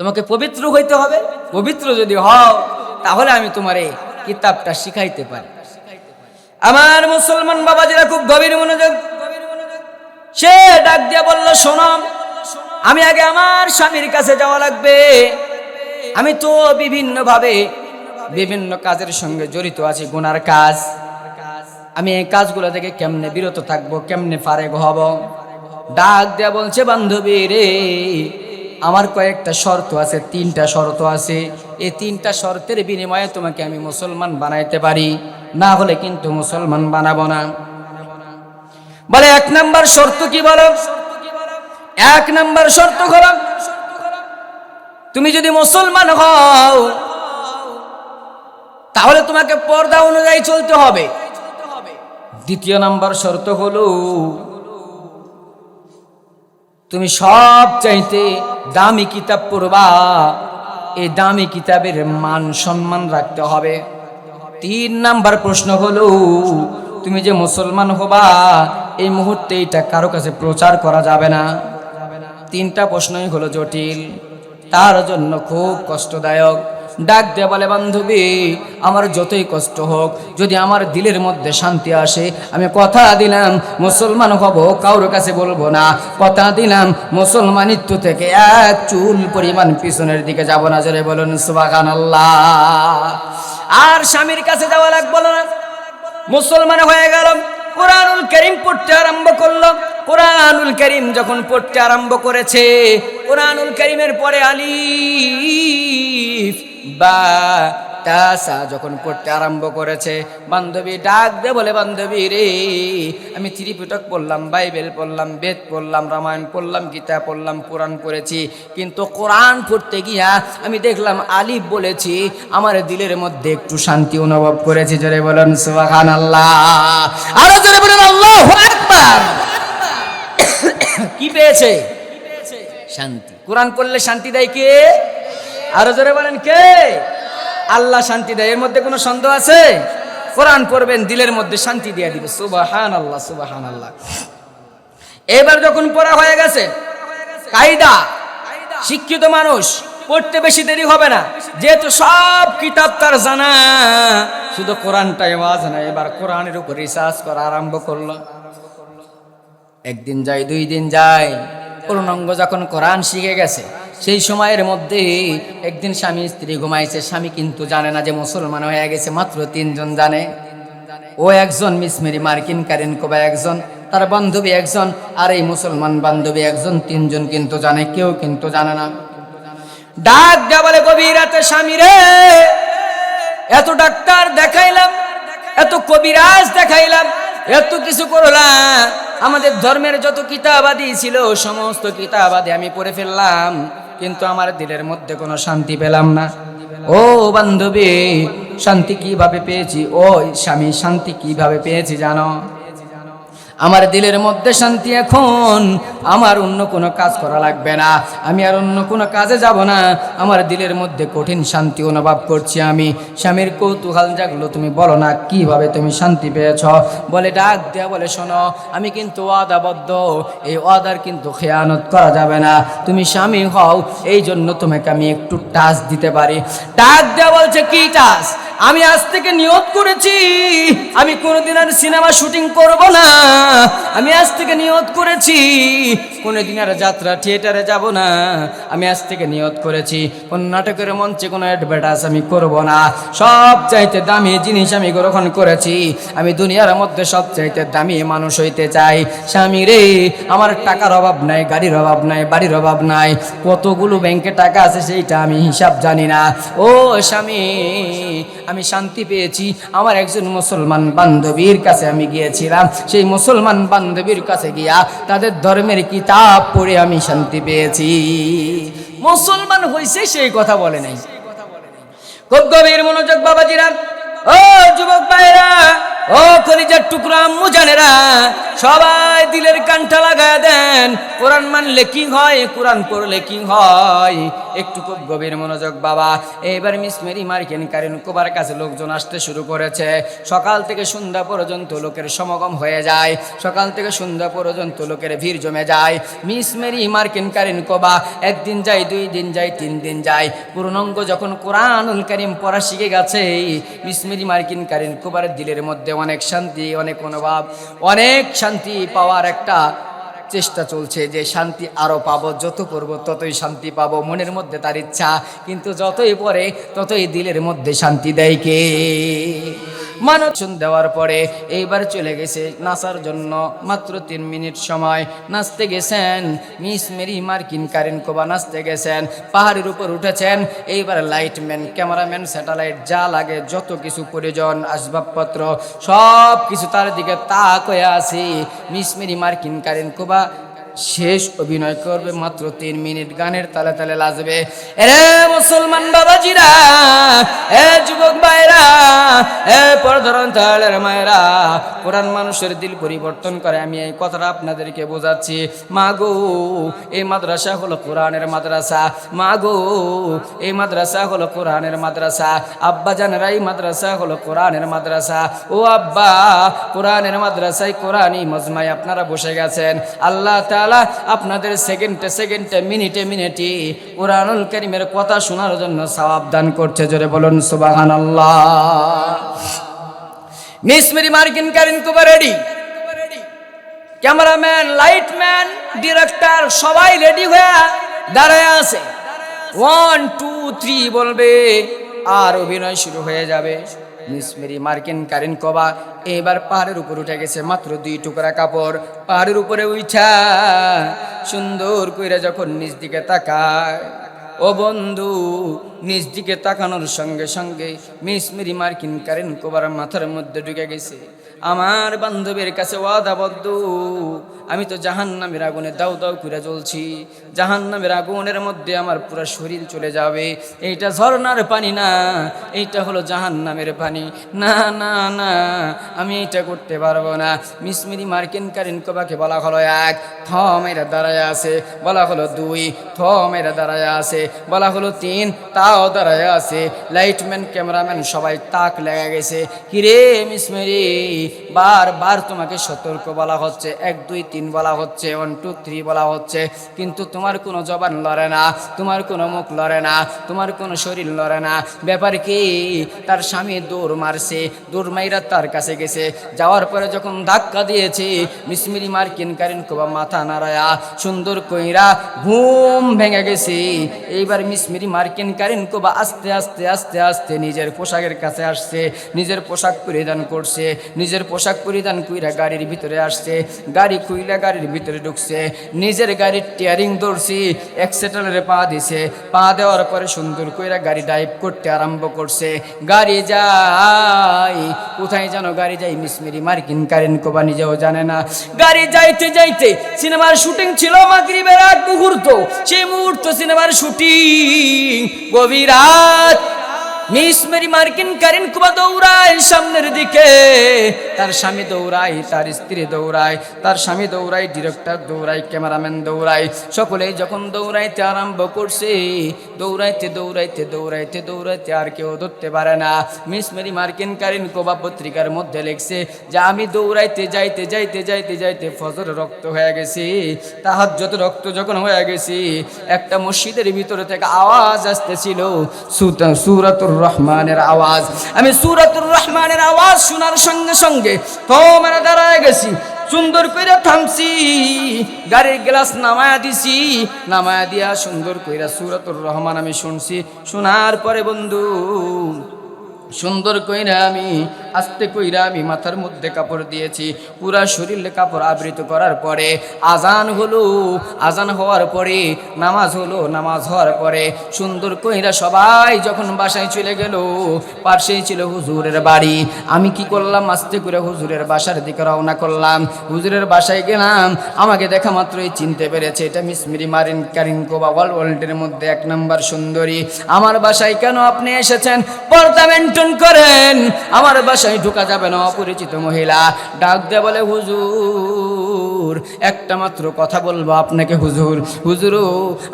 তোমাকে পবিত্র হইতে হবে। পবিত্র যদি হও, তাহলে আমি তোমার এই কিতাবটা শিখাইতে পারি। আমার মুসলমান বাবাজিরা খুব গভীর মনোযোগ। সে ডাক দিয়া বলল, শোনো, আমি আগে আমার স্বামীর কাছে যাওয়া লাগবে। আমি তো বিভিন্নভাবে বিভিন্ন কাজের সঙ্গে জড়িত আছি, গুনার কাজ। আমি এই কাজগুলো থেকে কেমনে বিরত থাকবো, কেমনে ফারেক হব? ডাক দেয়া বলছে, বান্ধবী রে, আমার কয়েকটা শর্ত আছে, 3টা শর্ত আছে। এই 3টা শর্তের বিনিময়ে তোমাকে আমি মুসলমান বানাইতে পারি, না হলে কিন্তু মুসলমান বানাবো না। বলে 1 নাম্বার শর্ত কি বলো? 1 নাম্বার শর্ত হলো তুমি যদি মুসলমান হও তাহলে তোমাকে পর্দা অনুযায়ী চলতে হবে। 2 নাম্বার শর্ত হলো তুমি সব চাইতে দামি কিতাব পড়বা, এই দামি কিতাবের মান সম্মান রাখতে হবে। 3 নাম্বার প্রশ্ন হলো তুমি যে মুসলমান হবা এই মুহূর্তে এটা কারো কাছে প্রচার করা যাবে না। 3টা প্রশ্নই হলো জটিল, তার জন্য খুব কষ্টদায়ক। ডাক দিয়ে বলে বান্ধবী আমার যতই কষ্ট হোক, যদি আমার দিলের মধ্যে শান্তি আসে আমি কথা দিলাম মুসলমান হব, কারোর কাছে বলবো না। কথা দিলাম মুসলমানিত্ব থেকে 1 চুল পরিমাণ পিছনের দিকে যাব না। জোরে বলুন সুবহানাল্লাহ। আর স্বামীর কাছে যাওয়া লাগবে না, মুসলমান হয়ে গেল। কোরআনুল কারীম পড়তে আরম্ভ করলো। কোরআনুল কারীম যখন পড়তে আরম্ভ করেছে, কোরআনুল কারীমের পরে আলিফ বা তাসা যখন পড়তে আরম্ভ করেছে, বান্ধবী ডাক দে বলে বান্ধবী রে আমি ত্রিপিটক পড়লাম, বাইবেল পড়লাম, বেদ পড়লাম, রামায়ণ পড়লাম, গীতা পড়লাম, কোরআন পড়েছি, কিন্তু কোরআন পড়তে গিয়া আমি দেখলাম আলিফ বলেছি, আমার দিলের মধ্যে একটু শান্তি অনুভব করেছি। জোরে বলেন সুবহানাল্লাহ। আরো জোরে বলেন আল্লাহু আকবার। কি পেয়েছে? শান্তি। কোরআন পড়লে শান্তি দেয় কে? আরো জোরে বলেন কে? আল্লাহ শান্তি দেয়, এর মধ্যে কোনো সন্দেহ আছে? কোরআন পড়বেন দিলের মধ্যে শান্তি দিয়ে দিবে। সুবহানাল্লাহ সুবহানাল্লাহ। এবার যখন পড়া হয়ে গেছে, কায়দা শিক্ষিত মানুষ পড়তে বেশি দেরি হবে না, যেহেতু সব কিতাব তার জানা, শুধু কোরআনটাই ওয়াজ না। এবার কোরআনের উপর রিসার্চ করা আরম্ভ করলো। 1 দিন যায়, 2 দিন যায়, পূর্ণাঙ্গ যখন কোরআন শিখে গেছে, সেই সময়ের মধ্যে একদিন স্বামী স্ত্রী ঘুমাইছে, স্বামী কিন্তু জানে না যে মুসলমান হয়ে গেছে, মাত্র 3 জন জানে। ও একজন মিসমেরি মার্কিন কারেন কোবা একজন, তার বান্ধবী একজন, আর এই মুসলমান বান্ধবী একজন, 3 জন কিন্তু জানে, কেউ কিন্তু জানে না। ডাক দেয়া বলে গভীর রাতে স্বামী রে এত ডাক্তার দেখাইলাম, এত কবিরাজ দেখাইলাম, এত কিছু করলাম, আমাদের ধর্মের যত কিতাবাদি ছিল সমস্ত কিতাবাদি আমি পড়ে ফেললাম, কিন্তু আমার দিলের মধ্যে কোনো শান্তি পেলাম না। ও বান্ধবী শান্তি কিভাবে পেয়েছি? ও স্বামী শান্তি কিভাবে পেয়েছি জানো? আমার দিলের মধ্যে শান্তি এখন, আমার অন্য কোনো কাজ করা লাগবে না, আমি আর অন্য কোনো কাজে যাব না, আমার দিলের মধ্যে কঠিন শান্তি অনুভব করছি আমি। স্বামীর কৌতূহল জাগলো, তুমি বলো না কিভাবে তুমি শান্তি পেয়েছ? বলে ডাক দেয়া বলে শোনো আমি কিন্তু ওয়াদাবদ্ধ, এই ওয়াদার কিন্তু খেয়ানত করা যাবে না, তুমি স্বামী হও এই জন্য তোমাকে আমি একটু টাচ দিতে পারি। ডাক দেয়া বলছে কি টাচ? আমি আজ থেকে নিয়ত করেছি আমি কোনোদিন আর সিনেমা শুটিং করব না, আমি আজ থেকে নিয়ত করেছি কোনোদিন আর যাত্রা থিয়েটারে যাব না, আমি আজ থেকে নিয়ত করেছি কোন নাটকের মঞ্চে কোনো অ্যাডভার্টাইজ আমি করব না, সব চাইতে দামি জিনিস আমি গ্রহণ করেছি, আমি দুনিয়ার মধ্যে সব চাইতে দামি মানুষ হইতে চাই। স্বামী রে আমার টাকার অভাব নাই, গাড়ির অভাব নাই, বাড়ির অভাব নাই, কতগুলো ব্যাংকে টাকা আছে সেইটা আমি হিসাব জানি না। ও স্বামী আমি শান্তি পেয়েছি, আমার একজন মুসলমান বান্ধবীর কাছে আমি গিয়েছিলাম, সেই মুসলমান বান্ধবীর কাছে গিয়া তাদের ধর্মের কিতাব পড়ে আমি শান্তি পেয়েছি। মুসলমান হইছে সেই কথা বলে নাই। খুব গভীর মনোযোগ বাবাজিরা, ও যুবক ভাইরা, ও কলিজার টুকরা আম্মু জানেরা, সবাই দিলের কানটা লাগায় দেন। কোরআন মানলে কি হয়, কোরআন পড়লে কি হয়, একটু খুব গভীর মনোযোগ বাবা। এইবার মিসমেরি মার্কিন কারেন কোবার কাছে লোকজন আসতে শুরু করেছে। সকাল থেকে সন্ধ্যা পর্যন্ত লোকের সমাগম হয়ে যায়, সকাল থেকে সন্ধ্যা পর্যন্ত লোকের ভিড় জমে যায়। মিসমেরি মার্কিন কারেন কোবা 1 দিন যায়, 2 দিন যায়, 3 দিন যায়, পূর্ণাঙ্গ যখন কোরআনুল কারীম পড়া শিখে গেছে, মিসমেরি মার্কিন কারেন কোবার দিলের মধ্যে অনেক শান্তি, অনেক অনুভব, অনেক শান্তি পাওয়ার একটা চেষ্টা চলছে, যে শান্তি আরো পাবো, যত পড়বো ততই শান্তি পাবো, মনের মধ্যে তার ইচ্ছা, কিন্তু যতই পড়ে ততই দিলের মধ্যে শান্তি দেয় কে? মানুষ দেওয়ার পরে এইবার চলে গেছে নাচার জন্য। মাত্র 3 মিনিট সময় নাচতে গেছেন মিস মেরি মার্কিন কারিন কোবা, নাচতে গেছেন, পাহাড়ের উপর উঠেছেন। এইবার লাইটম্যান, ক্যামেরাম্যান, স্যাটেলাইট যা লাগে যত কিছু প্রয়োজন আসবাবপত্র সব কিছু তার দিকে তাক হয়ে আছে। মিস মেরি মার্কিন কারিন কোবা শেষ অভিনয় করবে, মাত্র 3 মিনিট গানের তালে তালে লাজবে। এরে মুসলমান বাবাজিরা, এ যুবক ভাইরা, এ পর্দার অন্তরালের মায়েরা, কোরআন মানুষের দিল পরিবর্তন করে। আমি এই কথাটা আপনাদেরকে বোঝাচ্ছি। মাগো, এই মাদ্রাসা হলো কোরআনের মাদ্রাসা। মাগো, এই মাদ্রাসা হলো কোরআনের মাদ্রাসা। আব্বা জানেরা, এই মাদ্রাসা হলো কোরআনের মাদ্রাসা। ও আব্বা, কোরআনের মাদ্রাসায় কোরআনী মজমায় আপনারা বসে গেছেন। আল্লাহ তাআলা আপনাদের সেকেন্ডে সেকেন্ডে, মিনিটে মিনিটে কোরআনুল কারীমের কথা শোনার জন্য সওয়াব দান করছে। জোরে বলুন সুবহানাল্লাহ। মিস মেরি মার্কিন কারিন কোবা রেডি, ক্যামেরাম্যান, লাইটম্যান, ডিরেক্টর সবাই রেডি হয়ে দাঁড়ায় আছে। 1 2 3 বলবে আর অভিনয় শুরু হয়ে যাবে। মিস মেরি মার্কিন কারিন কোবা এবার পাহাড়ের উপর উঠে গেছে। মাত্র 2 টুকরা কাপড়, পাহাড়ের উপরে উঠা সুন্দর কইরা যখন নিচ দিকে তাকায়, ও বন্ধু, নিজ দিকে তাকানোর সঙ্গে সঙ্গে মিস মেরি মার্কিন কারিন কোবার মাথার মধ্যে ঢুকে গেছে, আমার বান্ধবীর কাছে ওয়াদাবদ্ধ, আমি তো জাহান্নামের আগুনে দাউ দাউ করে জ্বলছি, জাহান্নামের আগুনের মধ্যে আমার পুরো শরীর চলে যাবে। এইটা ঝর্ণার পানি না, এইটা হলো জাহান্নামের পানি। না না না, আমি এটা করতে পারবো না। মিস মেরি মার্কিন কারিন কোবাকে বলা হলো 1, থমেরা দাঁড়ায় আছে। বলা হলো 2, থমেরা দাঁড়ায় আছে। বলা হলো 3, তাও দাঁড়ায় আছে। লাইটম্যান, ক্যামেরাম্যান সবাই তাক লেগে গেছে। কিরে মিস মেরি, বারবার তোমাকে সতর্ক বলা হচ্ছে, 1 2 3 বলা হচ্ছে, 1 2 3 বলা হচ্ছে, কিন্তু তোমার কোনো জবান লড়ে না, তোমার কোনো মুখ লড়ে না, তোমার কোনো শরীর লড়ে না। ব্যাপার কি? তার স্বামী দৌড় মারছে, দৌড় মাইরা তার কাছে গেছে। যাওয়ার পরে যখন ধাক্কা দিয়েছে, মিস মেরি মার্কিন কারিন কোবা মাথা নাড়ায়া সুন্দর কইরা ঘুম ভেঙে গেছে। এইবার মিস মেরি মার্কিন কারিন কোবা আস্তে আস্তে আস্তে আস্তে নিজের পোশাকের কাছে আসছে, নিজের পোশাক পরিধান করছে, নিজের পোশাক পরিধান কইরা গাড়ির ভিতরে আসছে, গাড়ি খুইলা গাড়ির ভিতরে ঢুকছে, নিজের গাড়ির টিয়ারিং ধরছি, এক্সেলেটরে পা দিছে, পা দেওয়ার পরে সুন্দর কইরা গাড়ি ড্রাইভ করতে আরম্ভ করছে। গাড়ি যায় কোথায় যেন গাড়ি যায় মিস মেরি মার্কিন কারিন কোবা নিজেও জানে না। গাড়ি যাইতে যাইতে সিনেমার শুটিং ছিল মাগরিবের আগ মুহূর্ত, সেই মুহূর্ত সিনেমার শুটিং, গভীর রাত। মিস মেরি মার্কিন কারিন কোবা দৌড়ায় সামনের দিকে, তার স্বামী দৌড়ায়, তার স্ত্রী দৌড়ায়, তার স্বামী দৌড়ায়, ডিরেক্টর দৌড়ায়, ক্যামেরাম্যান দৌড়ায়। সকলেই যখন দৌড়াইতে আরম্ভ করছে, দৌড়াইতে দৌড়াইতে দৌড়াইতে দৌড়াইতে আর কেউ ধরতে পারে না। মিস মেরি মার্কিন কারিন কোবা পত্রিকার মধ্যে লিখছে যে আমি দৌড়াইতে যাইতে যাইতে যাইতে যাইতে ফজর রক্ত হয়ে গেছি, তাহাজ্জুদ রক্ত যখন হয়ে গেছি, একটা মসজিদের ভিতরে থেকে আওয়াজ আসতেছিল, সূরাতুর রহমানের আওয়াজ। আমি সূরাতুর রহমানের আওয়াজ শোনার সঙ্গে সঙ্গে তোমরা দাঁড়ায় গেছি, সুন্দর কইরা থামছি, গাড়ির গ্লাস নামায়া দিছি, নামায়া দিয়া সুন্দর কইরা সূরাতুর রহমান আমি শুনছি। শোনার পরে বন্ধু সুন্দর কইরা আমি আস্তে কইরা আমি মাথার মধ্যে কাপড় দিয়েছি, পুরা শরীরে কাপড় আবৃত করার পরে আজান হলো, আজান হওয়ার পরে নামাজ হলো, নামাজ হওয়ার পরে সুন্দর কইরা সবাই যখন বাসায় চলে গেল, পাশেই ছিল হুজুরের বাড়ি। আমি কি করলাম, আস্তে করে হুজুরের বাসার দিকে রওনা করলাম। হুজুরের বাসায় গেলাম, আমাকে দেখা মাত্রই চিনতে পেরেছে, এটা মিস মেরি মার্কিন কারিন কোবা ওয়ার্ল্ডের মধ্যে 1 নম্বর সুন্দরী। আমার বাসায় কেন আপনি এসেছেন? পর্দা মেনটেন করেন, আমার বাসায় ঢোকা যাবে না। অপরিচিত মহিলা ডাক দিয়ে বলে, হুজুর একটা মাত্র কথা বলবো আপনাকে। হুজুর, হুজুর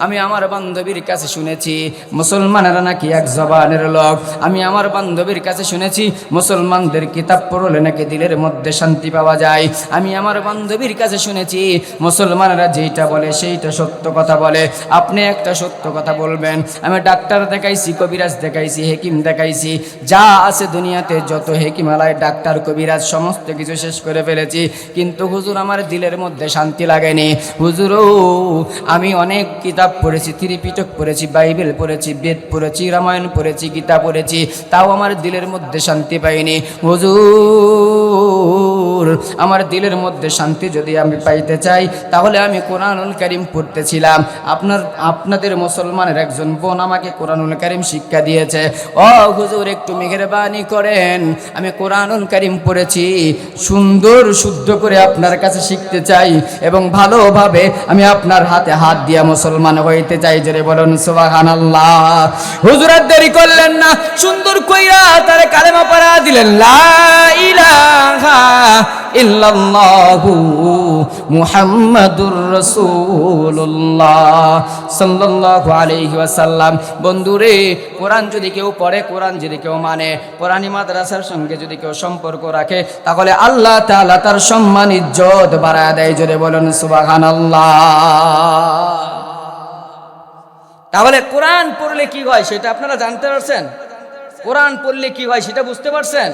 আমি আমার বান্ধবীর কাছে শুনেছি মুসলমানেরা নাকি এক জবানের লোক। আমি আমার বান্ধবীর কাছে শুনেছি মুসলমানদের কিতাব পড়লে নাকি দিলের মধ্যে শান্তি পাওয়া যায়। আমি আমার বান্ধবীর কাছে শুনেছি মুসলমানেরা যেইটা বলে সেইটা সত্য কথা বলে। আপনি একটা সত্য কথা বলবেন। আমি ডাক্তার দেখাইছি, কবিরাজ দেখাইছি, হেকিম দেখাইছি, যা আছে দুনিয়াতে যত হেকিমালয় ডাক্তার কবিরাজ সমস্ত কিছু শেষ করে ফেলেছি, কিন্তু হুজুর আমার দিলের মধ্যে শান্তি লাগেনি। হুজুর আমি অনেক কিতাব পড়েছি, ত্রিপিটক পড়েছি, বাইবেল পড়েছি, বেদ পড়েছি, রামায়ণ পড়েছি, গীতা পড়েছি, তাও আমার দিলের মধ্যে শান্তি পাইনি। হুজুর আমার দিলের মধ্যে শান্তি যদি আমি পাইতে চাই তাহলে আমি কোরআনুল কারীম পড়তেছিলাম। আপনাদের মুসলমানের একজন বোন আমাকে কোরআনুল কারীম শিক্ষা দিয়েছে। ও হুজুর একটু মেহেরবানি করেন, আমি কোরআনুল কারীম পড়েছি, সুন্দর শুদ্ধ করে আপনার কাছে শিখতে চাই এবং ভালোভাবে আমি আপনার হাতে হাত দিয়া মুসলমান হইতে চাই। জোরে বলুন সুবহানাল্লাহ। হুজুর আর দেরি করলেন না, সুন্দর কইরা তারে কালেমা পড়া দিলেন, লা ইলাহা ইল্লাল্লাহু মুহাম্মাদুর রাসূলুল্লাহ সাল্লাল্লাহু আলাইহি ওয়াসাল্লাম। বন্ধুরে কোরআন যদি কেউ পড়ে, কোরআন যদি কেউ মানে, কোরআনী মাদ্রাসার সঙ্গে যদি কেউ সম্পর্ক রাখে তাহলে আল্লাহ তাআলা তার সম্মান ইজ্জত বাড়ায় দেয়। জোরে বলুন সুবহানাল্লাহ। তাহলে কোরআন পড়লে কি হয় সেটা আপনারা জানতে পারছেন? কোরআন পড়লে কি হয় সেটা বুঝতে পারছেন?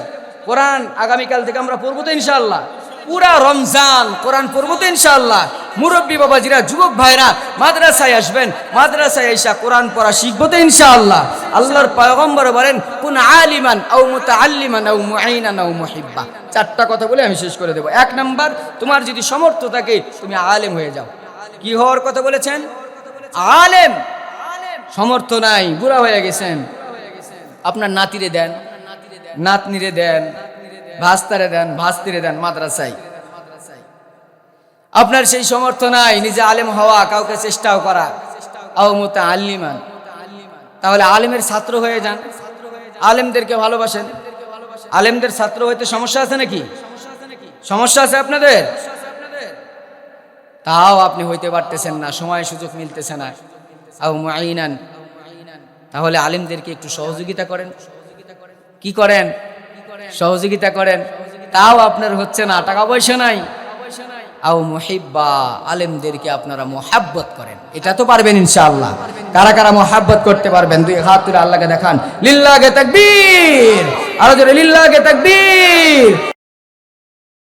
কোরআন আগামীকাল থেকে আমরা পড়বো তো ইনশাআল্লাহ, পুরা রমজান কোরআন পড়বো তো ইনশাআল্লাহ। মুরব্বী বাবাজিরা, যুবক ভাইরা মাদ্রাসায় আসবেন, মাদ্রাসায় এসে কোরআন পড়া শিখবো তো ইনশাআল্লাহ। আল্লাহর পয়গম্বর বলেন, কুন আলিমান আও মুতাআল্লিমান আও মুঈনান আও মুহিব্বা। চারটা কথা বলে আমি শেষ করে দেব। এক নাম্বার, তোমার যদি সামর্থ্য থাকে তুমি আলেম হয়ে যাও। কি হওয়ার কথা বলেছেন? আলেম। সামর্থ্য নাই, বুড়া হয়ে গেছেন, আপনার নাতিরে দেন, নাতনিরে দেন, ভাস্তারে দেন, ভাস্তিরে দেন মাদ্রাসায়। আপনার সেই সামর্থ্য নাই নিজে আলেম হওয়া, কাউকে চেষ্টাও করা। আও মুতাআল্লিমান, তাহলে আলেমের ছাত্র হয়ে যান, আলেমদেরকে ভালোবাসেন। আলেমদের ছাত্র হইতে সমস্যা আছে নাকি? সমস্যা আছে আপনাদের? তাও আপনি হইতে পারতেছেন না, সময় সুযোগ মিলতেছে না। আও মুঈনান, তাহলে আলেমদেরকে একটু সহযোগিতা করেন। কি করেন? সহযোগিতা করেন, তাও আপনার হচ্ছে না, টাকা পয়সা নাই। আও মুহিব্বা, আলেমদেরকে আপনারা মুহাব্বত করেন। এটা তো পারবেন ইনশাআল্লাহ। কারা কারা মুহাব্বত করতে পারবেন? দুই হাত তুলে আল্লাহকে দেখান। লিল্লাহি তাকবীর, আরো জোরে লিল্লাহি তাকবীর।